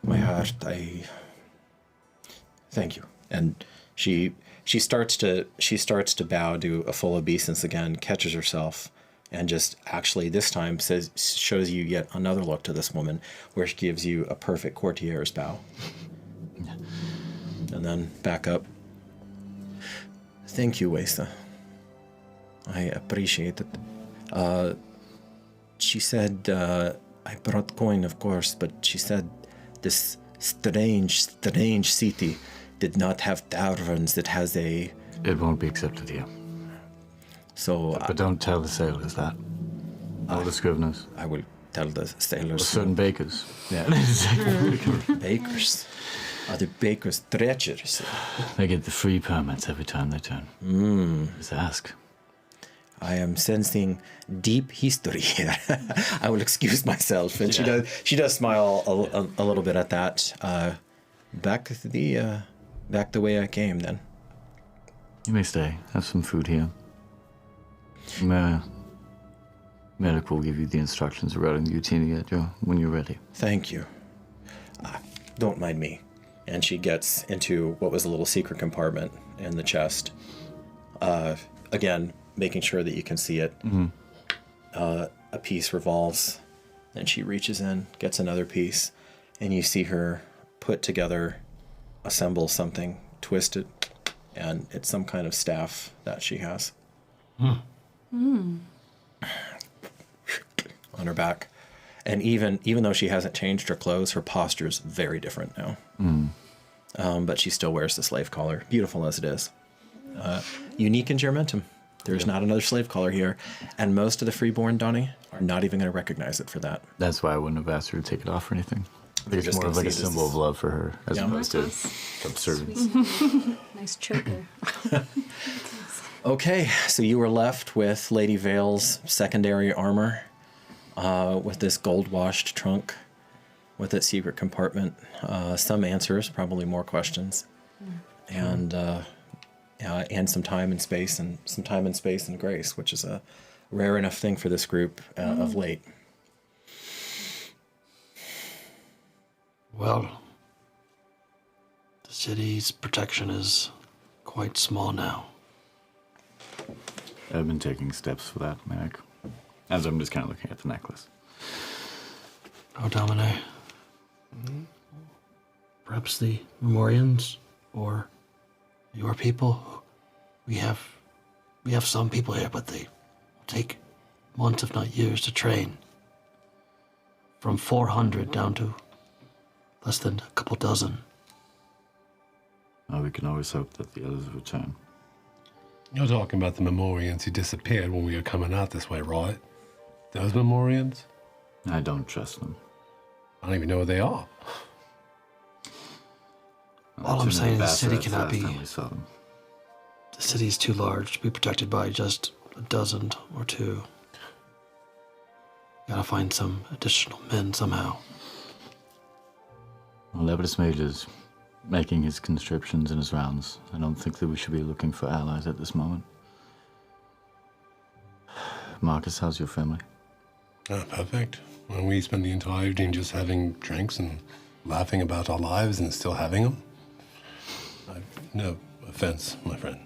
my heart, thank you. And she starts to bow, do a full obeisance again, catches herself, and just actually this time shows you yet another look to this woman, where she gives you a perfect courtier's bow. And then back up. Thank you, Weisa. I appreciate it. She said, I brought coin, of course, but she said this strange city did not have taverns. It has a... It won't be accepted here. So... But don't tell the sailors that. All the scriveners. I will tell the sailors. Or certain bakers. Yeah. Bakers? Are the bakers treacherous? They get the free permits every time they turn. Just ask. I am sensing deep history here. I will excuse myself. And she does smile a little bit at that. Back the way I came then. You may stay. Have some food here. Merick will give you the instructions regarding the Navigator when you're ready. Thank you. Don't mind me. And she gets into what was a little secret compartment in the chest. Again, making sure that you can see it. Mm-hmm. A piece revolves, and she reaches in, gets another piece, and you see her put together, assemble something, twist it, and it's some kind of staff that she has. On her back. And even though she hasn't changed her clothes, her posture is very different now. But she still wears the slave collar, beautiful as it is. Unique in Juramentum. There's not another slave collar here. And most of the freeborn, Donnie, are not even going to recognize it for that. That's why I wouldn't have asked her to take it off or anything. I think it's more of like a symbol of love for her, as opposed to subservience. Nice choker. Okay, so you were left with Lady Vale's secondary armor, with this gold-washed trunk, with its secret compartment. Some answers, probably more questions, and some time and space, and grace, which is a rare enough thing for this group of late. Well, the city's protection is quite small now. I've been taking steps for that, Merick. As I'm just kind of looking at the necklace. Oh, Domine. Perhaps the Memorians or your people. We have some people here, but they take months, if not years, to train. From 400 down to less than a couple dozen. Oh, we can always hope that the others return. You're talking about the Memorians who disappeared when we were coming out this way, right? Those Memorians? I don't trust them. I don't even know where they are. All I'm saying is the city cannot be... We saw them. The city is too large to be protected by just a dozen or two. Gotta find some additional men somehow. Well, Lepidus Major's making his conscriptions and his rounds. I don't think that we should be looking for allies at this moment. Marcus, how's your family? Perfect. When we spend the entire evening just having drinks and laughing about our lives and still having them. No offense, my friend.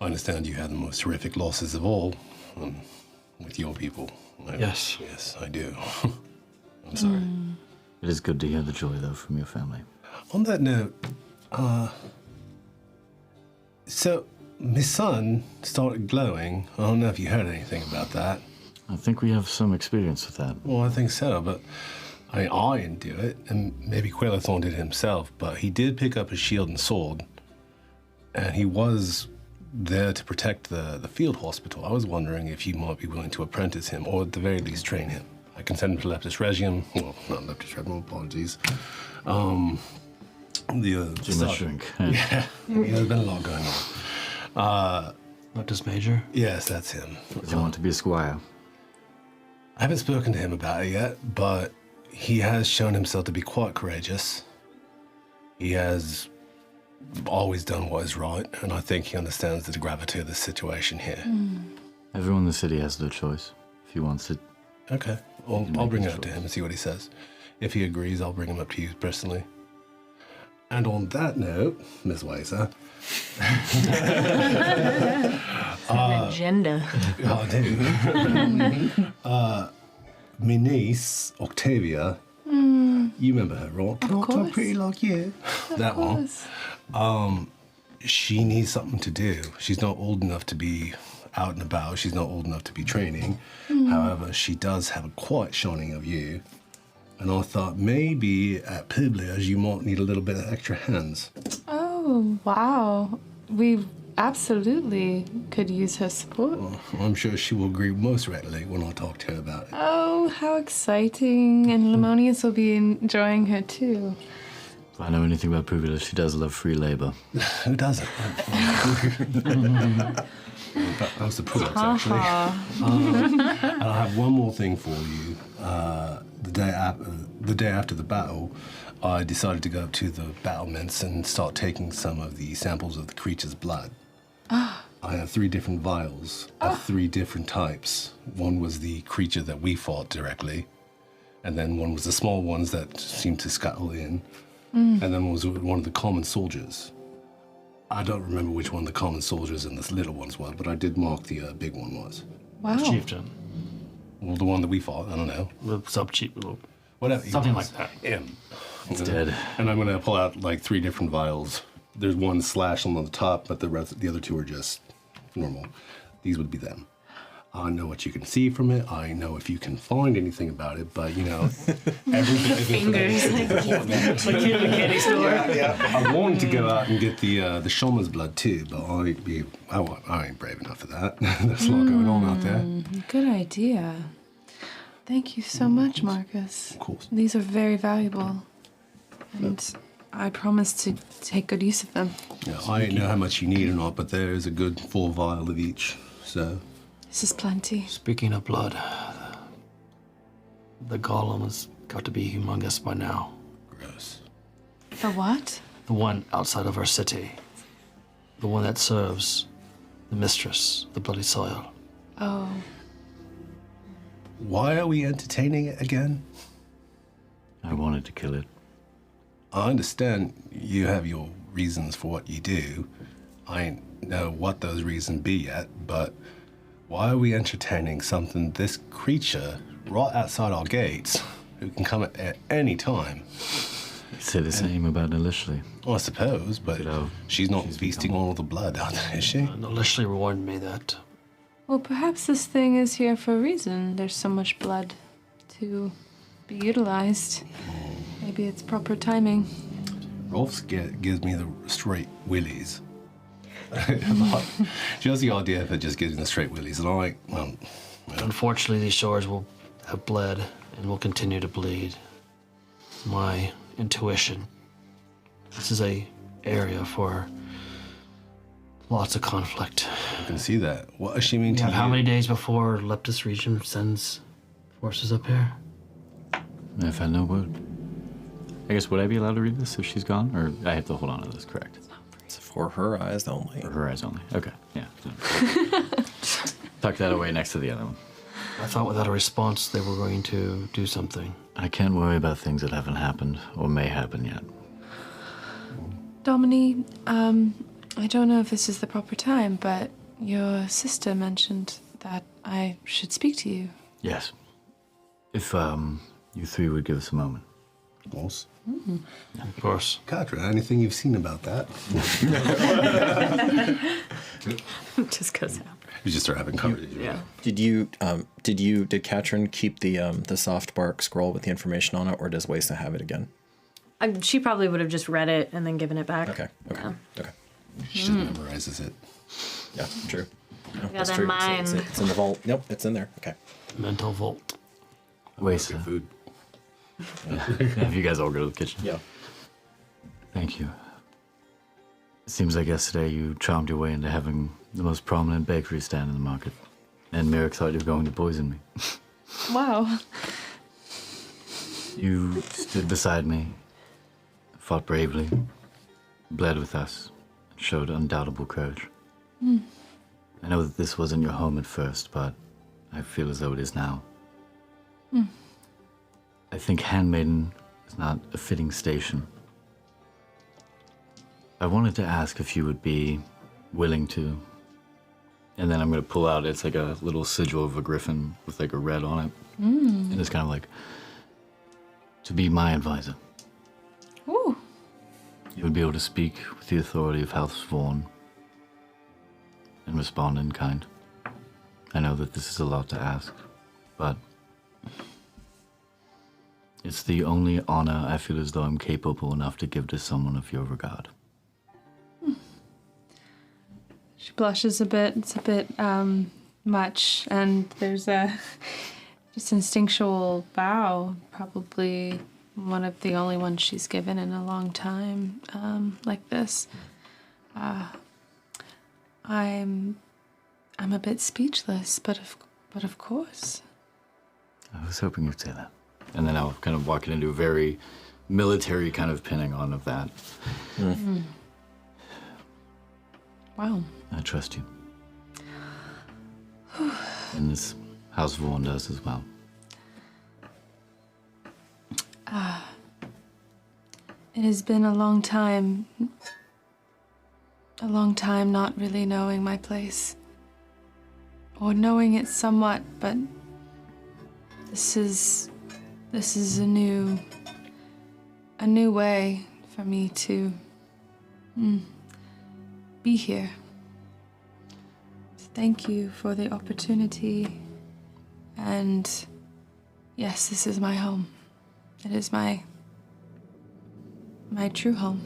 I understand you had the most horrific losses of all with your people. Yes. Yes, I do. I'm sorry. It is good to hear the joy, though, from your family. On that note, so my son started glowing. I don't know if you heard anything about that. I think we have some experience with that. Well, I think so, but I didn't do it, and maybe Quailethorn did it himself, but he did pick up his shield and sword, and he was there to protect the field hospital. I was wondering if you might be willing to apprentice him, or at the very least train him. I can send him to Leptis Regium. Well, not Leptis Regium, apologies. The shrink. Yeah, there's been a lot going on. Leptis Major? Yes, that's him. Does he want to be a squire? I haven't spoken to him about it yet, but he has shown himself to be quite courageous. He has always done what is right, and I think he understands the gravity of the situation here. Everyone in the city has their choice. If he wants it. Okay, well, I'll bring it up to him and see what he says. If he agrees, I'll bring him up to you personally. And on that note, Miss Weisa. Agenda. I do. My niece, Octavia, you remember her, right? Can I talk pretty like you? That one. She needs something to do. She's not old enough to be out and about. She's not old enough to be training. However, she does have a quiet shining of you. And I thought maybe at Publia's you might need a little bit of extra hands. Oh, wow. We absolutely could use her support. Well, I'm sure she will agree most readily when I talk to her about it. Oh, how exciting. And Lemonius will be enjoying her too. If I know anything about Publia, she does love free labor. Who doesn't? That was the product, actually. And I have one more thing for you. The day after the battle, I decided to go up to the battlements and start taking some of the samples of the creature's blood. I have 3 different vials of 3 different types. One was the creature that we fought directly, and then one was the small ones that seemed to scuttle in, and then was one of the common soldiers. I don't remember which one the common soldiers and the little ones were, but I did mark the big one was. Wow. Chieftain. Well, the one that we fought, I don't know. Sub-chief. Whatever. Something like that. Him. It's dead. And I'm going to pull out like 3 different vials. There's one slash on the top, but the other 2 are just normal. These would be them. I know what you can see from it. I know if you can find anything about it, but you know, everything. Fingers. Like in a candy store. I wanted to go out and get the shaman's blood too, but I ain't brave enough for that. There's a lot going on out there. Good idea. Thank you so much, Marcus. Of course. These are very valuable. And I promise to take good use of them. Yeah, I don't know how much you need or not, but there is a good full vial of each. So. This is plenty. Speaking of blood, the golem has got to be humongous by now. Gross. The what? The one outside of our city. The one that serves the mistress, the bloody soil. Oh. Why are we entertaining it again? I wanted to kill it. I understand you have your reasons for what you do. I ain't know what those reasons be yet, but why are we entertaining something, this creature, right outside our gates, who can come at any time? You say the same about Nilishli. Well, I suppose, but she's not feasting all the blood out there, is she? Nilishli warned me that. Well, perhaps this thing is here for a reason. There's so much blood to be utilized. Maybe it's proper timing. Rolf gives me the straight willies. Just the idea if it just gives me the straight willies, and I'm like, well. Unfortunately, these shores will have bled and will continue to bleed. My intuition. This is a area for lots of conflict. I can see that. What does she mean to you? How many days before Leptis Regium sends forces up here? I've had no word. I guess, would I be allowed to read this if she's gone? Or I have to hold on to this, correct? It's for her eyes only. For her eyes only. Okay, yeah. Tuck that away next to the other one. I thought without a response they were going to do something. I can't worry about things that haven't happened or may happen yet. Domine, I don't know if this is the proper time, but your sister mentioned that I should speak to you. Yes. If you 3 would give us a moment. Of course. Mm-hmm. Of course. Catryn, anything you've seen about that? Just goes out. You just start having conversations. Yeah. Did Catryn keep the soft bark scroll with the information on it, or does Weisa have it again? She probably would have just read it and then given it back. Okay. Yeah. She just memorizes it. Yeah, true. No, Got that mind. It's in the vault. Yep, it's in there. Okay. Mental vault. Weisa. Food. If you guys all go to the kitchen. Yeah. Thank you. It seems like yesterday you charmed your way into having the most prominent bakery stand in the market. And Merick thought you were going to poison me. Wow. You stood beside me, fought bravely, bled with us, showed undoubtable courage. I know that this wasn't your home at first, but I feel as though it is now. I think Handmaiden is not a fitting station. I wanted to ask if you would be willing to, and then I'm going to pull out, it's like a little sigil of a griffin with like a red on it. And it's kind of like, to be my advisor. Ooh. You would be able to speak with the authority of House Vaughn and respond in kind. I know that this is a lot to ask, but it's the only honor I feel as though I'm capable enough to give to someone of your regard. She blushes a bit. It's a bit much, and there's a just instinctual bow, probably one of the only ones she's given in a long time, like this. I'm a bit speechless, but of course. I was hoping you'd say that. And then I'll kind of walk it into a very military kind of pinning on of that. Wow. I trust you. And this House Vaughn does as well. It has been a long time not really knowing my place. Or knowing it somewhat, but this is a new way for me to be here. Thank you for the opportunity. And yes, this is my home. It is my true home.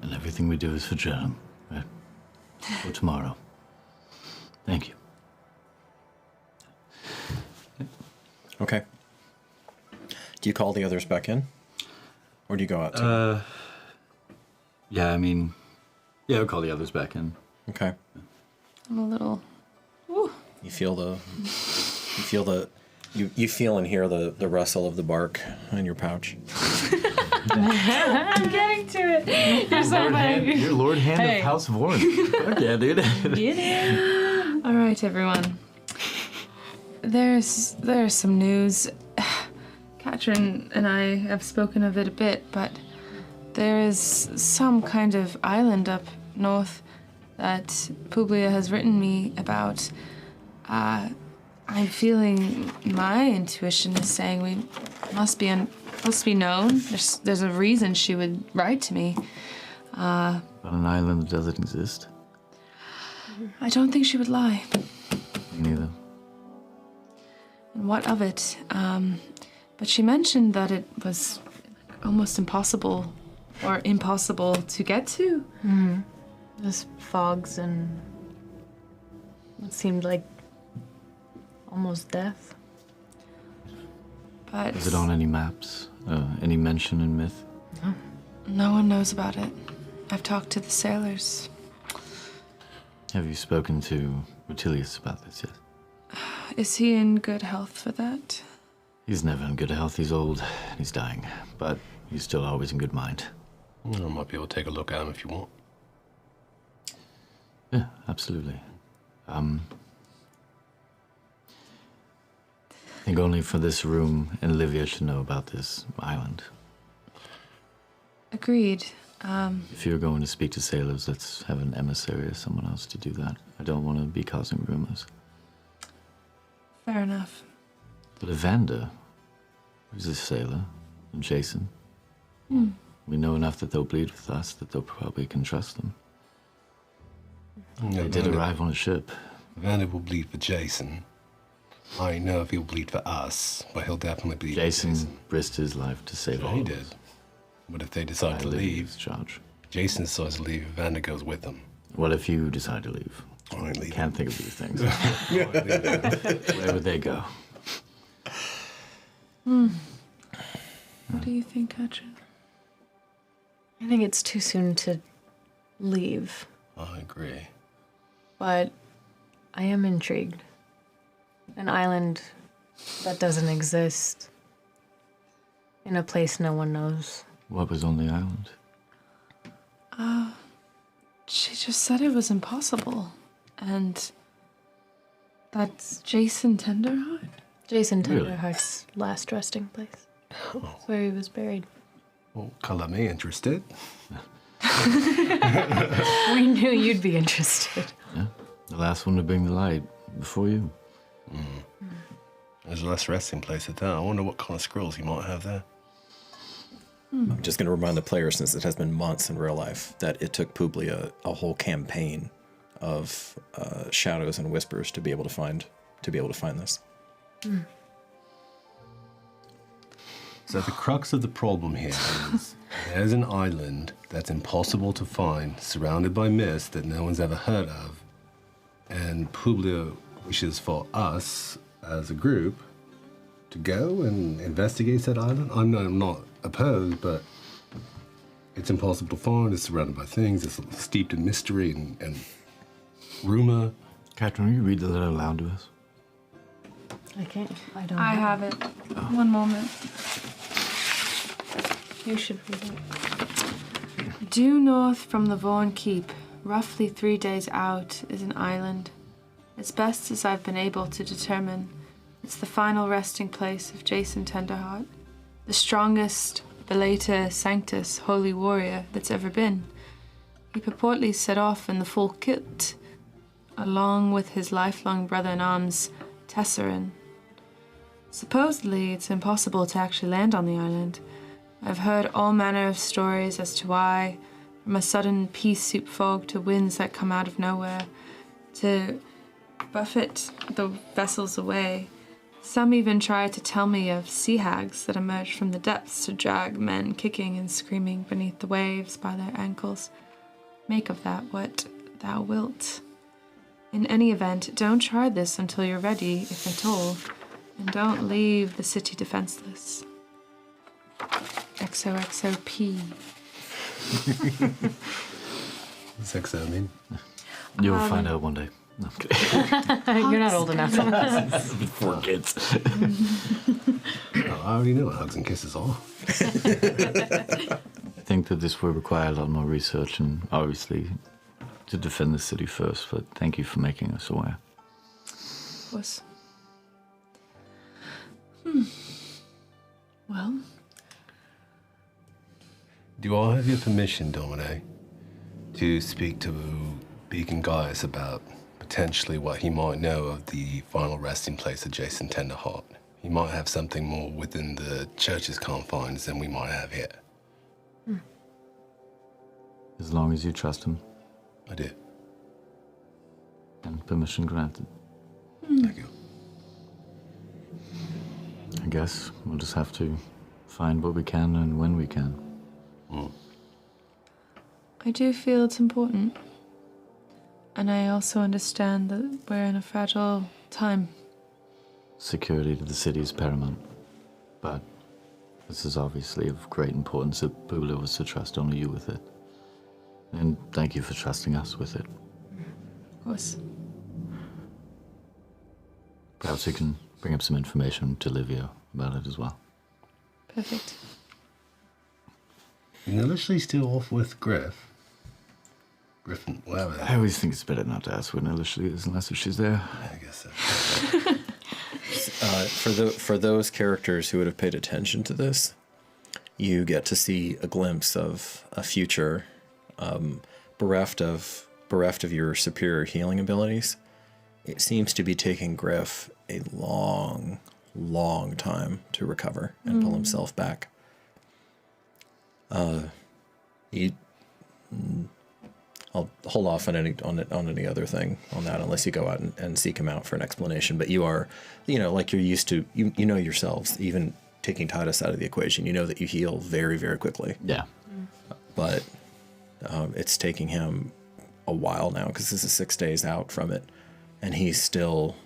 And everything we do is for Jerem, right? For tomorrow. Thank you. Okay. Do you call the others back in? Or do you go out too? Yeah, I mean, yeah, I'll call the others back in. Okay. I'm a little... Ooh. You feel and hear the rustle of the bark in your pouch. I'm getting to it. You're so funny. You're Lord Hand Hey. of House Vaughn. Fuck yeah, dude. Get in. All right, everyone. There's some news. Catryn and I have spoken of it a bit, but there is some kind of island up north that Publia has written me about. I'm feeling my intuition is saying we must be known. There's a reason she would write to me. On an island that doesn't exist? I don't think she would lie. Me neither. And what of it? But she mentioned that it was almost impossible to get to. There's fogs and what seemed like almost death. But Is it on any maps? Any mention in myth? no one knows about it. I've talked to the sailors. Have you spoken to Rutilius about this yet? Is he in good health for that? He's never in good health. He's old. He's dying. But he's still always in good mind. I might be able to take a look at him if you want. Yeah, absolutely. I think only for this room and Livia should know about this island. Agreed. If you're going to speak to sailors, let's have an emissary or someone else to do that. I don't want to be causing rumors. Fair enough. But Evander, who's a sailor, and Jason, we know enough that they'll bleed with us, that they'll probably can trust them. They did arrive on a ship. Evander will bleed for Jason. I don't know if he'll bleed for us, but he'll definitely bleed Jason for Jason. risked his life to save all He of did. us. What if they decide to leave? Charge. Jason decides to leave, Evander goes with them. What if you decide to leave? I ain't leaving. Can't think of these things. Wherever they go. What do you think, Catryn? I think it's too soon to leave, I agree. but I am intrigued. An island that doesn't exist in a place no one knows. What was on the island? She just said it was impossible. And that's Jason Tenderheart? Jason Really? Tenderheart's last resting place. That's where he was buried. Well, color me interested. We knew you'd be interested. Yeah, the last one to bring the light before you. There's a less resting place at that. I wonder what kind of scrolls you might have there. I'm just going to remind the player, since it has been months in real life, that it took Publia a whole campaign of shadows and whispers to be able to find this. So the crux of the problem here is there's an island that's impossible to find, surrounded by mist that no one's ever heard of, and Publia wishes for us as a group to go and investigate that island. I'm not opposed, but it's impossible to find. It's surrounded by things. It's steeped in mystery and rumor. Catryn, will you read the letter aloud to us? I can't. I don't. I have it. One moment. You should read it. Due north from the Vaughan Keep, roughly 3 days out, is an island. As best as I've been able to determine, it's the final resting place of Jason Tenderheart, the strongest Beleta Sanctus holy warrior that's ever been. He purportedly set off in the full kit, along with his lifelong brother-in-arms, Tesserin. Supposedly, it's impossible to actually land on the island. I've heard all manner of stories as to why, from a sudden pea soup fog to winds that come out of nowhere, to buffet the vessels away. Some even tried to tell me of sea hags that emerged from the depths to drag men kicking and screaming beneath the waves by their ankles. Make of that what thou wilt. In any event, don't try this until you're ready, if at all, and don't leave the city defenseless. XOXOP. What's XO mean? You'll find out one day. No, I'm kidding. You're not old enough. Four kids. I already know what hugs and kisses are. I think that this will require a lot more research and obviously to defend the city first, but thank you for making us aware. Of course. Well, Do I have your permission, Domine, to speak to Beacon Gaius about potentially what he might know of the final resting place of Jason Tenderheart? He might have something more within the church's confines than we might have here. As long as you trust him. I do. And permission granted. Thank you. I guess we'll just have to find what we can and when we can. I do feel it's important. And I also understand that we're in a fragile time. Security to the city is paramount. But this is obviously of great importance that Publia was to trust only you with it. And thank you for trusting us with it. Of course. Perhaps we can bring up some information to Livia about it as well. Perfect. You're literally still off with Griff. Griffin, whatever. I always think it's better not to ask where Nilishli is unless if she's there. I guess so. For those characters who would have paid attention to this, you get to see a glimpse of a future bereft of your superior healing abilities. It seems to be taking Griff a long time to recover and pull himself back. I'll hold off on any other thing on that unless you go out and seek him out for an explanation. But you are, like you're used to, you know yourselves, even taking Titus out of the equation, you know that you heal very, very quickly. Yeah. But it's taking him a while now because this is 6 days out from it. And he's still,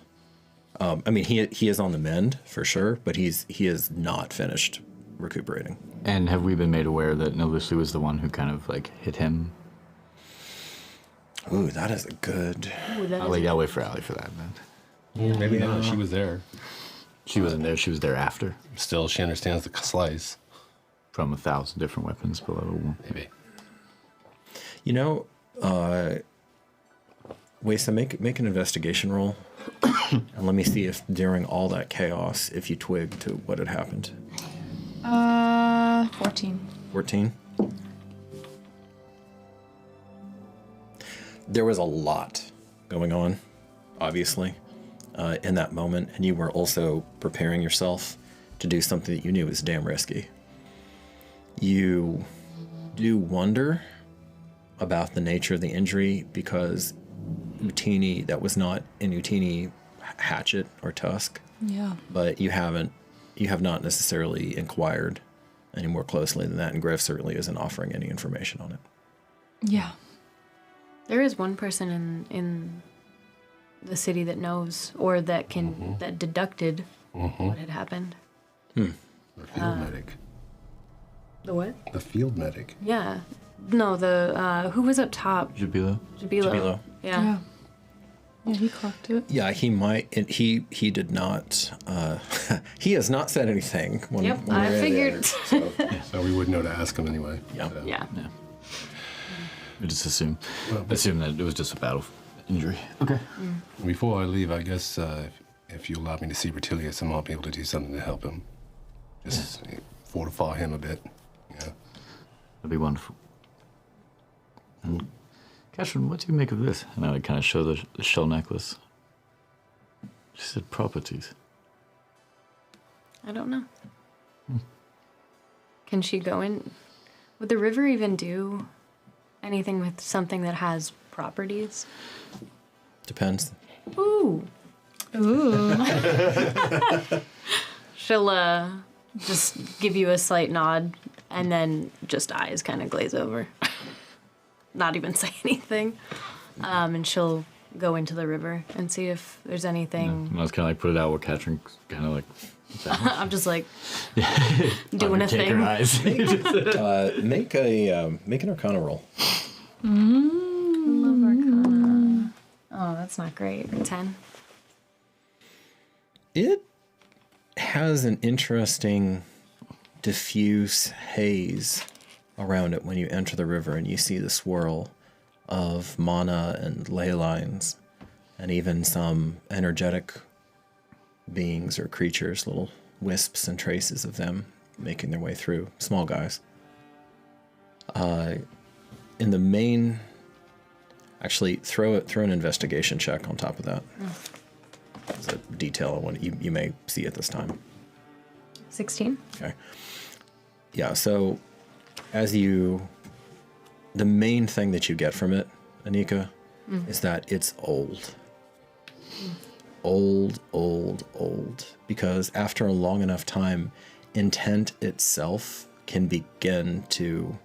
he is on the mend for sure, but he is not finished recuperating. And have we been made aware that Nilishli was the one who kind of hit him? Ooh, that is a good... I'll wait for Allie for that, then. Yeah, maybe not. She was there. She wasn't there. She was there after. Still, she understands the slice. From 1,000 different weapons below 1. Maybe. You know, Weisa, make an investigation roll. And let me see if during all that chaos, if you twig to what had happened. 14. 14? There was a lot going on, obviously, in that moment, and you were also preparing yourself to do something that you knew was damn risky. You do wonder about the nature of the injury because Utini, that was not an Utini hatchet or tusk. Yeah. But you have not necessarily inquired any more closely than that, and Griff certainly isn't offering any information on it. Yeah. There is one person in the city that knows, or that can, that deducted what had happened. The field medic. The what? The field medic. Yeah. No, the, who was up top? Jabilo. Jabilo. Yeah. Yeah, he clocked it. Yeah, he might. And he did not. He has not said anything. When I we're figured. There, So we would know to ask him anyway. Yeah. So. Yeah. We just assume that it was just a battle injury. Okay. Before I leave, I guess if you allow me to see Bertilius, I might be able to do something to help him. Just fortify him a bit. Yeah. That'd be wonderful. And Catryn, what do you make of this? And I would kind of show the shell necklace. She said properties. I don't know. Can she go in? Would the river even do anything with something that has properties? depends. Ooh. She'll just give you a slight nod and then just eyes kind of glaze over. Not even say anything. And she'll go into the river and see if there's anything. Yeah. I was kind of like put it out with Catryn, kind of like. I'm just like doing a thing. Eyes. Make an Arcana roll. Love Arcana. Oh, that's not great. 10. It has an interesting diffuse haze around it when you enter the river and you see the swirl of mana and ley lines and even some energetic beings or creatures, little wisps and traces of them making their way through, small guys. In the main, actually throw an investigation check on top of that. It's a detail one you may see at this time. 16. Okay. Yeah, so the main thing that you get from it, Anika, is that it's old. Old. Because after a long enough time, intent itself can begin to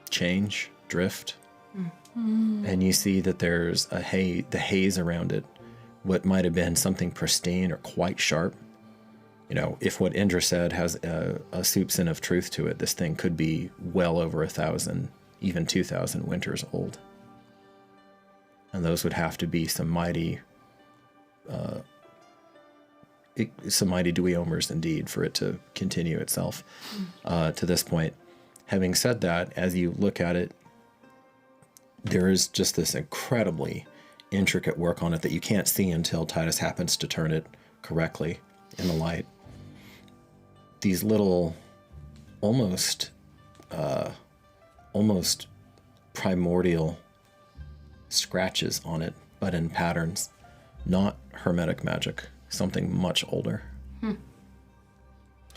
change, drift. And you see that there's the haze around it, what might have been something pristine or quite sharp. You know, if what Indra said has a soupçon of truth to it, this thing could be well over 1,000, even 2,000 winters old. And those would have to be some mighty duoomers indeed for it to continue itself to this point. Having said that, as you look at it, there is just this incredibly intricate work on it that you can't see until Titus happens to turn it correctly in the light. These little, almost primordial scratches on it, but in patterns, not hermetic magic, something much older.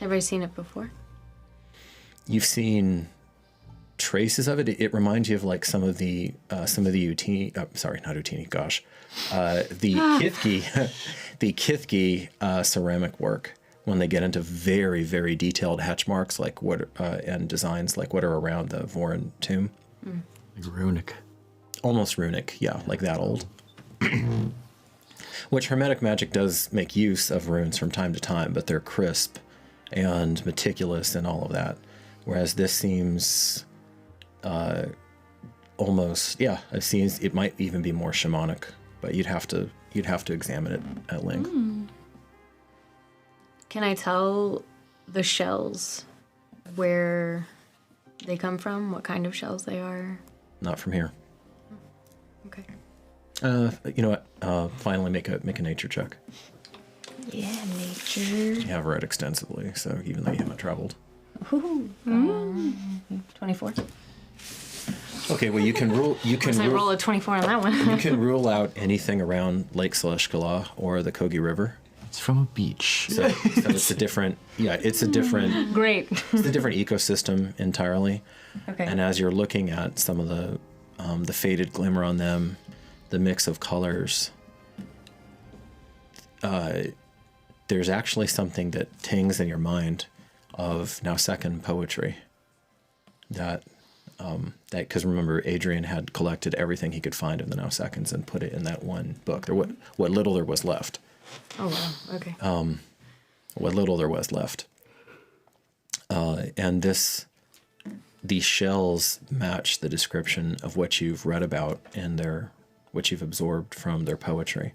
Have I seen it before? You've seen traces of it. It reminds you of like some of the Utini, not Utini, gosh, the Kithgi ceramic work, when they get into very, very detailed hatch marks like what and designs like what are around the Vorin tomb. Like runic. Almost runic, yeah, like that old. Which hermetic magic does make use of runes from time to time, but they're crisp and meticulous and all of that. Whereas this seems almost, it seems it might even be more shamanic, but you'd have to you'd have to examine it at length. Can I tell the shells where they come from? What kind of shells they are? Not from here. Okay. You know what? Finally, make a nature check. Yeah, nature. You have read extensively, so even though you haven't traveled. 24. Okay, well you can rule. You can I roll a 24 on that one. you can rule out anything around Lake Seleshkala or the Kithgi River. It's from a beach. So it's a different. Yeah, it's a different. Great. It's a different ecosystem entirely. Okay. And as you're looking at some of the faded glimmer on them, the mix of colors, there's actually something that tings in your mind of Nausecan poetry. That because remember, Adrian had collected everything he could find of the Nausecans and put it in that one book. There, what little there was left. Oh wow. Okay. What little there was left. And these shells match the description of what you've read about in what you've absorbed from their poetry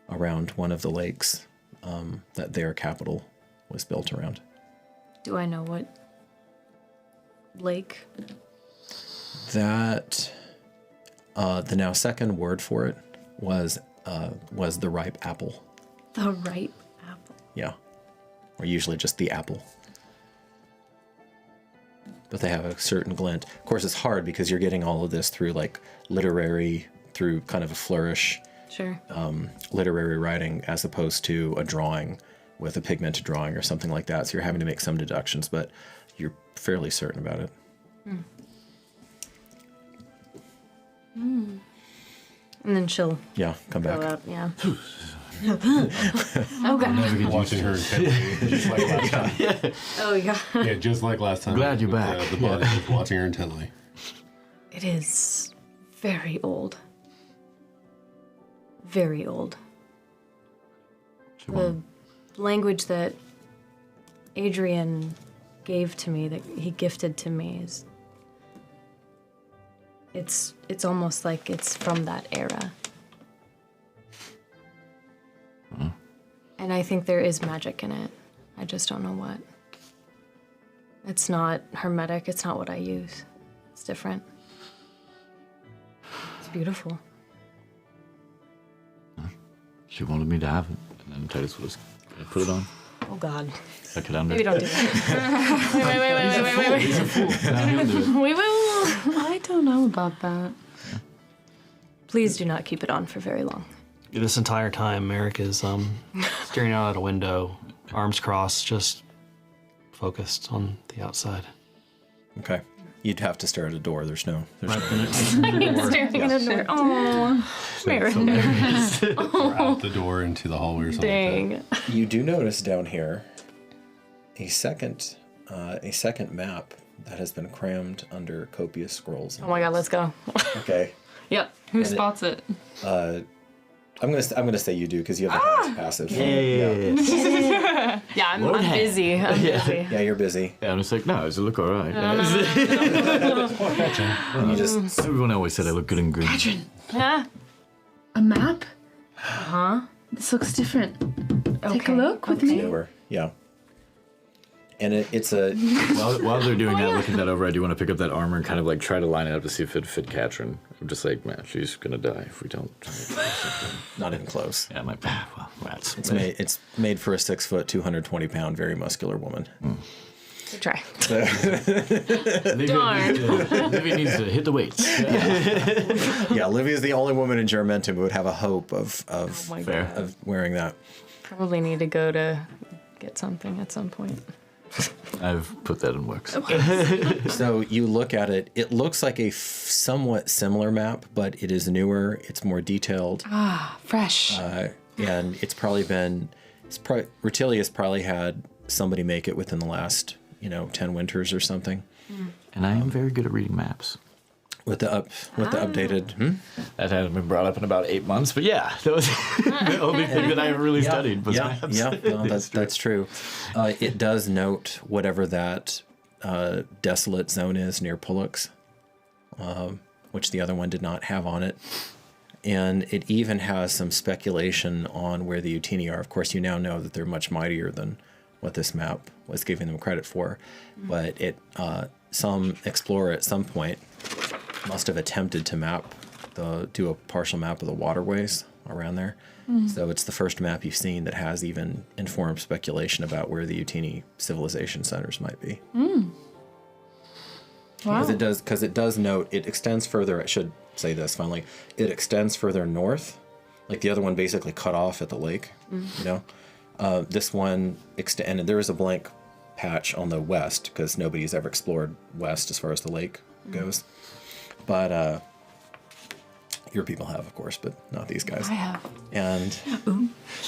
around one of the lakes that their capital was built around. Do I know what lake? That the Nausecan word for it was the ripe apple. The ripe apple. Yeah, or usually just the apple. But they have a certain glint. Of course, it's hard because you're getting all of this through through kind of a flourish, Sure. literary writing, as opposed to a drawing with a pigmented drawing or something like that. So you're having to make some deductions, but you're fairly certain about it. And then she'll Come go back. out. Yeah. Oh god. Watching her intently, just like last time. Oh yeah. Yeah, just like last time. Glad you're back. The body was watching her intently. It is very old. Very old. The language that Adrian gave to me, that he gifted to me, is it's almost like it's from that era. And I think there is magic in it. I just don't know what. It's not hermetic, it's not what I use. It's different. It's beautiful. She wanted me to have it, and then Titus was gonna put it on. Oh god. Tuck it under. Maybe don't do that. wait. He's a fool. Now he'll do it. We will. I don't know about that. Please do not keep it on for very long. This entire time, Merick is staring out at a window, arms crossed, just focused on the outside. Okay. You'd have to stare at a door. There's no. Staring at a door. Oh, Mare. Or out the door into the hallway or something. Dang. You do notice down here a second map that has been crammed under copious scrolls. Oh my god, let's go. Okay. Yep. Who spots it? I'm gonna say you do because you have the highest passive. Yeah. Yeah, I'm busy. I'm busy. Yeah, you're busy. Yeah, I'm just like, no, does it look all right? And you just Everyone always said I look good in green. Yeah. A map? Huh? This looks different. Take a Okay, look with okay. me. newer. Yeah. And it's a While they're doing that, looking that over, I do want to pick up that armor and kind of like try to line it up to see if it fit Catryn. I'm just like, man, she's gonna die if we don't. not even close. Yeah, I'm like, well, rats. It's made for a 6 foot, 220 pound, very muscular woman. Good try. Livy needs to hit the weights. Yeah, Livia's the only woman in Juramentum who would have a hope of my Fair. of wearing that. Probably need to go to get something at some point. I've put that in works. So you look at it, it looks like a somewhat similar map, but it is newer, it's more detailed, Ah, fresh. and it's probably been, Rutilia's probably had somebody make it within the last, 10 winters or something. And I am very good at reading maps. With the updated, That hasn't been brought up in about 8 months, but yeah, that was the only thing that I ever really studied was maps. No, that's true. It does note whatever that desolate zone is near Pullux, which the other one did not have on it. And it even has some speculation on where the Utini are. Of course, you now know that they're much mightier than what this map was giving them credit for. But it, some explorer at some point must have attempted to do a partial map of the waterways around there. So it's the first map you've seen that has even informed speculation about where the Utini civilization centers might be. Wow. Because it does note, it extends further, I should say this finally, it extends further north. Like the other one basically cut off at the lake, you know? This one extended, there is a blank patch on the west because nobody's ever explored west as far as the lake goes. But your people have, of course, but not these guys. I have. And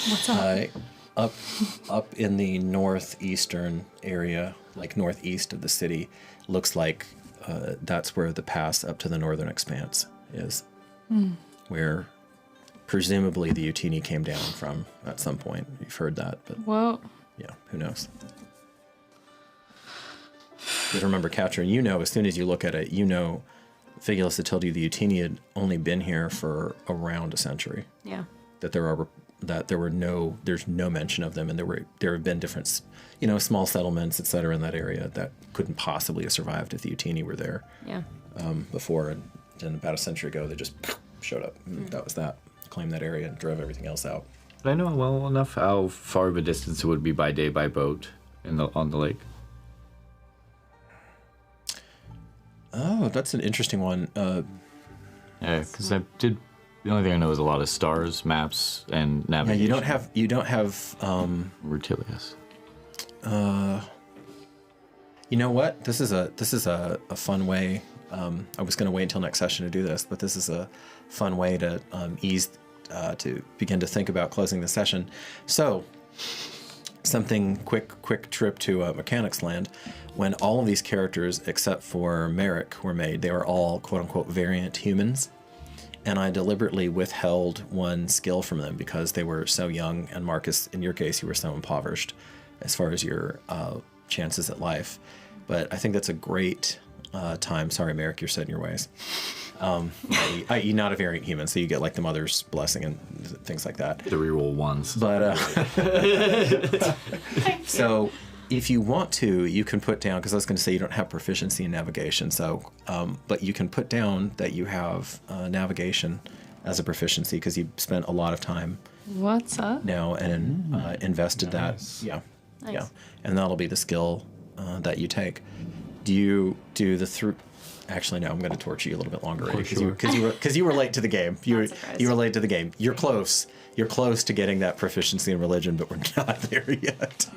What's up? up in the northeastern area, like northeast of the city, looks like that's where the pass up to the northern expanse is, where presumably the Utini came down from at some point. You've heard that, but Well, yeah, who knows? But remember, Catryn, you know, as soon as you look at it, you know, Figulus had told you the Utini had only been here for around a century. Yeah. That there's no mention of them, and there have been different, you know, small settlements, etc., in that area that couldn't possibly have survived if the Utini were there. Yeah. Before, and then about a century ago, they just showed up. And that was that. Claimed that area and drove everything else out. But I know well enough how far of a distance it would be by day by boat on the lake. Oh, that's an interesting one. Yeah, because the only thing I know is a lot of stars, maps, and navigation. Yeah, you don't have. Rutilius. You know what? This is a fun way. I was going to wait until next session to do this, but this is a fun way to to begin to think about closing the session. So, something quick trip to Mechanics Land. When all of these characters, except for Merick, were made, they were all quote-unquote variant humans. And I deliberately withheld one skill from them because they were so young, and Marcus, in your case, you were so impoverished as far as your chances at life. But I think that's a great time. Sorry, Merick, you're set in your ways. I.e. not a variant human, so you get like the mother's blessing and things like that. The reroll ones. But so if you want to, you can put down, because I was going to say you don't have proficiency in navigation, so but you can put down that you have navigation as a proficiency because you spent a lot of time what's up? now and invested that. Yeah, Nice. yeah, and that'll be the skill that you take. Do you do the through? Actually, no. I'm going to torture you a little bit longer because you were late to the game. You were late to the game. You're close. You're close to getting that proficiency in religion, but we're not there yet.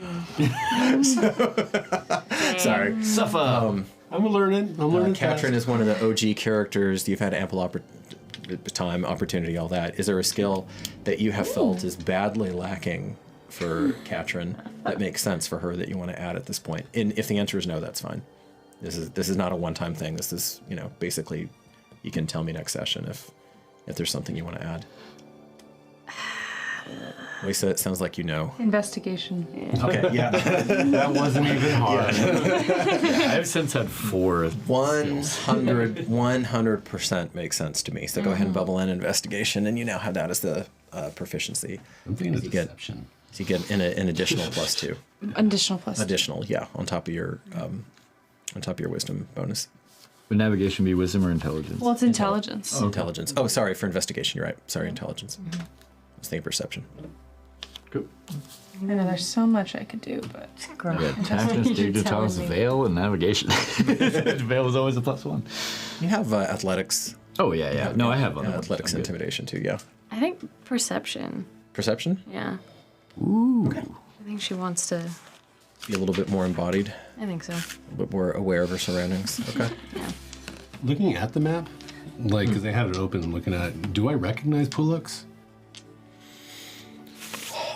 Sorry. Suffer. I'm learning. Catryn is one of the OG characters. You've had ample opportunity, all that. Is there a skill that you have felt is badly lacking for Catryn that makes sense for her that you want to add at this point? And if the answer is no, that's fine. This is not a one-time thing. This is, basically, you can tell me next session if there's something you want to add. Weisa, it sounds like you know. Investigation. Okay, yeah. That wasn't even hard. I've since had 4 100% makes sense to me. So go ahead and bubble in investigation, and you now have that as the proficiency. I'm thinking of deception. So you get an additional +2. Additional, yeah, on top of your wisdom bonus. Would navigation be wisdom or intelligence? Well, it's intelligence. Oh, intelligence. Oh, sorry, for investigation, you're right. Sorry, intelligence. I was thinking perception. Cool. I know there's so much I could do, but Yeah, tactics, Dignitas, Veil, and navigation. Veil is always a +1. You have athletics. Oh, yeah. No, I have athletics, intimidation too, yeah. I think perception. Perception? Yeah. Ooh. Okay. I think she wants to. Be a little bit more embodied. I think so. A little bit more aware of her surroundings. Okay. Yeah. Looking at the map, because they had it open and looking at it, do I recognize Pulux?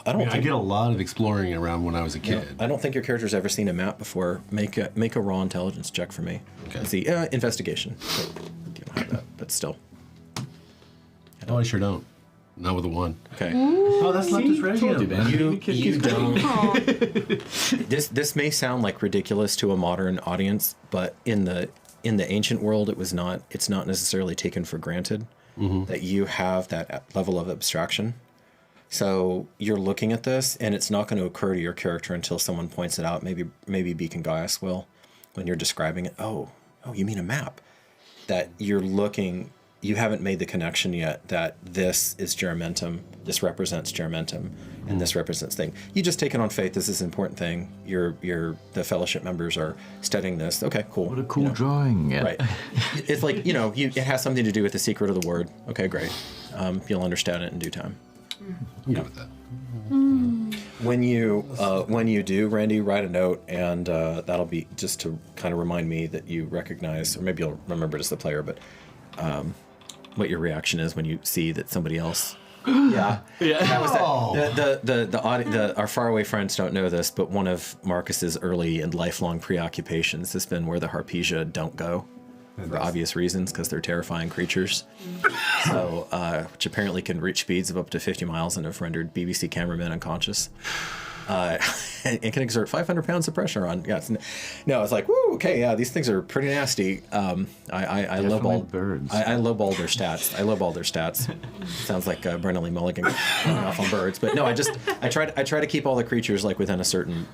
I get a lot of exploring around when I was a kid. I don't think your character's ever seen a map before. Make a raw intelligence check for me. Okay. Let's see, investigation. You don't have that, but still. Oh, I sure don't. Not with a 1. Okay. Oh, that's Leptis Regium. You don't. This may sound like ridiculous to a modern audience, but in the ancient world, it's not necessarily taken for granted. that you have that level of abstraction. So you're looking at this, and it's not going to occur to your character until someone points it out. Maybe Beacon Gaius will, when you're describing it. Oh, you mean a map? That you're looking. You haven't made the connection yet that this is Juramentum, this represents Juramentum, and this represents thing. You just take it on faith. This is an important thing. The fellowship members are studying this. Okay, cool. What a cool drawing. Yeah. Right. It's like, it has something to do with the secret of the word. Okay, great. You'll understand it in due time. I'm good with that. When you do, Randy, write a note, and that'll be just to kind of remind me that you recognize, or maybe you'll remember it as the player, but what your reaction is when you see that somebody else. Yeah. That was our faraway friends don't know this, but one of Marcus's early and lifelong preoccupations has been where the Harpesia don't go. For obvious reasons, because they're terrifying creatures. So, which apparently can reach speeds of up to 50 miles and have rendered BBC cameramen unconscious. And can exert 500 pounds of pressure on. Yeah, it's like, woo, okay, yeah, these things are pretty nasty. I lowball birds. I lowball their stats. I lowball their stats. Sounds like Brennan Lee Mulligan going off on birds, but no, I try to keep all the creatures like within a certain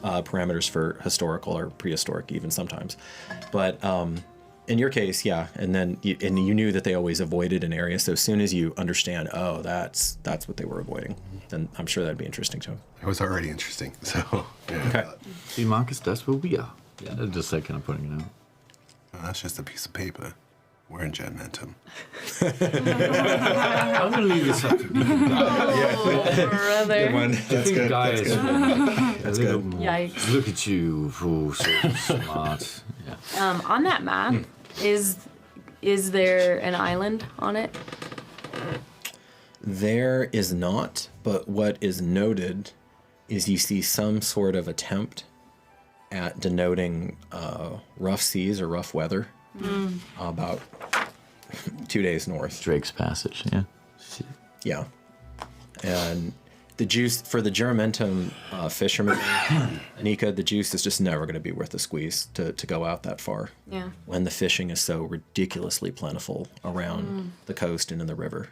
parameters for historical or prehistoric, even sometimes, but. In your case, yeah, and then you knew that they always avoided an area. So as soon as you understand, that's what they were avoiding, then I'm sure that'd be interesting to him. It was already interesting. So yeah. Okay. See, Marcus, that's where we are. Yeah, just like kind of putting it out. That's just a piece of paper. We're in Juramentum. I'm gonna leave this up to Beacon Gaius. Brother. Good one. That's good. Gaius. That's good. Yikes. Look at you, so smart. Yeah. On that map, is there an island on it? There is not, but what is noted is you see some sort of attempt at denoting rough seas or rough weather about 2 days north. Drake's Passage, yeah. Yeah. And the juice for the Juramentum fishermen, Anika, the juice is just never going to be worth the squeeze to go out that far. Yeah. When the fishing is so ridiculously plentiful around the coast and in the river.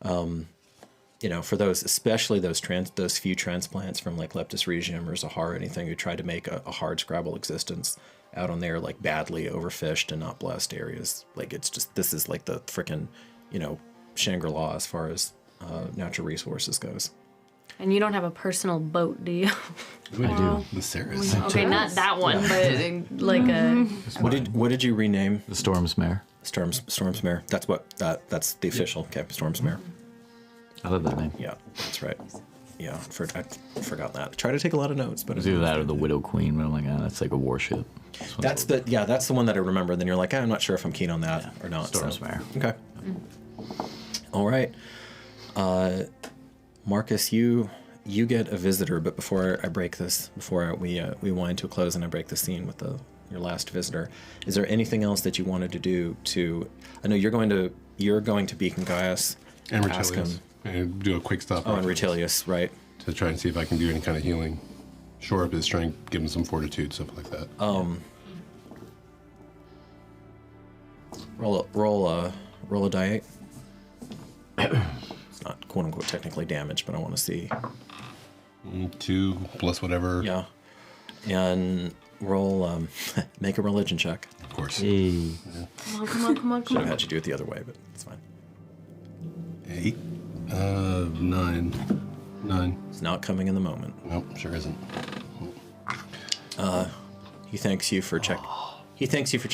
For those, especially those few transplants from like Leptis Regium or Zahar or anything who tried to make a hard scrabble existence out on their like badly overfished and not blessed areas. Like this is like the frickin', Shangri-La as far as natural resources goes. And you don't have a personal boat, do you? We do. The Sarah's. Okay, not that one, but like a. What did you rename? The Storm's Mare. Storm's Mare. That's that's the official. Okay, Storm's Mare. I love that name. Yeah, that's right. Yeah, I forgot that. Try to take a lot of notes, but it's either that or the Widow Queen. But I'm like, that's like a warship. That's the one that I remember. Then you're like, I'm not sure if I'm keen on that or not. Storm's Mare. Okay. All right. Marcus, you get a visitor, but before I break this, before we wind to a close and I break the scene with your last visitor, is there anything else that you wanted to do I know you're going to Beacon Gaius And ask him. And do a quick stop. Oh, and Retilius, right. To try and see if I can do any kind of healing. Shore up his strength, give him some fortitude, stuff like that. Roll a die 8. It's not quote unquote technically damage, but I want to see. 2 plus whatever. Yeah. And roll, make a religion check. Of course. Hey. Yeah. Come on. Should have had you do it the other way, but it's fine. 8. 9. It's not coming in the moment. Nope, sure isn't. He thanks you for check. He thanks you for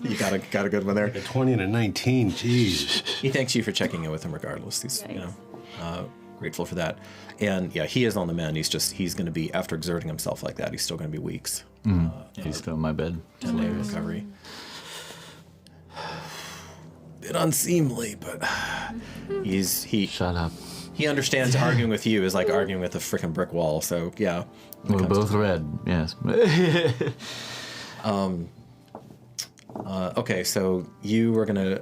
you got a good one there. Like a 20 and a 19. Jeez. He thanks you for checking in with him regardless. He's grateful for that. And yeah, he is on the mend. He's going to be, after exerting himself like that, he's still going to be weeks. He's still in my bed. 10-day recovery. Bit unseemly, but he Shut up. He understands arguing with you is like arguing with a freaking brick wall. So yeah. We're both red. Yes. Okay, so you were gonna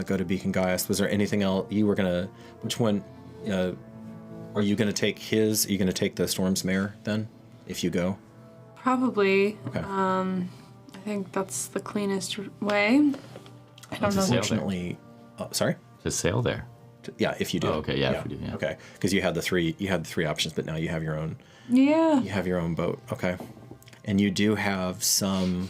go to Beacon Gaius. Was there anything else you were gonna? Which one? Are you gonna take his? Are you gonna take the Storm's Mare then? If you go. Probably. Okay. I think that's the cleanest way. I don't know. Unfortunately, sorry. Is To sail there. Yeah, if you do. Oh, okay, yeah, if we do, yeah. Okay, because you had the three options, but now you have your own. Yeah. You have your own boat. Okay, and you do have some.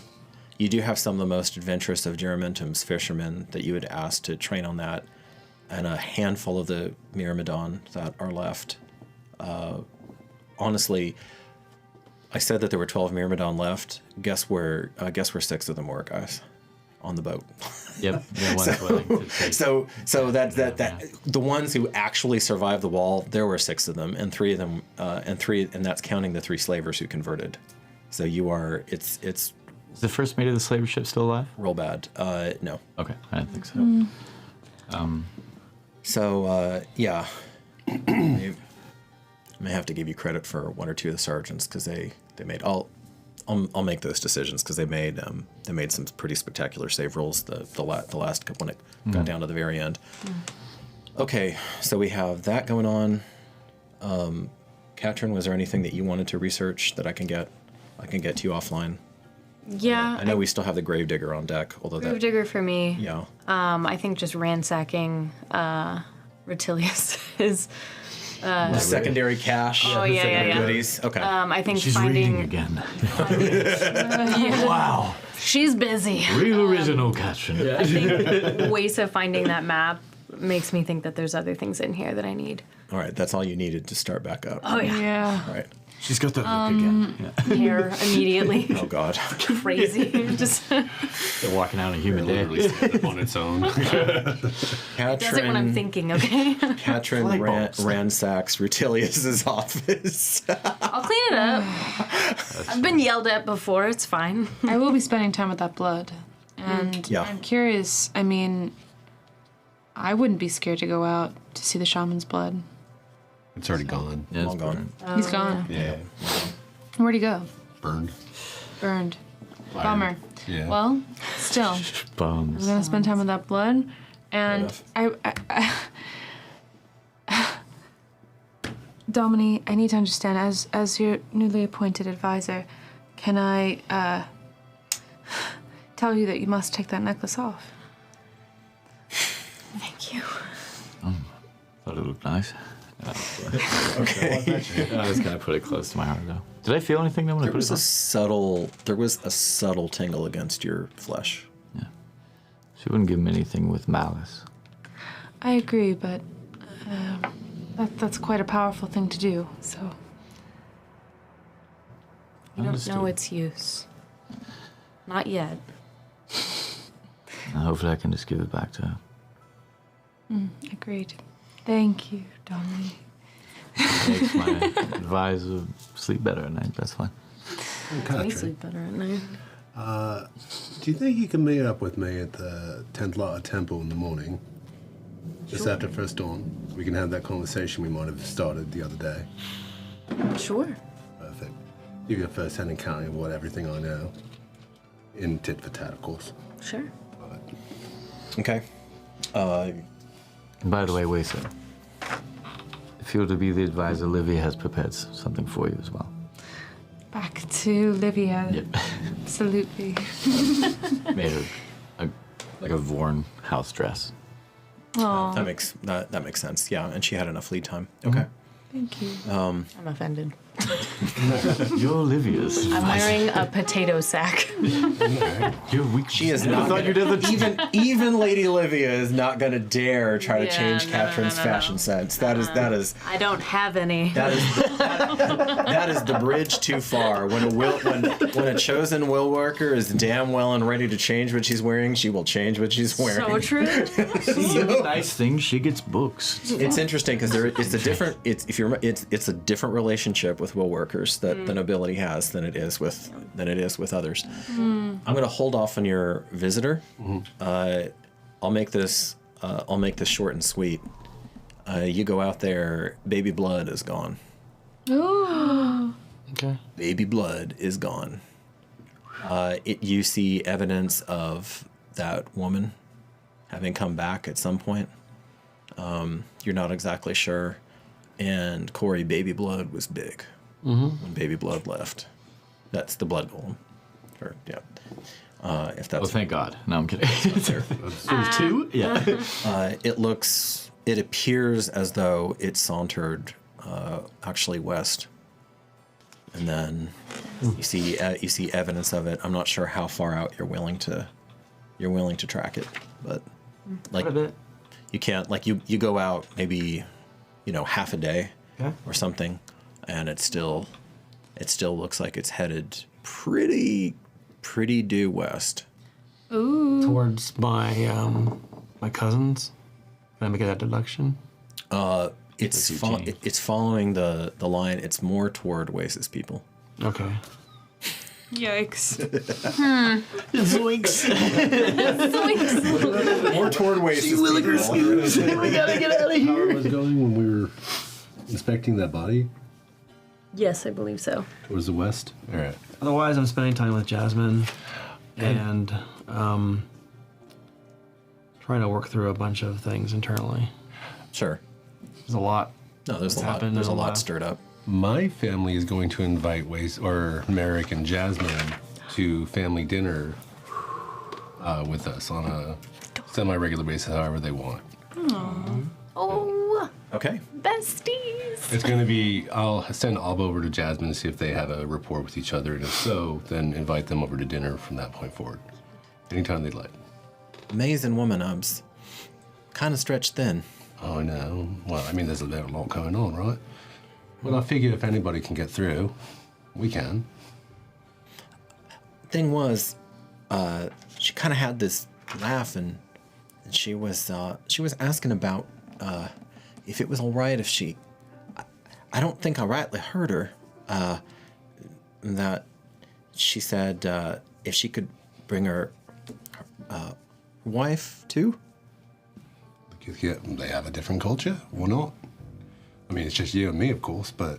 You do have some of the most adventurous of Juramentum's fishermen that you would ask to train on that, and a handful of the Myrmidon that are left. Honestly, I said that there were 12 Myrmidon left. Guess where 6 of them were, guys, on the boat. Yep. So that the ones who actually survived the wall, there were 6 of them, and 3 of them, and that's counting the 3 slavers who converted. So you are, it's. Is the first mate of the slaver ship still alive? Real bad. No. Okay, I didn't think so. Yeah. I may have to give you credit for 1 or 2 of the sergeants because they made. I'll make those decisions because they made some pretty spectacular save rolls the last when it got down to the very end. Okay, so we have that going on. Catryn, was there anything that you wanted to research that I can get to you offline? Yeah. I know we still have the Gravedigger on deck, although Gravedigger for me. Yeah. I think just ransacking Rutilius is. The secondary cache. Oh yeah. Goodies. Okay. I think She's finding reading again. Wow. She's busy. Real original, Catryn. I think Weisa finding that map makes me think that there's other things in here that I need. All right, that's all you needed to start back up. Oh yeah. Yeah. All right. She's got that look again. Yeah. Hair immediately. Oh God. Crazy. Just They're walking out on a human day. Literally stand up on its own. Catryn, does it when I'm thinking, okay? Catryn ransacks Rutilius's office. I'll clean it up. I've been yelled at before, it's fine. I will be spending time with that blood. And Yeah. I'm curious, I mean, I wouldn't be scared to go out to see the shaman's blood. It's already gone. Yeah, it's Long gone. He's gone. Yeah. Where'd he go? Burned. Burned. Bummer. Yeah. Well, still, I'm Bums. gonna spend time with that blood, and Domine, I need to understand, as your newly appointed advisor, can I tell you that you must take that necklace off? Thank you. Thought it looked nice. Okay. I was gonna put it close to my heart though. Did I feel anything though when I put it on? There was a subtle tingle against your flesh. Yeah. She wouldn't give him anything with malice. I agree, but that's quite a powerful thing to do, so... You don't know its use. Not yet. Hopefully I can just give it back to her. Agreed. Thank you, Domine. Makes my advisor sleep better at night, that's fine. We sleep better at night. Do you think you can meet up with me at the Templar Temple in the morning? Just after first dawn? We can have that conversation we might have started the other day. Sure. Perfect. You get first-hand accounting of everything I know. In tit for tat, of course. Sure. Okay. And by the way, Weisa, if you were to be the advisor, Livia has prepared something for you as well. Back to Livia. Yep. Absolutely. Made her like a Vorn house dress. Oh, That makes sense. Yeah, and she had enough lead time. Okay. thank you. I'm offended. You're Livia's. I'm wearing a potato sack. You're weak. She is not. Even Lady Livia is not going to dare try to change Catryn's fashion sense. That is I don't have any. that is the bridge too far. When a chosen will worker is damn well and ready to change what she's wearing, she will change what she's wearing. So true. The nice thing, she gets books. It's interesting because it's a different relationship with will workers that the nobility has than it is with others. I'm going to hold off on your visitor. I'll make this short and sweet. You go out there. Baby blood is gone. Oh. Okay. Baby blood is gone. You see evidence of that woman having come back at some point. You're not exactly sure. And Corey, baby blood was big when baby blood left. That's the blood golem. If that's Oh, thank God. No, I'm kidding. There's two? Yeah. It appears as though it sauntered actually west, and then you see evidence of it. I'm not sure how far out you're willing to track it, but like Quite a bit. you can't like you go out maybe half a day Okay. or something, and it still looks like it's headed pretty due west. Ooh. Towards my my cousins. Can I make that deduction? It's following the line. It's more toward Weisa's people. Okay. Yikes. Zoinks. More toward Weisa's people. We gotta get out of How here. was going when we were inspecting that body Yes, I believe so. towards the west? All right. Otherwise, I'm spending time with Jasmine and trying to work through a bunch of things internally. Sure. There's a lot. No, there's What's a lot. happened There's a in the lot last- stirred up. My family is going to invite Merick and Jasmine to family dinner with us on a semi-regular basis, however they want. Oh, Okay. besties. It's going to be, I'll send Alba over to Jasmine to see if they have a rapport with each other, and if so, then invite them over to dinner from that point forward. Anytime they'd like. Amazing woman, Ubs. Kind of stretched thin. Oh, no. Well, I mean, there's a lot going on, right? Well, I figure if anybody can get through, we can. Thing was, she kind of had this laugh, and she was asking about if it was all right if she. I don't think I rightly heard her. That she said if she could bring her wife too. Yeah, they have a different culture. Why not? I mean, it's just you and me, of course, but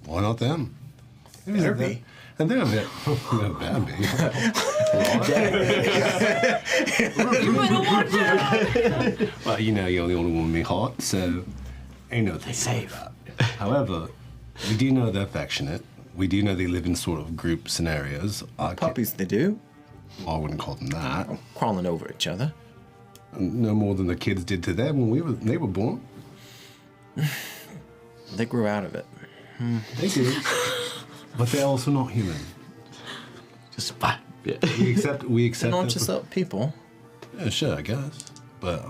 why not them? Better be. And they're a bit. No, better be. Well, you're the only one with me heart, so ain't no thing safe. However, we do know they're affectionate. We do know they live in sort of group scenarios. Puppies, they do. I wouldn't call them that. Crawling over each other. No more than the kids did to them when they were born. They grew out of it. They did. But they're also not human. Just fine. Yeah. We accept They're not that just up people. Yeah, sure, I guess. But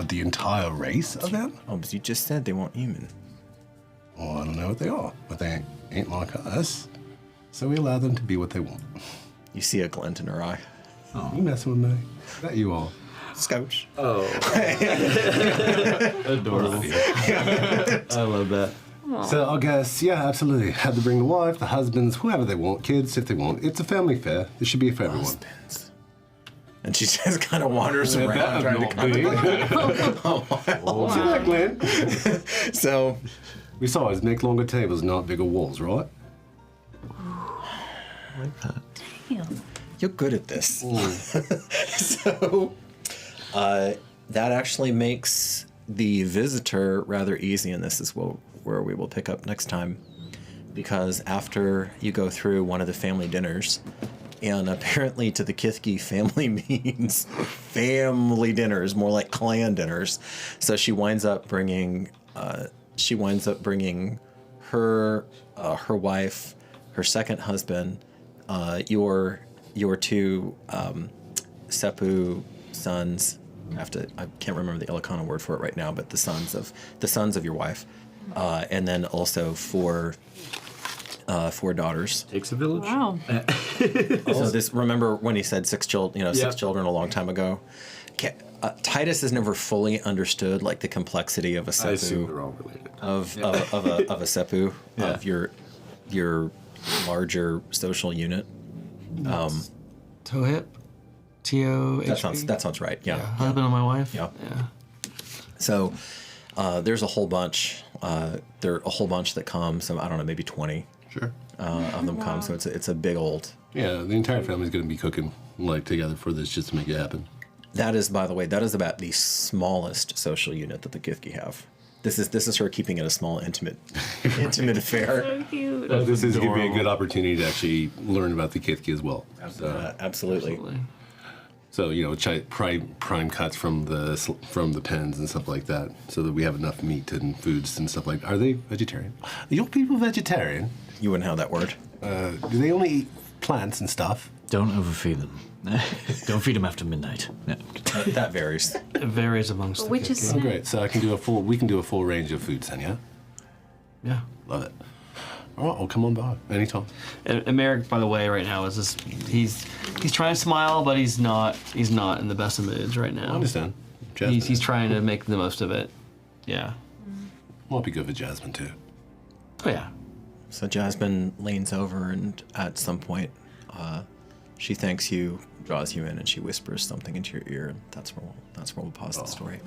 the entire race of them? Oh, but you just said they weren't human. Well, I don't know what they are, but they ain't like us. So we allow them to be what they want. You see a glint in her eye. Oh. You messing with me? That you are. Scotch. Oh. Adorable. I love that. So I guess, yeah, absolutely. Have to bring the wife, the husbands, whoever they want, kids if they want. It's a family fair. It should be for everyone. Husbands. And she just kind of wanders Yeah, around trying to that'd not be. See that, Glenn? So, Besides, make longer tables, not bigger walls, right? you're good at this. So, that actually makes the visitor rather easy, and this is where we will pick up next time. Because after you go through one of the family dinners, and apparently to the Kithgi, family means family dinners, more like clan dinners. So she winds up bringing her wife, her second husband, your two Sepu sons. I can't remember the Ilocano word for it right now, but the sons of your wife, and then also four daughters. Takes a village. Wow. So this, remember when he said six children a long time ago? Titus has never fully understood like the complexity of a I assume Sepu, they're all related. of a Sepu, of your larger social unit. Tohip. T-O-H-P? That sounds right. Yeah. Husband of my wife? Yeah. Yeah. So there's a whole bunch. There are a whole bunch that come. So I don't know, maybe 20 Sure. of them come. So it's a big old. Yeah, the entire family's going to be cooking like together for this just to make it happen. That is, by the way, that is about the smallest social unit that the Kithgi have. This is her keeping it a small, intimate affair. So cute. This is going to be a good opportunity to actually learn about the Kithgi as well. Absolutely. So prime cuts from the pens and stuff like that, so that we have enough meat and foods and stuff like. Are they vegetarian? Are your people vegetarian? You wouldn't have that word. Do they only eat plants and stuff? Don't overfeed them. Don't feed them after midnight. No. That varies. It varies amongst the Which is Kithgi. Oh, great. So we can do a full range of foods then, yeah? Yeah. Love it. All right, I'll come on by anytime. And Merick, by the way, right now is just he's trying to smile, but he's not in the best of moods right now. I understand. Jasmine. He's trying to make the most of it. Yeah. Might be good for Jasmine too. Oh yeah. So Jasmine leans over and at some point, she thanks you, draws you in, and she whispers something into your ear, and that's where we'll pause the story.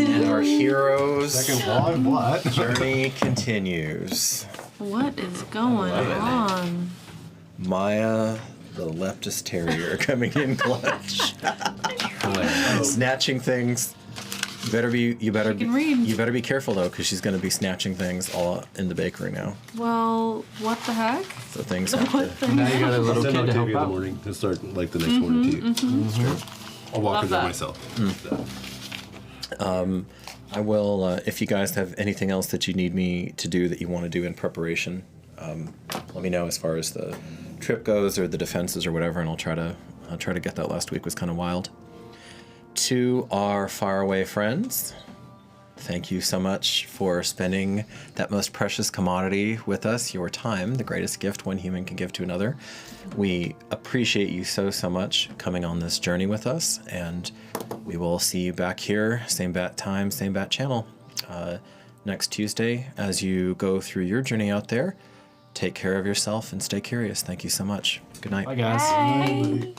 And our heroes' Second one, what? journey continues. What is going on? Maya, the Leptis Terrier, coming in clutch, snatching things. You better be careful though, because she's going to be snatching things all in the bakery now. Well, what the heck? So things have to. Now you got a little Send kid to Octavia help in the out. morning to start like the next morning tea. I'll walk Love her there that. myself. I will, if you guys have anything else that you need me to do that you want to do in preparation, let me know as far as the trip goes or the defenses or whatever, and I'll try to get that. Last week was kind of wild. To our faraway friends, thank you so much for spending that most precious commodity with us, your time, the greatest gift one human can give to another. We appreciate you so much coming on this journey with us, and we will see you back here, same bat time, same bat channel, next Tuesday. As you go through your journey out there, take care of yourself and stay curious. Thank you so much. Good night. Bye guys. Bye.